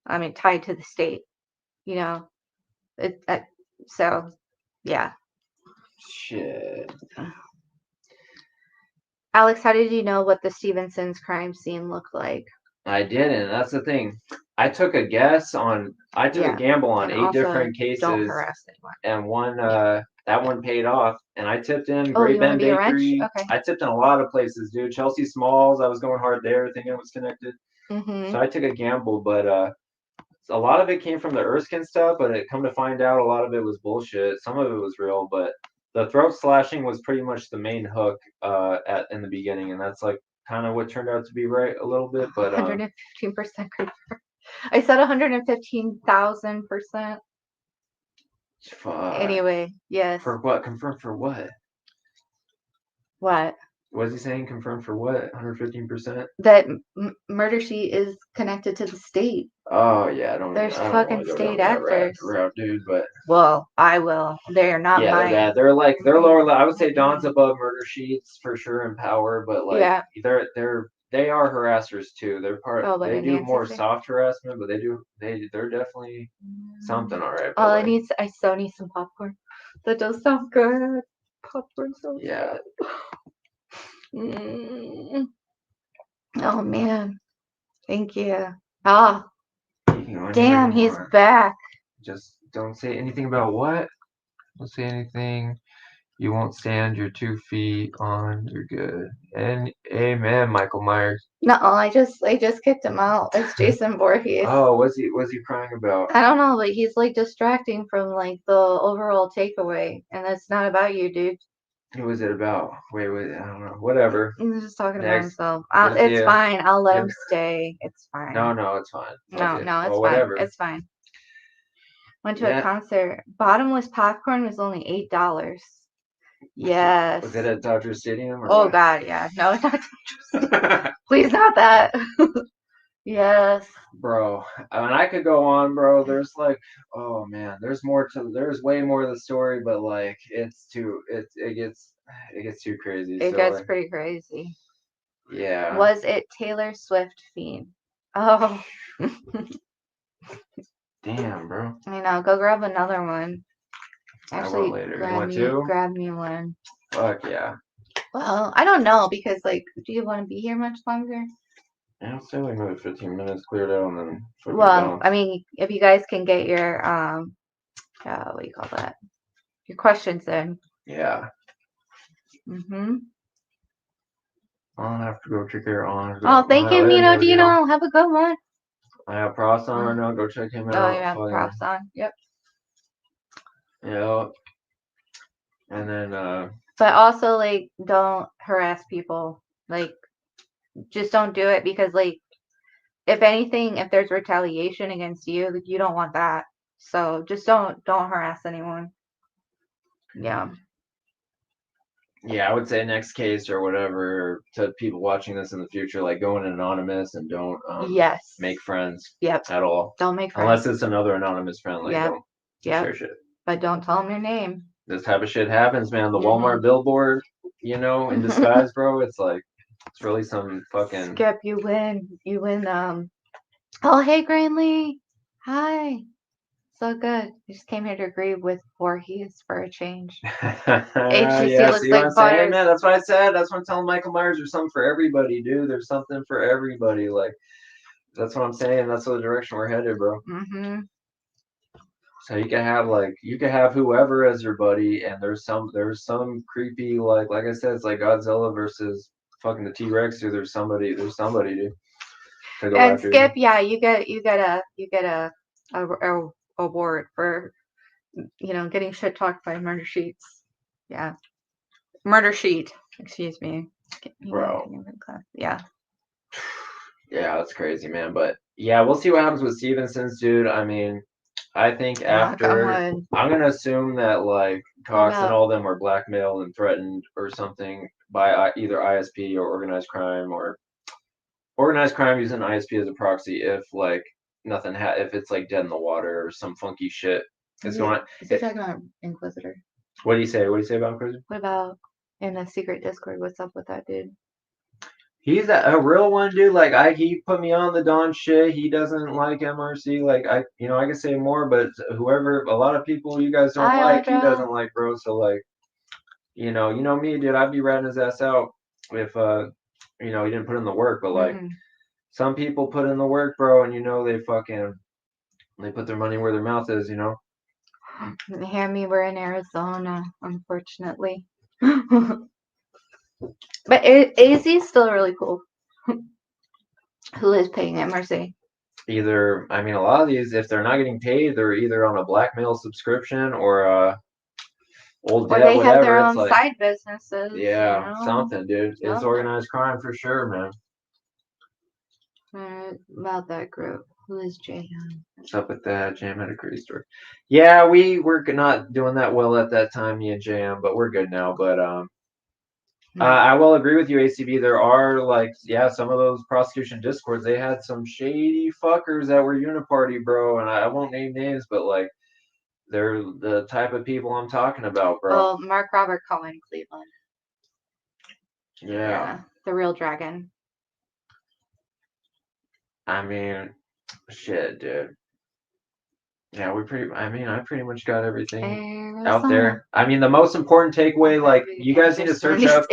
I mean, tied to the state. So yeah. Shit. Alex, how did you know what the Stevenson's crime scene looked like? I didn't. That's the thing. I took a gamble on 8 different cases. Don't harass anyone. And one that one paid off, and I tipped in Great Bend Bakery. Okay. I tipped in a lot of places, dude. Chelsea Smalls, I was going hard there, thinking it was connected. So I took a gamble, but a lot of it came from the Erskine stuff, but it come to find out a lot of it was bullshit. Some of it was real, but the throat slashing was pretty much the main hook in the beginning, and that's like kind of what turned out to be right a little bit. But 115% confirmed. I said 115,000%. Anyway, yes. For what? Confirmed for what? What? What is he saying? Confirmed for what? 115%? That Murder Sheet is connected to the state. Oh yeah, There's fucking state actors. Route, dude, but well, I will. They're not mine. They're bad. They're lower. I would say Dawn's above Murder Sheets for sure in power, but like they are harassers too. They're part. They do more soft harassment, but they're definitely something. All right. I still need some popcorn. That does sound good. Popcorn sounds good. Oh man, thank you. Ah, damn, he's back. Just don't say anything about what. Don't say anything. You won't stand your 2 feet on. You're good. And amen, Michael Myers. No, I just kicked him out. It's Jason Voorhees. Oh, what's he crying about? I don't know, but he's like distracting from like the overall takeaway, and it's not about you, dude. Who was it about? Wait, I don't know. Whatever. He's just talking about himself. It's fine. I'll let him stay. It's fine. No, it's fine. No, it's fine. Whatever. It's fine. Went to a concert. Bottomless popcorn was only $8. Yes. Was it at Dodger Stadium? Or what? God, yeah. No, not Dodger Stadium. Please, not that. Yes. Bro, I mean, I could go on, bro. There's like, oh man, there's way more to the story, but like, it gets too crazy. It gets pretty crazy. Yeah. Was it Taylor Swift fiend? Oh. Damn, bro. I know. Go grab another one. Actually, grab me one. Fuck yeah. Well, I don't know because like, do you want to be here much longer? I'll say like another 15 minutes cleared out and then. Well, I mean, if you guys can get your what do you call that? Your questions in. Yeah. I'll have to go check your on. Oh, thank you, Mino Dino. Have a good one. I have Pross on right now. Go check him out. Oh, you have Pross on. Yep. Yeah. And then. But also, like, don't harass people. Like, just don't do it because, like, if anything, if there's retaliation against you, like, you don't want that. So just don't harass anyone. Yeah. Yeah, I would say next case or whatever to people watching this in the future, like go in anonymous and don't make friends at all. Don't make friends. Unless it's another anonymous friend. Like, don't share shit. But don't tell them your name. This type of shit happens, man. The Walmart billboard, in disguise, bro. It's like, it's really some fucking. Skip, you win. You win. Oh, hey, Greenlee. Hi. So good. I just came here to agree with Voorhees for a change. HCC looks like butter. Man, that's what I said. That's what I'm telling Michael Myers. There's something for everybody, dude. There's something for everybody. Like, that's what I'm saying. That's the direction we're headed, bro. So you can have whoever as your buddy, and there's some creepy like I said, it's like Godzilla versus fucking the T-Rex. Dude, there's somebody, dude. And Skip, yeah, you get a award for getting shit talked by Murder Sheets. Yeah, Murder Sheet. Excuse me, bro. Yeah. Yeah, that's crazy, man. But yeah, we'll see what happens with Stevenson's, dude. I mean, I think after I'm gonna assume that like Cox and all them were blackmailed and threatened or something by either ISP or organized crime using ISP as a proxy if like nothing if it's like dead in the water or some funky shit is going on. Is he talking about Inquisitor? What do you say? What do you say about Inquisitor? What about in the secret Discord? What's up with that dude? He's a real one, dude. Like he put me on the Don shit. He doesn't like MRC. Like I can say more, but a lot of people you guys don't like, he doesn't like, bro. So like, you know me, dude. I'd be ratting his ass out if he didn't put in the work. But like, some people put in the work, bro, and they put their money where their mouth is. Hammy, we're in Arizona, unfortunately. But AZ is still really cool. Who is paying it, Mercy? Either, I mean, a lot of these, if they're not getting paid, they're either on a blackmail subscription or old or debt, they whatever. have their it's own like, side businesses. yeah, You know? something, dude. It's organized crime for sure, man. About that group. Who is Jam? What's up with that? Jam had a crazy story. Yeah, we were not doing that well at that time, me and Jam, but we're good now. But I will agree with you, ACB. There are some of those prosecution discords. They had some shady fuckers that were uniparty, bro. And I won't name names, but like they're the type of people I'm talking about, bro. Oh, Mark Robert Cohen, Cleveland. Yeah, the real dragon. I mean, shit, dude. Yeah, I pretty much got everything out there. I mean, the most important takeaway, like, you guys need to search up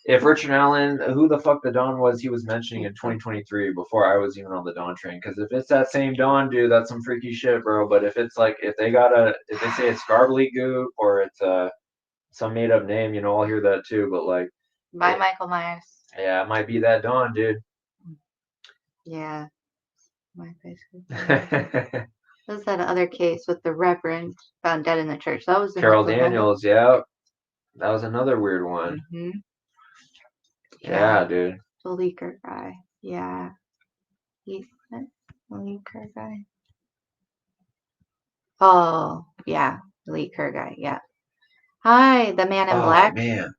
if Richard Allen, who the fuck the Don was he was mentioning in 2023 before I was even on the Don train. Because if it's that same Don dude, that's some freaky shit, bro. But if it's like, if they say it's Garbly Goop or it's some made up name, I'll hear that too. But like, by Michael Myers. Yeah, it might be that Don, dude. Yeah. There's that other case with the Reverend found dead in the church. That was Carol Daniels, yeah. That was another weird one. Mm-hmm. Yeah, dude. The leaker guy. Yeah. He's the leaker guy. Oh, yeah. The leaker guy, yeah. Hi, the man in black. Oh, man.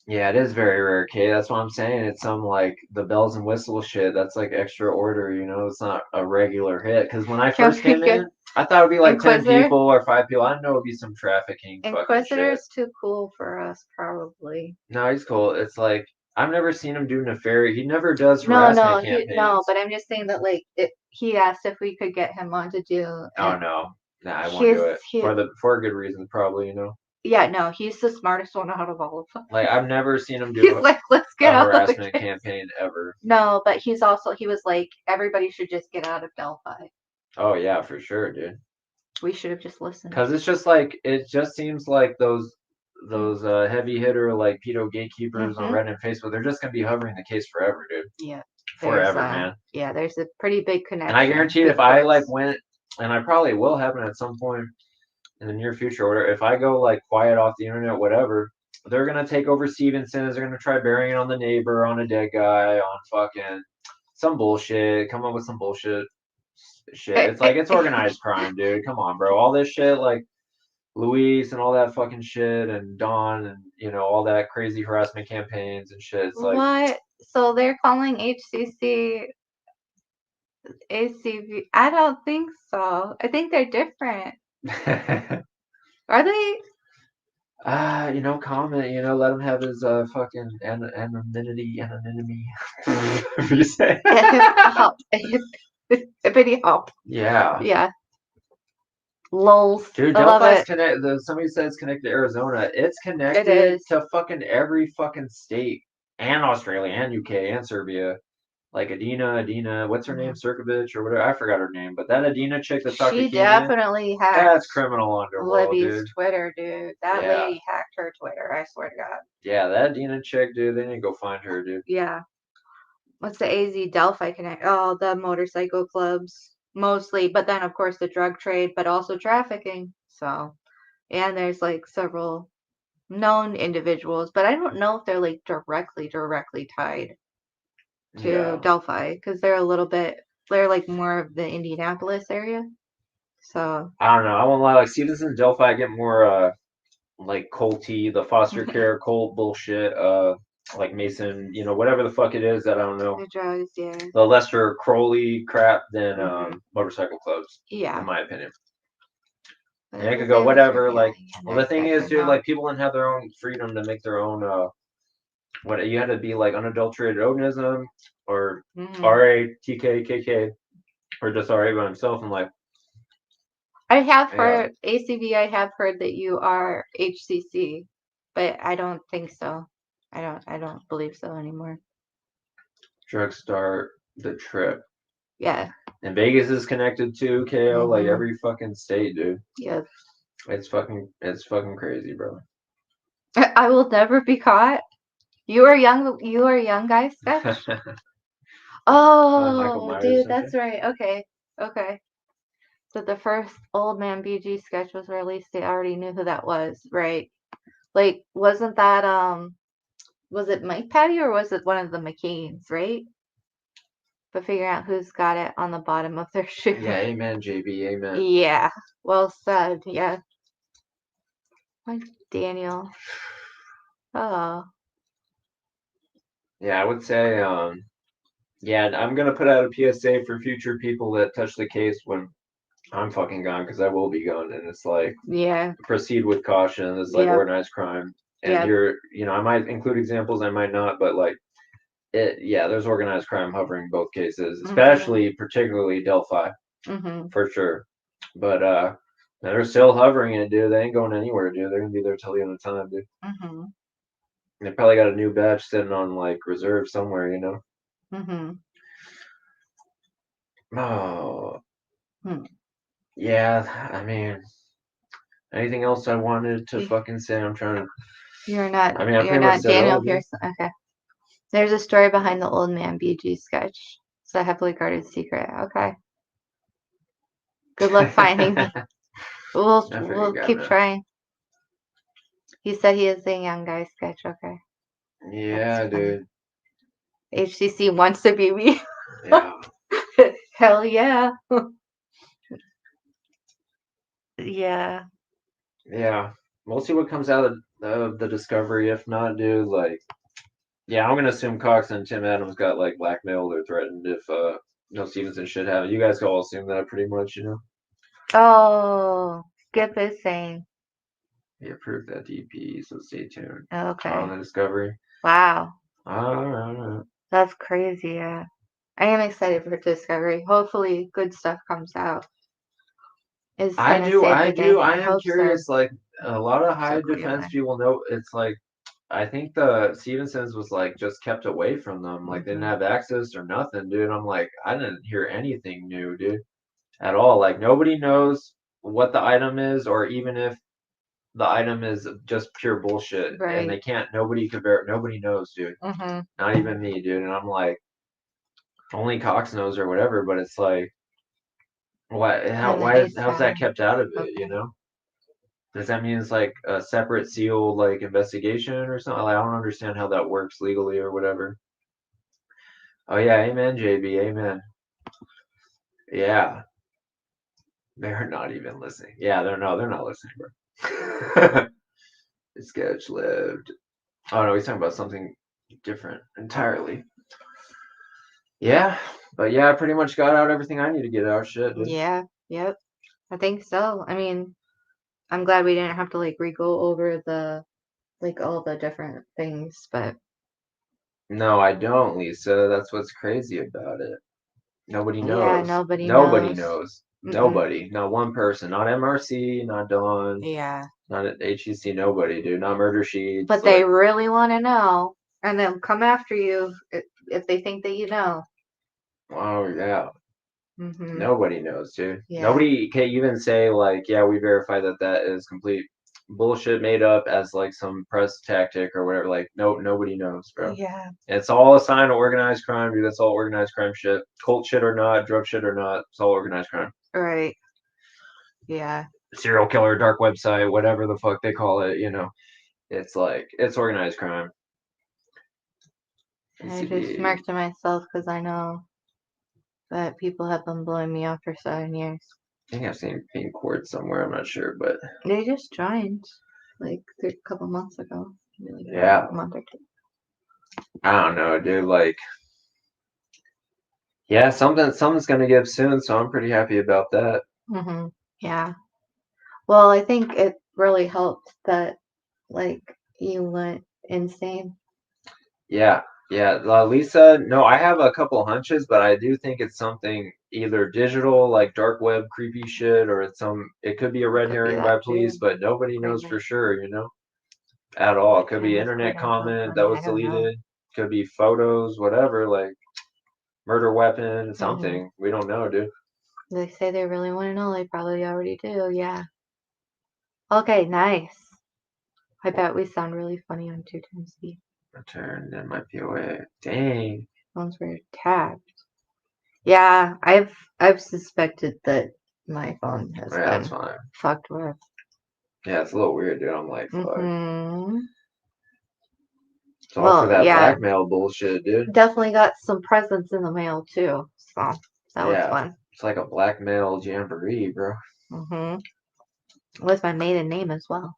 Yeah, it is very rare, Kay. That's what I'm saying. It's some like the bells and whistles shit. That's like extra order, It's not a regular hit. Because when I first came in, I thought it'd be like 10 people or 5 people. I didn't know it'd be some trafficking. Inquisitor's too cool for us, probably. No, he's cool. It's like I've never seen him do nefarious. He never does harassment campaigns. No, but I'm just saying that like he asked if we could get him on to do. Oh no, nah, I won't do it for good reasons, probably. Yeah, no, he's the smartest one out of all of them. Like I've never seen him do let's get out harassment campaign ever. No, but he was like, everybody should just get out of Delphi. Oh yeah, for sure, dude. We should have just listened. Because it's just like it just seems like those heavy hitter like pedo gatekeepers on Reddit and Facebook, they're just gonna be hovering the case forever, dude. Yeah. Forever, man. Yeah, there's a pretty big connection. And I guarantee if I like went, and I probably will happen at some point in the near future, or if I go like quiet off the internet, whatever, they're gonna take over Stevenson's. They're gonna try burying it on the neighbor, on a dead guy, on fucking some bullshit. Come up with some bullshit shit. It's like it's organized crime, dude. Come on, bro. All this shit, like Luis and all that fucking shit, and Don, and all that crazy harassment campaigns and shit. It's like what? So they're calling HCC ACV? I don't think so. I think they're different. Are they? Comment, let him have his fucking anonymity. What do you say? Hippity hop. Yeah. Yeah. Lols. Dude, Delphi's connected. Somebody said it's connected to Arizona. It's connected to fucking every fucking state and Australia and UK and Serbia. Like Adina, what's her name? Cirkovich or whatever. I forgot her name, but that Adina chick that talked to Keenan, definitely hacked. That's criminal underworld, Libby's dude. Twitter, dude. That lady hacked her Twitter. I swear to God. Yeah, that Adina chick, dude. They need to go find her, dude. Yeah. What's the AZ Delphi connect? Oh, the motorcycle clubs mostly, but then of course the drug trade, but also trafficking. So, and there's like several known individuals, but I don't know if they're like directly tied to Delphi because they're like more of the Indianapolis area. So I don't know. I won't lie. Like Stevenson, Delphi, I get more like culty, the foster care cult bullshit. Like Mason, whatever the fuck it is that I don't know. The drugs, yeah. The Lester Crowley crap than motorcycle clubs. Yeah. In my opinion. And it could go whatever. Like, well, the thing is, dude, like people didn't have their own freedom to make their own. What you had to be like unadulterated onanism or RA, TK, KK, or just RA by himself. And like, I have heard ACV. I have heard that you are HCC, but I don't think so. I don't believe so anymore. Drug start the trip. Yeah. And Vegas is connected to KO, like every fucking state, dude. Yes. It's fucking crazy, bro. I will never be caught. You are young, guys. Sketch. Oh, dude, that's right. Okay. So the first Old Man BG sketch was released. They already knew who that was, right? Like, wasn't that was it Mike Patty or was it one of the McCains, right? But figuring out who's got it on the bottom of their shoe. Yeah, amen, JB, amen. Yeah, well said. Yeah. Like Daniel. Oh. Yeah, I would say, yeah, I'm gonna put out a PSA for future people that touch the case when I'm fucking gone, because I will be gone, and it's like, yeah, proceed with caution. It's like organized crime, and I might include examples, I might not, but like, there's organized crime hovering both cases, especially particularly Delphi, for sure. But they're still hovering it, dude. They ain't going anywhere, dude. They're gonna be there till the end of time, dude. They probably got a new batch sitting on like reserve somewhere, you know. Oh. Yeah, I mean, anything else I wanted to fucking say? I'm trying to. You're not. I mean, you're not Daniel Pearson. Okay. There's a story behind the Old Man BG sketch. It's a heavily guarded secret. Okay. Good luck finding them. We'll keep trying. He said he is a young guy sketch. Okay. Yeah, dude. HCC wants to be me. Yeah. Hell yeah. Yeah. Yeah. We'll see what comes out of the discovery. If not, dude, like, yeah, I'm gonna assume Cox and Tim Adams got like blackmailed or threatened if no Stevenson should have. You guys can all assume that pretty much, you know. Oh, Skip is saying. He approved that DP, so stay tuned. Okay. On the discovery. Wow. All right. That's crazy. Yeah. I am excited for Discovery. Hopefully, good stuff comes out. I am curious. Like, a lot of high defense people know it's like, I think the Stevensons was like just kept away from them. Like, they didn't have access or nothing, dude. I'm like, I didn't hear anything new, dude, at all. Like, nobody knows what the item is, or even if the item is just pure bullshit, and they can't. Nobody knows, dude. Not even me, dude. And I'm like, only Cox knows or whatever. But it's like, how's that kept out of it? You know? Does that mean it's like a separate sealed like investigation or something? Like, I don't understand how that works legally or whatever. Oh yeah, amen, JB, amen. Yeah. They're not even listening. Yeah, they're not listening, bro. The sketch lived. Oh no, he's talking about something different entirely. Yeah, but yeah, I pretty much got out everything I need to get out. Shit, dude. Yeah, yep. I think so. I mean, I'm glad we didn't have to like re-go over the like all the different things, but no, I don't, Lisa. That's what's crazy about it. Nobody knows. Yeah, nobody knows. Nobody. Not one person. Not MRC. Not Dawn. Yeah. Not at HEC. Nobody, dude. Not Murder Sheets. But they really want to know, and they'll come after you if they think that you know. Oh yeah. Nobody knows, dude. Yeah. Nobody can even say like, yeah, we verify that is complete bullshit made up as like some press tactic or whatever. Like, nobody knows, bro. Yeah. It's all a sign of organized crime, dude. That's all organized crime shit. Cult shit or not, drug shit or not, it's all organized crime. Right. Yeah. Serial killer, dark website, whatever the fuck they call it, you know. It's like, it's organized crime. I just marked to myself because I know that people have been blowing me up for 7 years. I think I've seen Pink Court somewhere, I'm not sure, but they just joined like a couple months ago. Like yeah. A month or two. I don't know, dude. Like, yeah, something's gonna give soon, so I'm pretty happy about that. Yeah. Well, I think it really helped that like you went insane. Yeah. Lisa, no, I have a couple hunches, but I do think it's something either digital, like dark web creepy shit, or it could be a red herring by police, but nobody knows for sure, you know, at all. It could be internet comment that was deleted, could be photos, whatever. Like, murder weapon, something. We don't know, dude. They say they really want to know. They probably already do. Yeah. Okay, nice. I bet we sound really funny on 2 times speed. Return, that might be away. Dang. Phones were tapped. Yeah, I've suspected that my phone has been fucked with. Yeah, it's a little weird, dude. I'm like, fuck. It's all Well, for that blackmail bullshit, dude. Definitely got some presents in the mail too, so that was fun. It's like a blackmail jamboree, bro. With my maiden name as well.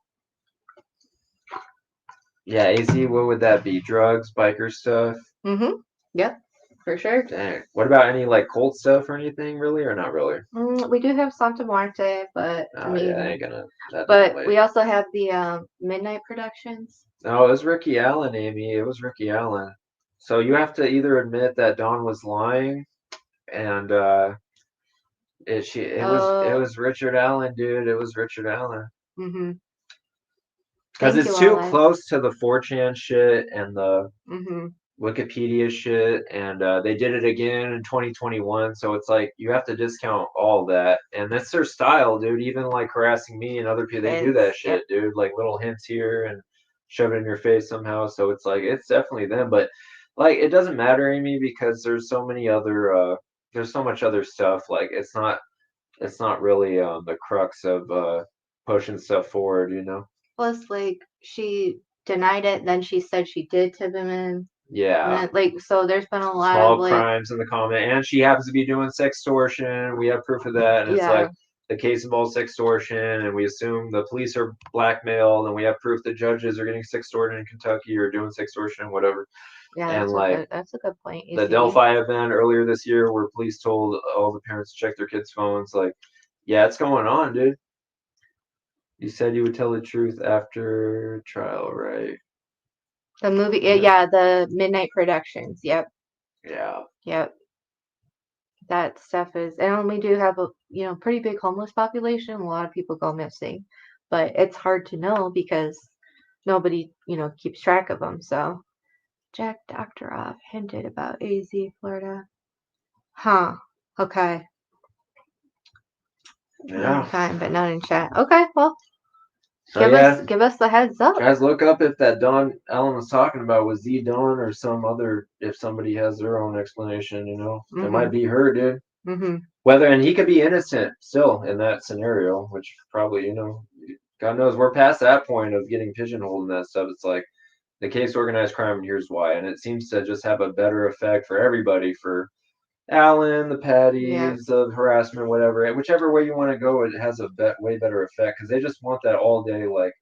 Yeah, AC, what would that be? Drugs, biker stuff? Yep, for sure. Dang. What about any like cult stuff or anything, really, or not really? We do have Santa Muerte, but I mean, yeah, ain't gonna. But we also have the Midnight Productions. No, it was Ricky Allen, Amy. It was Ricky Allen. So you have to either admit that Dawn was lying, and it was Richard Allen, dude. It was Richard Allen. Because it's too close to the 4chan shit and the Wikipedia shit, and they did it again in 2021. So it's like you have to discount all that, and that's their style, dude. Even like harassing me and other people, they do that shit, dude. Like little hints here and shove it in your face somehow. So it's like it's definitely them, but like it doesn't matter, Amy, because there's so many other there's so much other stuff. Like it's not really the crux of pushing stuff forward, you know. Plus, like she denied it, then she said she did tip him in. Yeah. Like, so there's been a lot small of like crimes in the comment, and she happens to be doing sextortion. We have proof of that, and it's like the case involves sextortion, and we assume the police are blackmailed, and we have proof that judges are getting sextorted in Kentucky or doing sextortion, whatever. Yeah, and that's a good point. The Delphi event earlier this year, where police told all the parents to check their kids' phones. Like, yeah, it's going on, dude. You said you would tell the truth after trial, right? The movie, yeah, the Midnight Productions. Yep. Yeah. Yep. That stuff is, and we do have a pretty big homeless population. A lot of people go missing, but it's hard to know because nobody keeps track of them. So Jack Doctoroff hinted about AZ Florida. Huh. Okay. Yeah. Fine, but not in chat. Okay, well. So give us the heads up. Guys, look up if that Don Ellen was talking about was the Dawn or some other. If somebody has their own explanation, it might be her, dude. Whether, and he could be innocent still in that scenario, which probably God knows we're past that point of getting pigeonholed and that stuff. It's like the case organized crime, and here's why, and it seems to just have a better effect for everybody. For Alan, the Patties, of harassment, whatever, whichever way you want to go, it has a way better effect because they just want that all day, like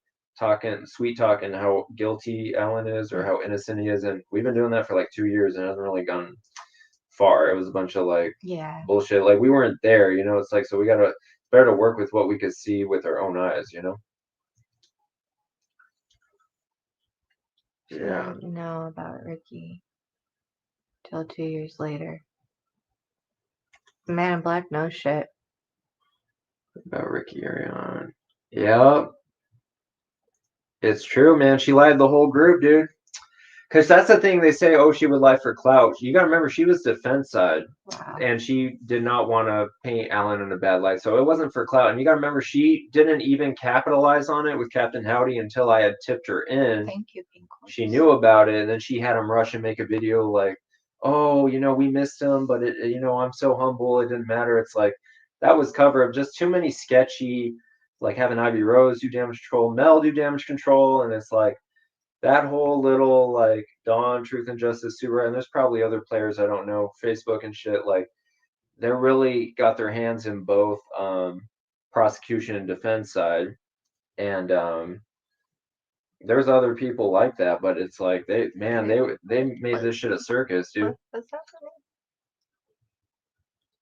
sweet talking how guilty Alan is or how innocent he is, and we've been doing that for like 2 years and it hasn't really gone far. It was a bunch of like bullshit. Like we weren't there, It's like so we gotta better to work with what we could see with our own eyes, Yeah. Didn't know about Ricky till 2 years later. Man in Black knows shit. About Ricky Ariane. Yep. It's true, man. She lied the whole group, dude. Because that's the thing they say, she would lie for clout. You got to remember, she was defense side. Wow. And she did not want to paint Alan in a bad light. So it wasn't for clout. And you got to remember, she didn't even capitalize on it with Captain Howdy until I had tipped her in. Thank you, she knew about it. And then she had him rush and make a video like, we missed him. But, I'm so humble. It didn't matter. It's like, that was cover of just too many sketchy, like having Ivy Rose do damage control, Mel do damage control. And it's like, that whole little like Dawn, Truth and Justice, Super, and there's probably other players I don't know, Facebook and shit, like they really got their hands in both prosecution and defense side. And there's other people like that, but it's like they made this shit a circus, dude. What's happening?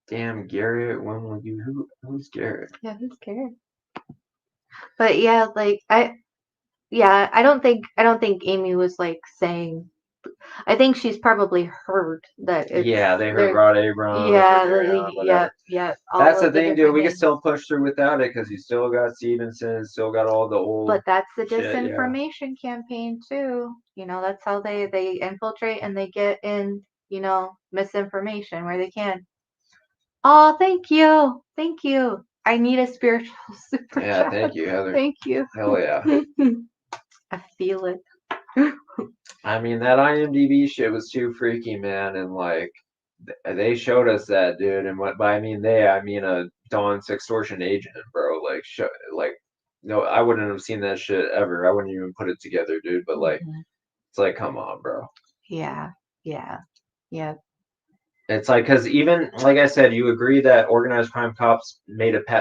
Damn, Garrett, when will you who's Garrett? Yeah, who's Garrett? But yeah, like I don't think Amy was like saying. I think she's probably heard that. They heard Rod Abrams. Yeah. That's the thing, dude. We can still push through without it because you still got Stevenson, still got all the old. But that's the disinformation campaign too. That's how they infiltrate and they get in. misinformation where they can. Oh, thank you. Thank you. I need a spiritual super chat. Yeah, thank you, Heather. Thank you. Hell yeah. I feel it. I mean, that IMDb shit was too freaky, man, and they showed us that, dude. And by I mean a Dawn's extortion agent, bro. No, I wouldn't have seen that shit ever. I wouldn't even put it together, dude. But it's like, come on, bro. Yeah. It's like, because even like I said, you agree that organized crime cops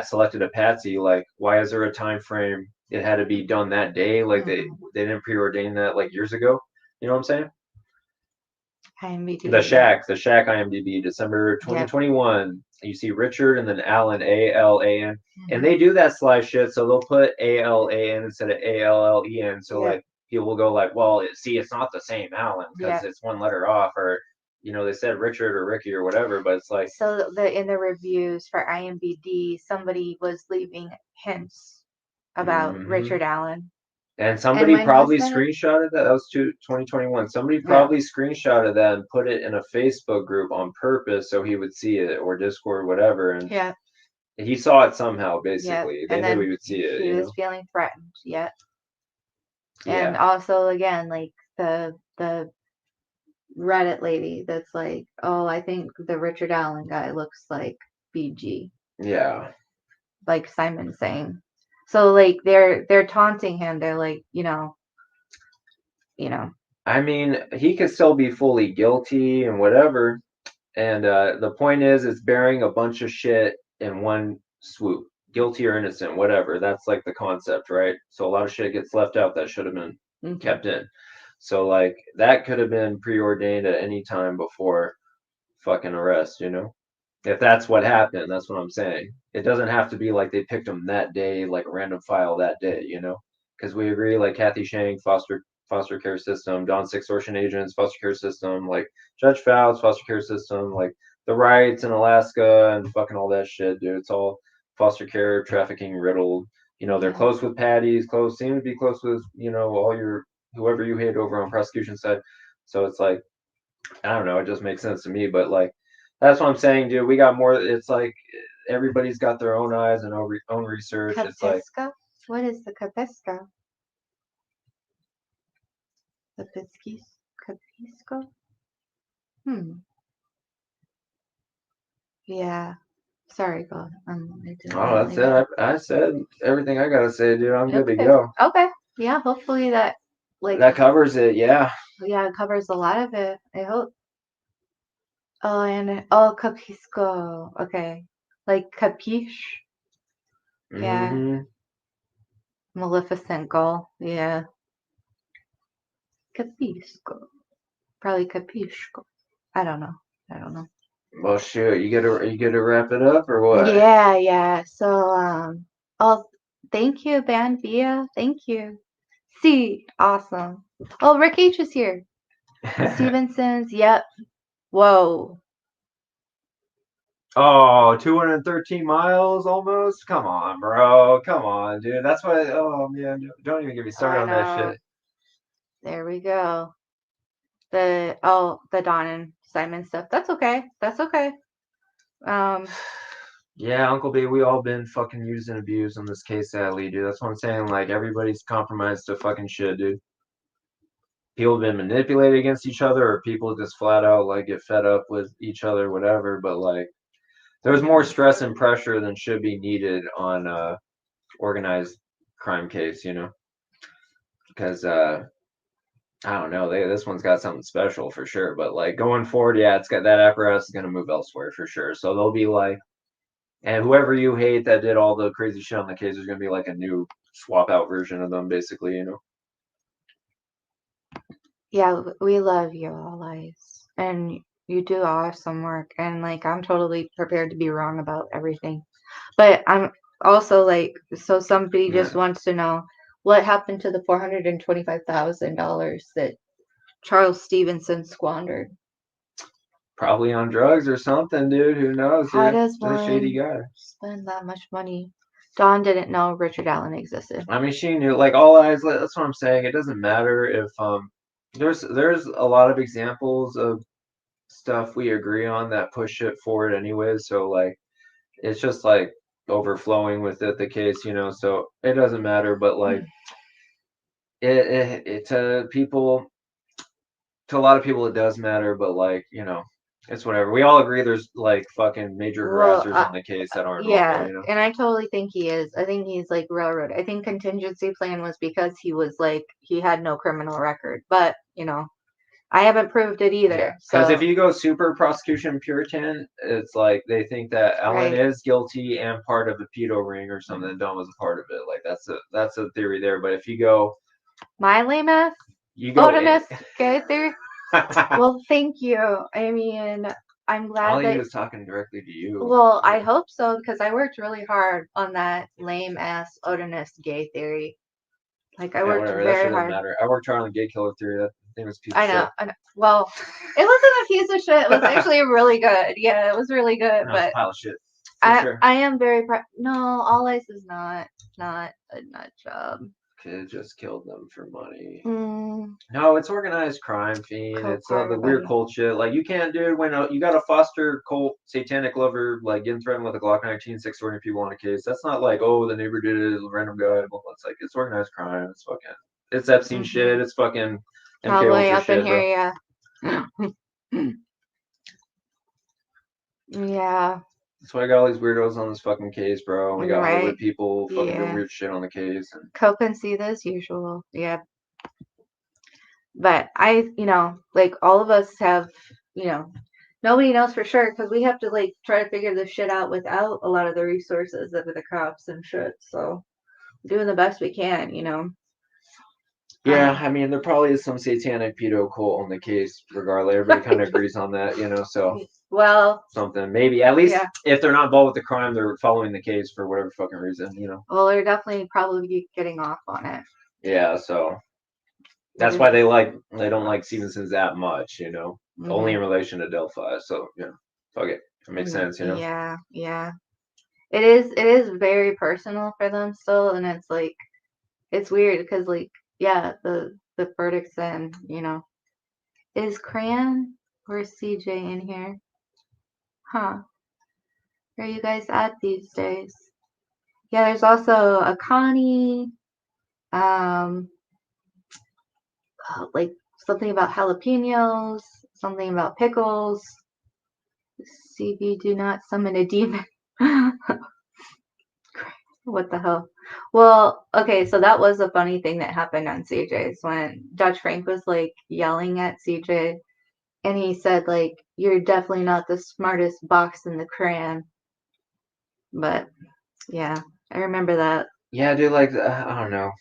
selected a patsy. Like, why is there a time frame? It had to be done that day. Like they didn't preordain that like years ago. You know what I'm saying? IMDb. The Shack IMDb, December 2021. Yep. You see Richard and then Alan, ALAN. And they do that sly shit, so they'll put ALAN instead of ALLEN. So like people will go like, well, it's not the same Alan because it's one letter off, or they said Richard or Ricky or whatever, but it's like. So in the reviews for IMDb, somebody was leaving hints about Richard Allen. And somebody probably screenshotted that. That was 2021. Somebody probably screenshotted that and put it in a Facebook group on purpose so he would see it, or Discord, whatever. And he saw it somehow, basically. They knew he would see it. He was feeling threatened, And also, again, like the Reddit lady that's like, oh, I think the Richard Allen guy looks like BG. Yeah. Like Simon saying. So like they're taunting him. They're like, I mean, he could still be fully guilty and whatever. And the point is, it's bearing a bunch of shit in one swoop. Guilty or innocent, whatever. That's like the concept, right? So a lot of shit gets left out that should have been kept in. So like that could have been preordained at any time before fucking arrest, If that's what happened, that's what I'm saying. It doesn't have to be like they picked him that day, like a random file that day, Because we agree, like Kathy Shank, foster care system, Dawn's extortion agents, foster care system, like Judge Fouts, foster care system, like the riots in Alaska and fucking all that shit, dude. It's all foster care, trafficking riddled. They're close with Patty's, seem to be close with, all your whoever you hate over on prosecution side. So it's like, I don't know, it just makes sense to me, but like that's what I'm saying, dude. We got more. It's like everybody's got their own eyes and own research. Kapiska? It's like, what is the Kapiska? Kapisko? Yeah. Sorry, God. That's it. I said everything I gotta say, dude. I'm good to go. Okay. Yeah. Hopefully that that covers it. Yeah. Yeah, it covers a lot of it. I hope. Oh, and Capisco. Okay. Like Capiche. Yeah. Maleficent Gull. Yeah. Capisco. Probably Capisco. I don't know. Well, shoot, you get to wrap it up or what? Yeah. So, thank you, Band Via. Thank you. See, awesome. Oh, Rick H is here. Stevenson's. Yep. Whoa. Oh, 213 miles almost? Come on, bro. Come on, dude. That's why. Oh, man. Don't even get me started on that shit. There we go. The Don and Simon stuff. That's okay. Yeah, Uncle B, we all been fucking used and abused in this case, sadly, dude. That's what I'm saying. Like, everybody's compromised to fucking shit, dude. People have been manipulated against each other, or people just flat out, like, get fed up with each other, whatever. But, like, there's more stress and pressure than should be needed on a organized crime case, Because, I don't know. This one's got something special for sure. But, like, going forward, yeah, it's got that apparatus is going to move elsewhere for sure. So they'll be like, and whoever you hate that did all the crazy shit on the case, there's going to be like a new swap out version of them, basically, Yeah, we love you allies. And you do awesome work. And like, I'm totally prepared to be wrong about everything. But I'm also like, so somebody just wants to know what happened to the $425,000 that Charles Stevenson squandered. Probably on drugs or something, dude. Who knows? How does one a shady guy spend that much money? Dawn didn't know Richard Allen existed. I mean, she knew. Like, all eyes. That's what I'm saying. It doesn't matter if there's a lot of examples of stuff we agree on that push it forward anyway. So like, it's just like overflowing with it, the case, you know. So it doesn't matter. But like, it to people, to a lot of people, it does matter. But like, you know, it's whatever. We all agree there's like fucking major harassers on the case that aren't normal, you know. And I totally think he is. I think he's like railroad. I think contingency plan was because he was like he had no criminal record, but you know, I haven't proved it either. Because so. if you go super prosecution Puritan, it's like they think that Ellen is guilty and part of the pedo ring or something. And Dom was a part of it. Like that's a theory there. But if you go my lame ass, you go gay theory. Well, thank you. I mean, I'm glad that he was talking directly to you. Well, I hope so because I worked really hard on that lame ass Odinist gay theory. Like I worked very hard. Matter. I worked hard on the gay killer theory. That thing was a piece of shit. I know. Well, it wasn't a piece of shit. It was actually really good. Yeah, it was really good. No, but it's a pile of shit. I am very proud. No, All Ice is not a nut job. Kid just killed them for money. Mm. No, it's organized crime, fiend. It's the weird cult shit. Like you can't do when you got a foster cult satanic lover like getting threatened with a Glock 19, extorting people on a case. That's not like, oh, the neighbor did it, random guy. It's like it's organized crime. It's fucking, it's Epstein shit. It's fucking MK Ultra shit, bro. Yeah. Yeah. That's why I got all these weirdos on this fucking case, bro. We got Hollywood people fucking doing weird shit on the case. And Coke and see as usual. Yeah. But you know, like all of us have, you know, nobody knows for sure because we have to like try to figure this shit out without a lot of the resources of the cops and shit. So doing the best we can, you know. Yeah, I mean, there probably is some satanic pedo cult on the case, regardless. Everybody kind of agrees on that, you know, so. Well. Something. Maybe. At least if they're not involved with the crime, they're following the case for whatever fucking reason, you know. Well, they're definitely probably getting off on it. Yeah, so. That's why they don't like Stevenson's that much, you know. Mm-hmm. Only in relation to Delphi, so, yeah. Fuck it. It makes sense, you know. Yeah, yeah. It is very personal for them still, and it's like, it's weird because like, yeah, the verdict's in, you know. Is Cran or CJ in here? Huh. Where are you guys at these days? Yeah, there's also a Connie. Like something about jalapenos, something about pickles. CB, do not summon a demon. What the hell? Well, okay, so that was a funny thing that happened on CJ's when Judge Frank was like yelling at CJ and he said like, you're definitely not the smartest box in the crayon. But yeah, I remember that. Yeah, dude, like I don't know.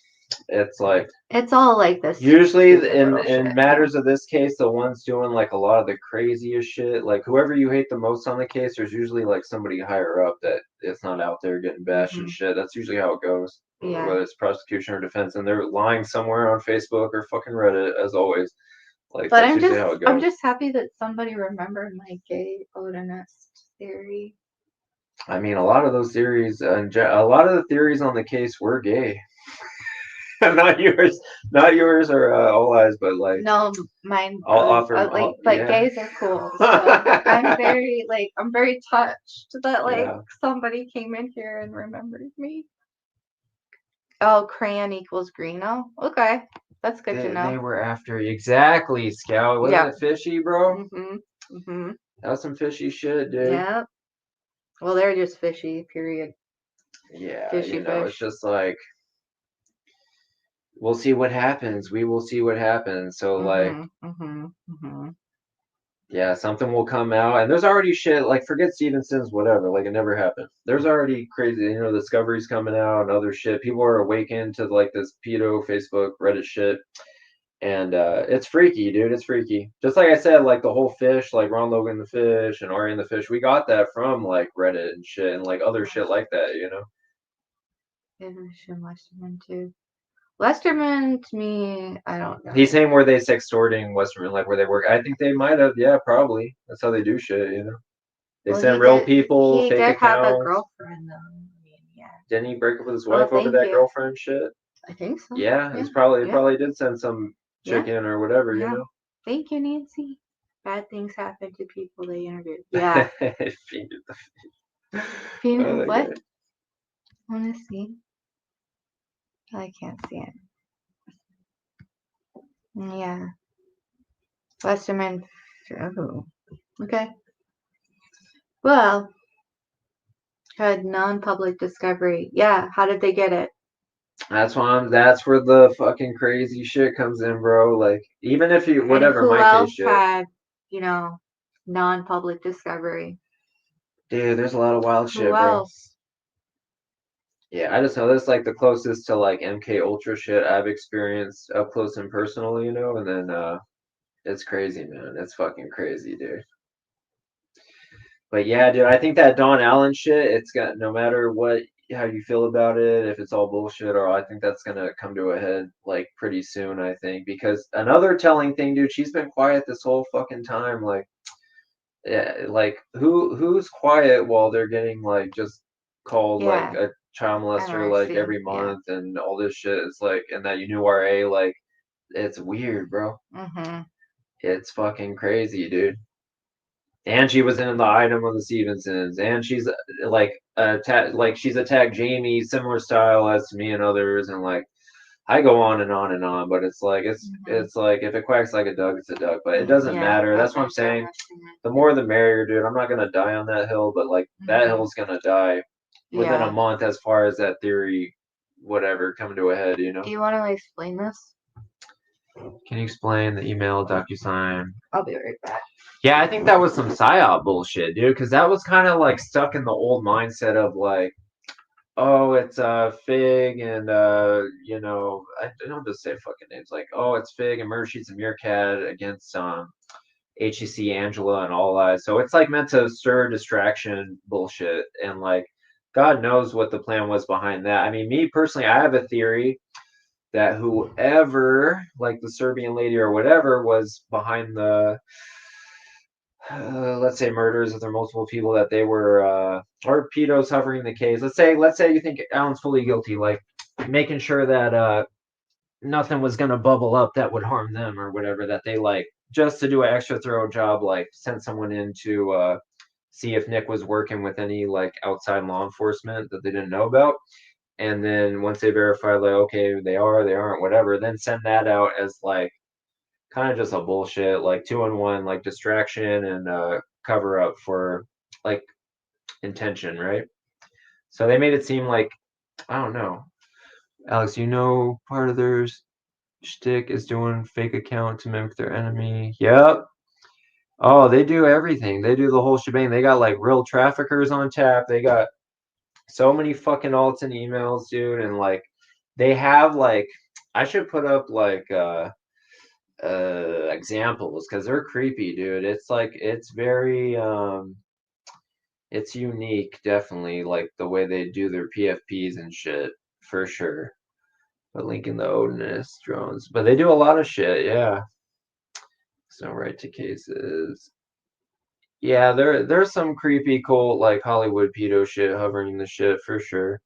It's like it's all like this. Usually in matters of this case, the ones doing like a lot of the craziest shit, like whoever you hate the most on the case, there's usually like somebody higher up that it's not out there getting bashed and shit. That's usually how it goes. Yeah. Whether it's prosecution or defense, and they're lying somewhere on Facebook or fucking Reddit as always. Like, but I'm just happy that somebody remembered my gay Odinist theory. I mean, a lot of those theories, and a lot of the theories on the case were gay. not yours or All Eyes, but like no, mine. Gays are cool. So I'm very touched that somebody came in here and remembered me. Oh, crayon equals green. Oh, okay, that's good to know. They were after exactly, Scout. Wasn't it fishy, bro? That was some fishy shit, dude. Yeah. Well, they're just fishy. Period. Yeah, fishy fish. It's just like. We'll see what happens. We will see what happens. So yeah, something will come out, and there's already shit. Like forget Stevenson's, whatever. Like it never happened. There's already crazy, discoveries coming out and other shit. People are awakened to like this pedo Facebook Reddit shit, and it's freaky, dude. It's freaky. Just like I said, like the whole fish, like Ron Logan the fish and Ari and the fish. We got that from like Reddit and shit, and like other shit like that. Westerman too. Westerman to me, I don't know. He's saying where they extorting Westerman, like where they work. I think they might have, yeah, probably. That's how they do shit, They send real people, fake accounts. He did have a girlfriend, though. I mean, yeah. Didn't he break up with his wife over that girlfriend shit? I think so. Yeah, it's probably did send some chick in or whatever, Thank you, Nancy. Bad things happen to people they interview. Yeah. What? I want to see. I can't see it. Yeah. Westerman. Oh. Okay. Well, had non-public discovery. Yeah. How did they get it? That's where the fucking crazy shit comes in, bro. Like, even if you, whatever, and who my else case shit. had, non-public discovery? Dude, there's a lot of wild shit, bro. Else? Yeah, I just know this like the closest to like MK Ultra shit I've experienced up close and personal, and then it's crazy, man. It's fucking crazy, dude. But yeah, dude, I think that Don Allen shit, it's got no matter how you feel about it, if it's all bullshit or I think that's gonna come to a head like pretty soon, I think. Because another telling thing, dude, she's been quiet this whole fucking time. Like, yeah, like who's quiet while they're getting like just called like a child molester like every month and all this shit. It's like, and that URA, like, it's weird, bro. It's fucking crazy, dude. And she was in the item of the Stevensons, and she's like she's attacked Jamie similar style as to me and others, and like I go on and on and on, but it's like it's like if it quacks like a duck, it's a duck. But it doesn't matter. That's what I'm saying. The more the merrier, dude. I'm not gonna die on that hill, but like that hill's gonna die within a month as far as that theory, whatever, come to a head. Do you want to explain this? Can you explain the email DocuSign? I'll be right back. Yeah, I think that was some psyop bullshit, dude, because that was kind of like stuck in the old mindset of like, oh, it's Fig and I don't just say fucking names like, oh, it's Fig and Murder Sheets and Meerkat against HEC Angela and All Eyes. So it's like meant to stir distraction bullshit, and like God knows what the plan was behind that. I mean, me personally, I have a theory that whoever, like the Serbian lady or whatever, was behind the let's say murders, if there are multiple people that they were or pedos hovering the case. Let's say you think Alan's fully guilty, like making sure that nothing was gonna bubble up that would harm them or whatever, that they like just to do an extra thorough job, like sent someone in to see if Nick was working with any like outside law enforcement that they didn't know about. And then once they verify, like, okay, they aren't, whatever, then send that out as like kind of just a bullshit, like 2-in-1, like distraction and cover up for like intention, right? So they made it seem like, I don't know, Alex, part of their shtick is doing fake account to mimic their enemy. Yep. Oh, they do everything. They do the whole shebang. They got like real traffickers on tap. They got so many fucking alts and emails, dude, and like they have like I should put up like examples because they're creepy, dude. It's like it's very it's unique, definitely, like the way they do their PFPs and shit, for sure. But linking the Odinist drones, but they do a lot of shit, yeah. So right to cases. Yeah, there's some creepy cult like Hollywood pedo shit hovering the shit for sure.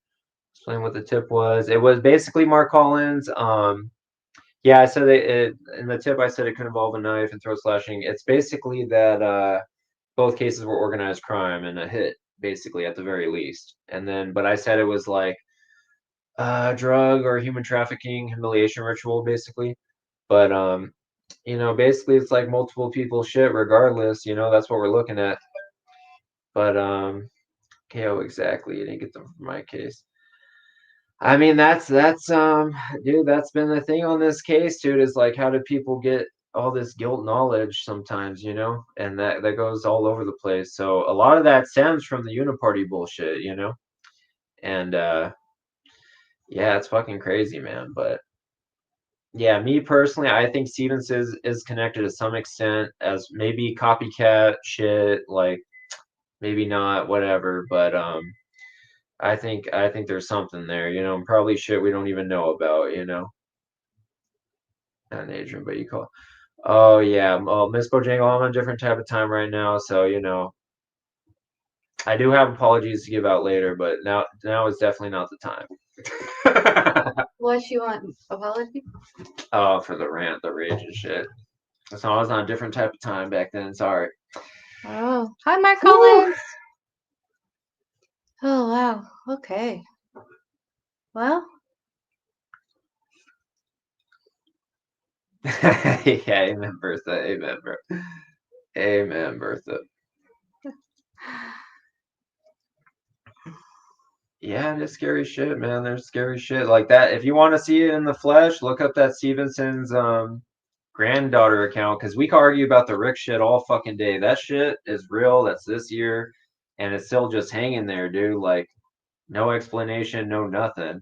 Explain what the tip was. It was basically Mark Collins. Yeah, I said it in the tip. I said it could involve a knife and throat slashing. It's basically that both cases were organized crime and a hit, basically at the very least. And then, but I said it was like drug or human trafficking humiliation ritual, basically. But basically it's like multiple people shit. Regardless, that's what we're looking at. But KO exactly. You didn't get them from my case. I mean, that's dude, that's been the thing on this case, dude, is like how do people get all this guilt knowledge sometimes, and that goes all over the place. So a lot of that stems from the uniparty bullshit, and yeah, it's fucking crazy, man. But yeah, me personally, I think Stevens is connected to some extent as maybe copycat shit, like maybe not, whatever, but I think there's something there, probably shit we don't even know about, Not an Adrian, but you call. Oh yeah, well, Miss Bojangle, I'm on a different type of time right now, so I do have apologies to give out later, but now is definitely not the time. What you want? Apology? Oh, for the rant, the rage and shit. So I was on a different type of time back then. Sorry. Oh, hi, Mark Collins. Oh, wow. Okay. Well. Yeah, amen, Bertha. Amen, bro. Amen, Bertha. Yeah, it's scary shit, man. There's scary shit like that. If you want to see it in the flesh, look up that Stevenson's granddaughter account, because we can argue about the Rick shit all fucking day. That shit is real. That's this year, and it's still just hanging there, dude. Like, no explanation, no nothing.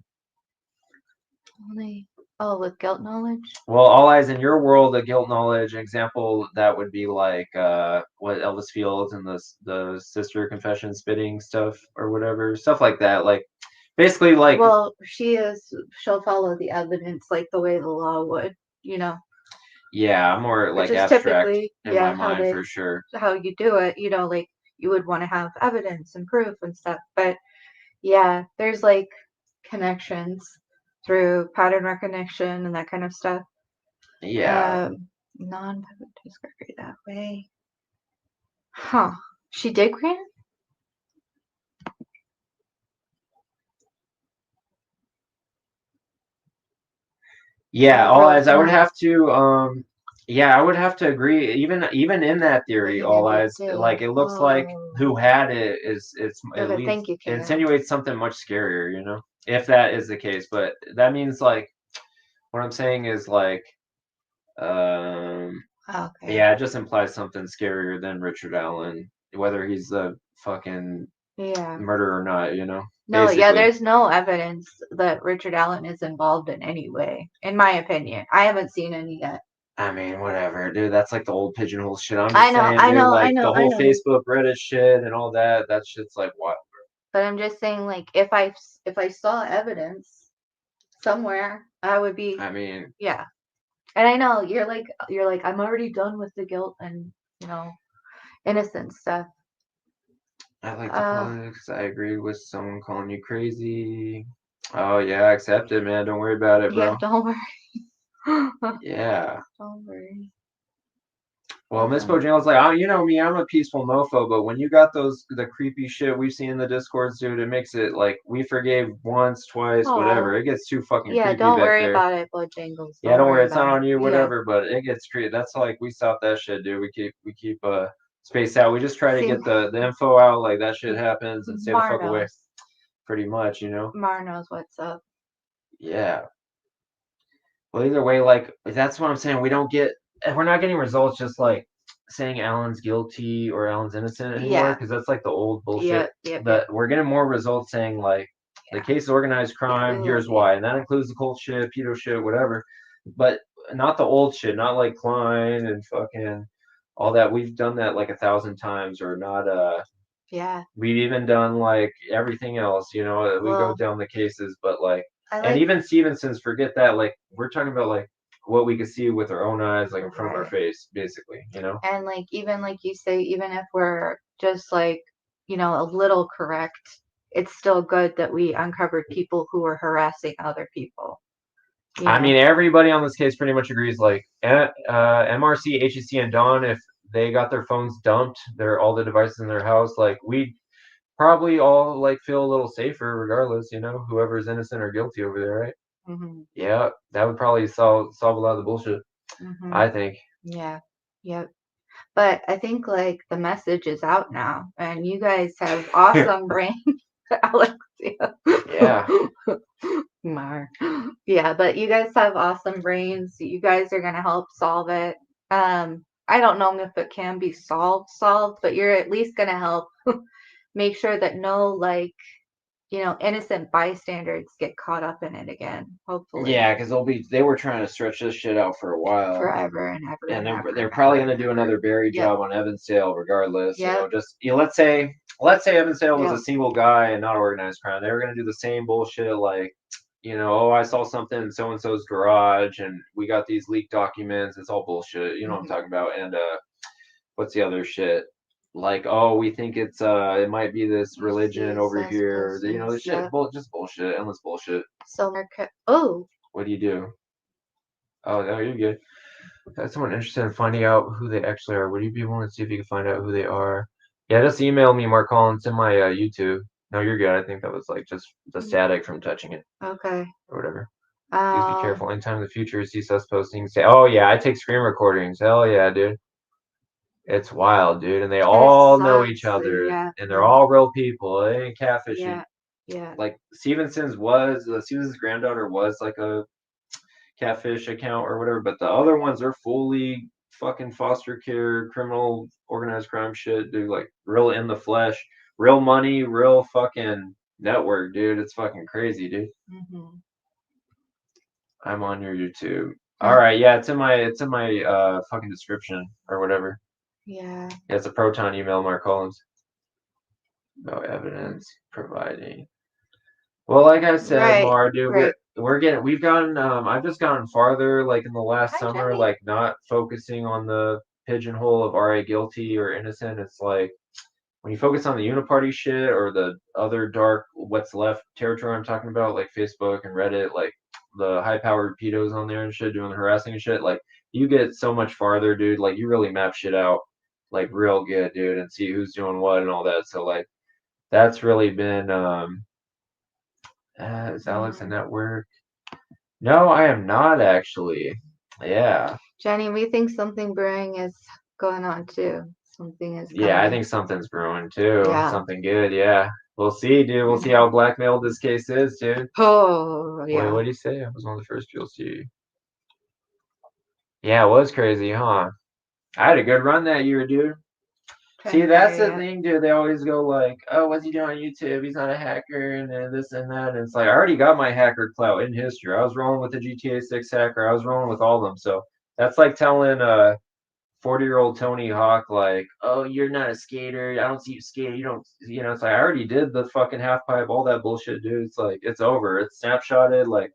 Oh, with guilt knowledge? Well, all eyes in your world, the guilt knowledge example, that would be like what Elvis Fields and the sister confession spitting stuff or whatever. Stuff like that. Like, basically, like, well, she'll follow the evidence like the way the law would, you know. Yeah, more like abstract in my mind, for sure. How you do it, you know, like you would want to have evidence and proof and stuff. But yeah, there's like connections through pattern recognition and that kind of stuff. Yeah. Non-public discovery that way. Huh. She did grant? Yeah, all eyes. I would have to yeah, I would have to agree. Even in that theory, all eyes, like, it looks like who had it is it leads, it insinuates something much scarier, you know, if that is the case. But that means, like, what I'm saying is, like, yeah, it just implies something scarier than Richard Allen, whether he's the fucking murderer or not, you know. No, basically. Yeah, there's no evidence that Richard Allen is involved in any way, in my opinion. I haven't seen any yet. I mean, whatever, dude. That's like the old pigeonhole shit. I'm just saying, dude, like the whole Facebook, Reddit shit, and all that. That shit's like what? But I'm just saying, like, if I saw evidence somewhere, I would be. I mean, yeah. And I know you're like I'm already done with the guilt and, you know, innocent stuff. I like to call it, because I agree with someone calling you crazy. Oh yeah, accept it, man. Don't worry about it, bro. Yeah, don't worry. Yeah. Don't worry. Well, Miss Bojangles like, oh, you know me, I'm a peaceful mofo, but when you got the creepy shit we've seen in the Discords, dude, it makes it like we forgave once, twice, whatever. It gets too fucking creepy back there. Yeah, don't worry about it, Bojangles. Yeah, don't worry, it's not on you, whatever. But it gets creepy. That's like, we stop that shit, dude. We keep space out. We just try to get the info out, like that shit happens, and stay the fuck away. Pretty much, you know. Mar knows what's up. Yeah. Well, either way, like, that's what I'm saying. We're not getting results just like saying Alan's guilty or Alan's innocent anymore, because that's like the old bullshit. But we're getting more results saying, like, the case is organized crime, here's why. And that includes the cult shit, pedo shit, whatever. But not the old shit, not like Klein and fucking all that. We've done that like 1,000 times, or not. We've even done like everything else, you know. We go down the cases, but like, and even Stevenson's, forget that. Like, we're talking about like what we could see with our own eyes, like in front of our face, basically, you know. And like, even like you say, even if we're just like, you know, a little correct, it's still good that we uncovered people who were harassing other people. I mean, everybody on this case pretty much agrees. Like, MRC, HEC, and Dawn, if they got their phones dumped, all the devices in their house, like, we probably all like feel a little safer regardless, you know, whoever's innocent or guilty over there, right? Mm-hmm. Yeah, that would probably solve a lot of the bullshit. Mm-hmm. I think. Yeah. Yep. But I think like the message is out now, and you guys have awesome brains. Alexia. Yeah. Mar. Yeah, but you guys have awesome brains. You guys are gonna help solve it. I don't know if it can be solved, but you're at least gonna help make sure that no, like, you know, innocent bystanders get caught up in it again. Hopefully. Yeah, because they were trying to stretch this shit out for a while. Forever and ever. And they're probably gonna do another buried job on Evansdale regardless. You know, let's say Evansdale was a single guy and not organized crime. They were gonna do the same bullshit, like, you know, oh, I saw something in so and so's garage and we got these leaked documents. It's all bullshit. You know what I'm talking about. And what's the other shit? Like, oh, we think it might be this religion over here. You know, this shit, just bullshit, endless bullshit. So, what do you do? Oh, no, you're good. That's someone interested in finding out who they actually are. Would you be willing to see if you can find out who they are? Yeah, just email me, Mark Collins, in my YouTube. No, you're good. I think that was like just the static from touching it. Okay. Or whatever. Please be careful. Anytime in the future, see sus posting. Say, oh yeah, I take screen recordings. Hell yeah, dude. It's wild, dude. And they all know each other. Yeah. And they're all real people. They ain't catfishing. Yeah. Yeah. Like Stevenson's granddaughter was like a catfish account or whatever, but the other ones are fully fucking foster care, criminal, organized crime shit, dude. Like real in the flesh, real money, real fucking network, dude. It's fucking crazy, dude. Mm-hmm. I'm on your YouTube. All right, yeah, it's in my fucking description or whatever. Yeah. It's a Proton email, Mark Collins. No evidence providing. Well, like I said, Mar, dude, we've gotten I've just gotten farther like in the last summer, Jenny. like not focusing on the pigeonhole of RA guilty or innocent. It's like when you focus on the uniparty shit or the other dark what's left territory I'm talking about, like Facebook and Reddit, like the high powered pedos on there and shit doing the harassing and shit, like you get so much farther, dude. Like you really map shit out like real good, dude, and see who's doing what and all that. So like that's really been is Alex a network? No, I am not actually. Yeah. Jenny, we think something brewing is going on too. Something is coming. Yeah, I think something's brewing too. Yeah. Something good, yeah. We'll see, dude. We'll see how blackmailed this case is, dude. Oh, yeah. Wait, what did he say? I was one of the first people to see. Yeah, it was crazy, huh? I had a good run that year, dude. See, that's the thing, dude. They always go like, "Oh, what's he doing on YouTube? He's not a hacker," and then this and that. And it's like I already got my hacker clout in history. I was rolling with the GTA 6 hacker. I was rolling with all of them. So that's like telling 40-year-old Tony Hawk like, "Oh, you're not a skater. I don't see you skate. You don't, you know." It's like I already did the fucking half pipe, all that bullshit, dude. It's like it's over. It's snapshotted. Like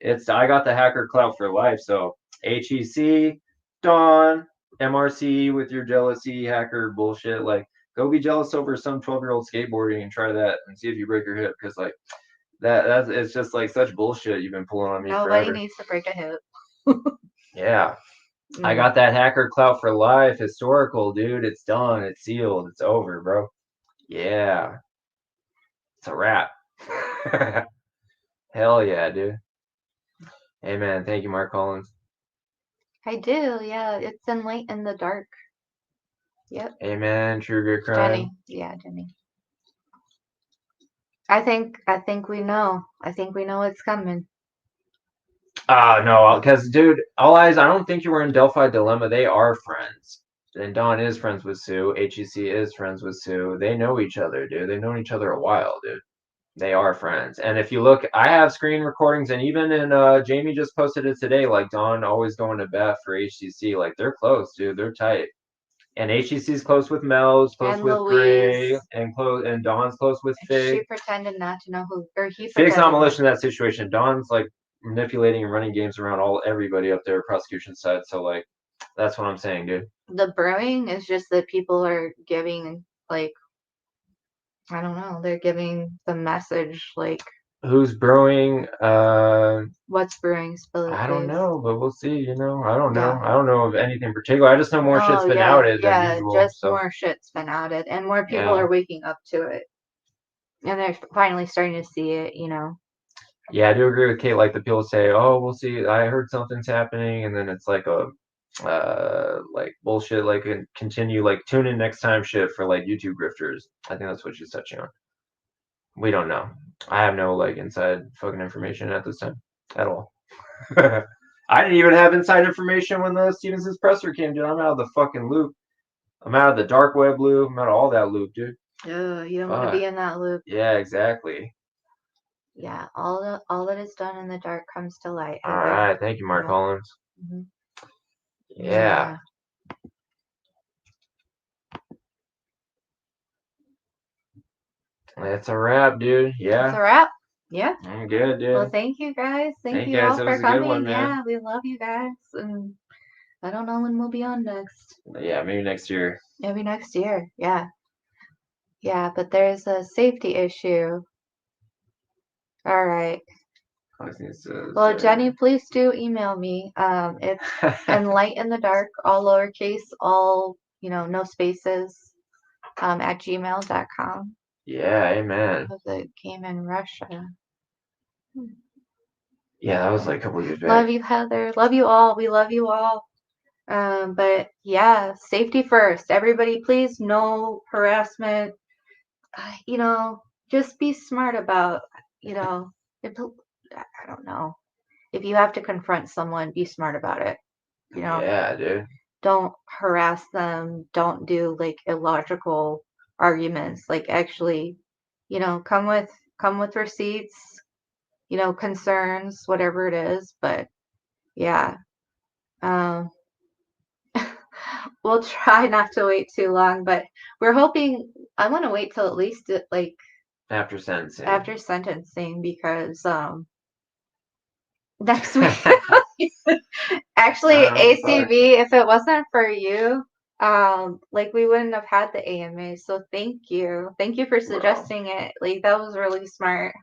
I got the hacker clout for life. So HEC, Dawn. MRC with your jealousy hacker bullshit. Like, go be jealous over some 12-year-old skateboarding and try that and see if you break your hip. Because like that's it's just like such bullshit you've been pulling on me. Nobody needs to break a hip. Yeah, I got that hacker clout for life. Historical, dude. It's done. It's sealed. It's over, bro. Yeah, it's a wrap. Hell yeah, dude. Amen. Thank you, Mark Collins. I do, yeah. It's in light in the dark. Yep. Amen. True good crime. Jenny. Yeah, Jenny. I think we know. I think we know what's coming. No, because dude, all eyes. I don't think you were in Delphi Dilemma. They are friends, and Don is friends with Sue. HEC is friends with Sue. They know each other, dude. They've known each other a while, dude. They are friends. And if you look, I have screen recordings, and even in Jamie just posted it today. Like Don always going to bat for HCC. Like they're close, dude. They're tight. And HCC's close with Mel's, close with Gray, and Don's close with Fig. She pretended not to know who, or he. Fig's not malicious in that situation. Don's like manipulating and running games around everybody up there, prosecution side. So like, that's what I'm saying, dude. The brewing is just that people are giving like, I don't know, they're giving the message like. Who's brewing? What's brewing? Spill it, I don't know, but we'll see. You know, I don't know. Yeah. I don't know of anything particular. I just know more shit's been outed than usual. Yeah, just more shit's been outed, and more people are waking up to it, and they're finally starting to see it. You know. Yeah, I do agree with Kate. Like the people say, "Oh, we'll see. I heard something's happening," and then it's like a like bullshit. Like and continue like tune in next time shit for like YouTube grifters. I think that's what she's touching on. We don't know. I have no like inside fucking information at this time at all. I didn't even have inside information when the Stevenson's presser came, dude. I'm out of the fucking loop. I'm out of the dark web loop. I'm out of all that loop, dude. You don't want to be in that loop. Yeah, exactly. Yeah, all that is done in the dark comes to light. All right, thank you, Mark Collins. Mm-hmm. Yeah. That's a wrap, dude. Yeah. It's a wrap. Yeah. I'm good, dude. Well, thank you guys. Thank you all for coming. Yeah, we love you guys. And I don't know when we'll be on next. Yeah, maybe next year. Maybe next year. Yeah. Yeah, but there's a safety issue. All right. Well, Jenny, please do email me. It's enlightenthedark, all lowercase, all, no spaces, at gmail.com. Yeah, amen. Of the game in Russia. Yeah, that was like a couple of years back. Love you, Heather. Love you all. We love you all. But yeah, safety first. Everybody, please, no harassment. Just be smart about, if, I don't know. If you have to confront someone, be smart about it. Yeah, dude. Don't harass them. Don't do like illogical arguments. Like actually, come with receipts, concerns, whatever it is. But yeah. We'll try not to wait too long, but we're hoping. I want to wait till at least like after sentencing. Because next week. Actually, ACV, if it wasn't for you, we wouldn't have had the AMA. So thank you for suggesting it. Like that was really smart.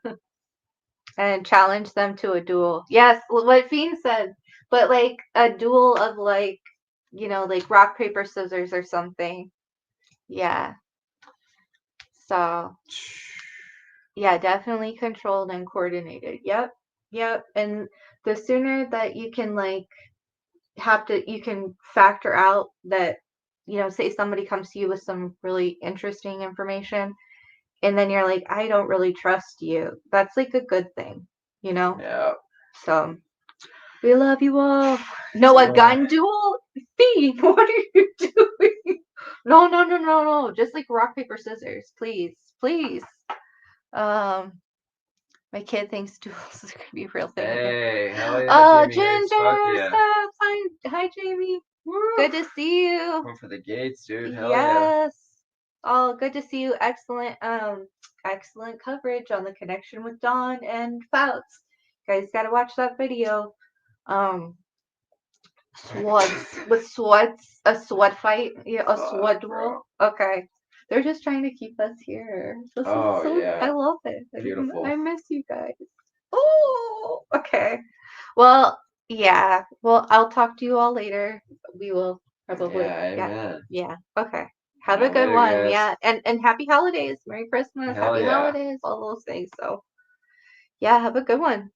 And challenge them to a duel. Yes, what Fiend said, but like a duel of like rock, paper, scissors or something. Yeah. So, yeah, definitely controlled and coordinated. Yep. And the sooner that you can you can factor out that, say somebody comes to you with some really interesting information and then you're like, I don't really trust you. That's like a good thing, Yeah. So we love you all. No, a gun duel? Fee, what are you doing? No. Just like rock, paper, scissors. Please. My kid thinks duels is going to be a real thing. Hey, hell yeah, Oh, Jamie. Ginger, stop. Hi, Jamie. Woo. Good to see you. Going for the gates, dude. Hell yes. Oh, good to see you. Excellent coverage on the connection with Dawn and Fouts. Guys got to watch that video. Swords, a sword fight, a sword duel. Okay, they're just trying to keep us here. This is so, yeah. I love it. Beautiful. I miss you guys. Oh, okay. Well, yeah. Well, I'll talk to you all later. We will probably. Yeah. Okay. Have a good one. Guys. Yeah, and happy holidays, Merry Christmas, happy holidays, all those things. So, yeah, have a good one.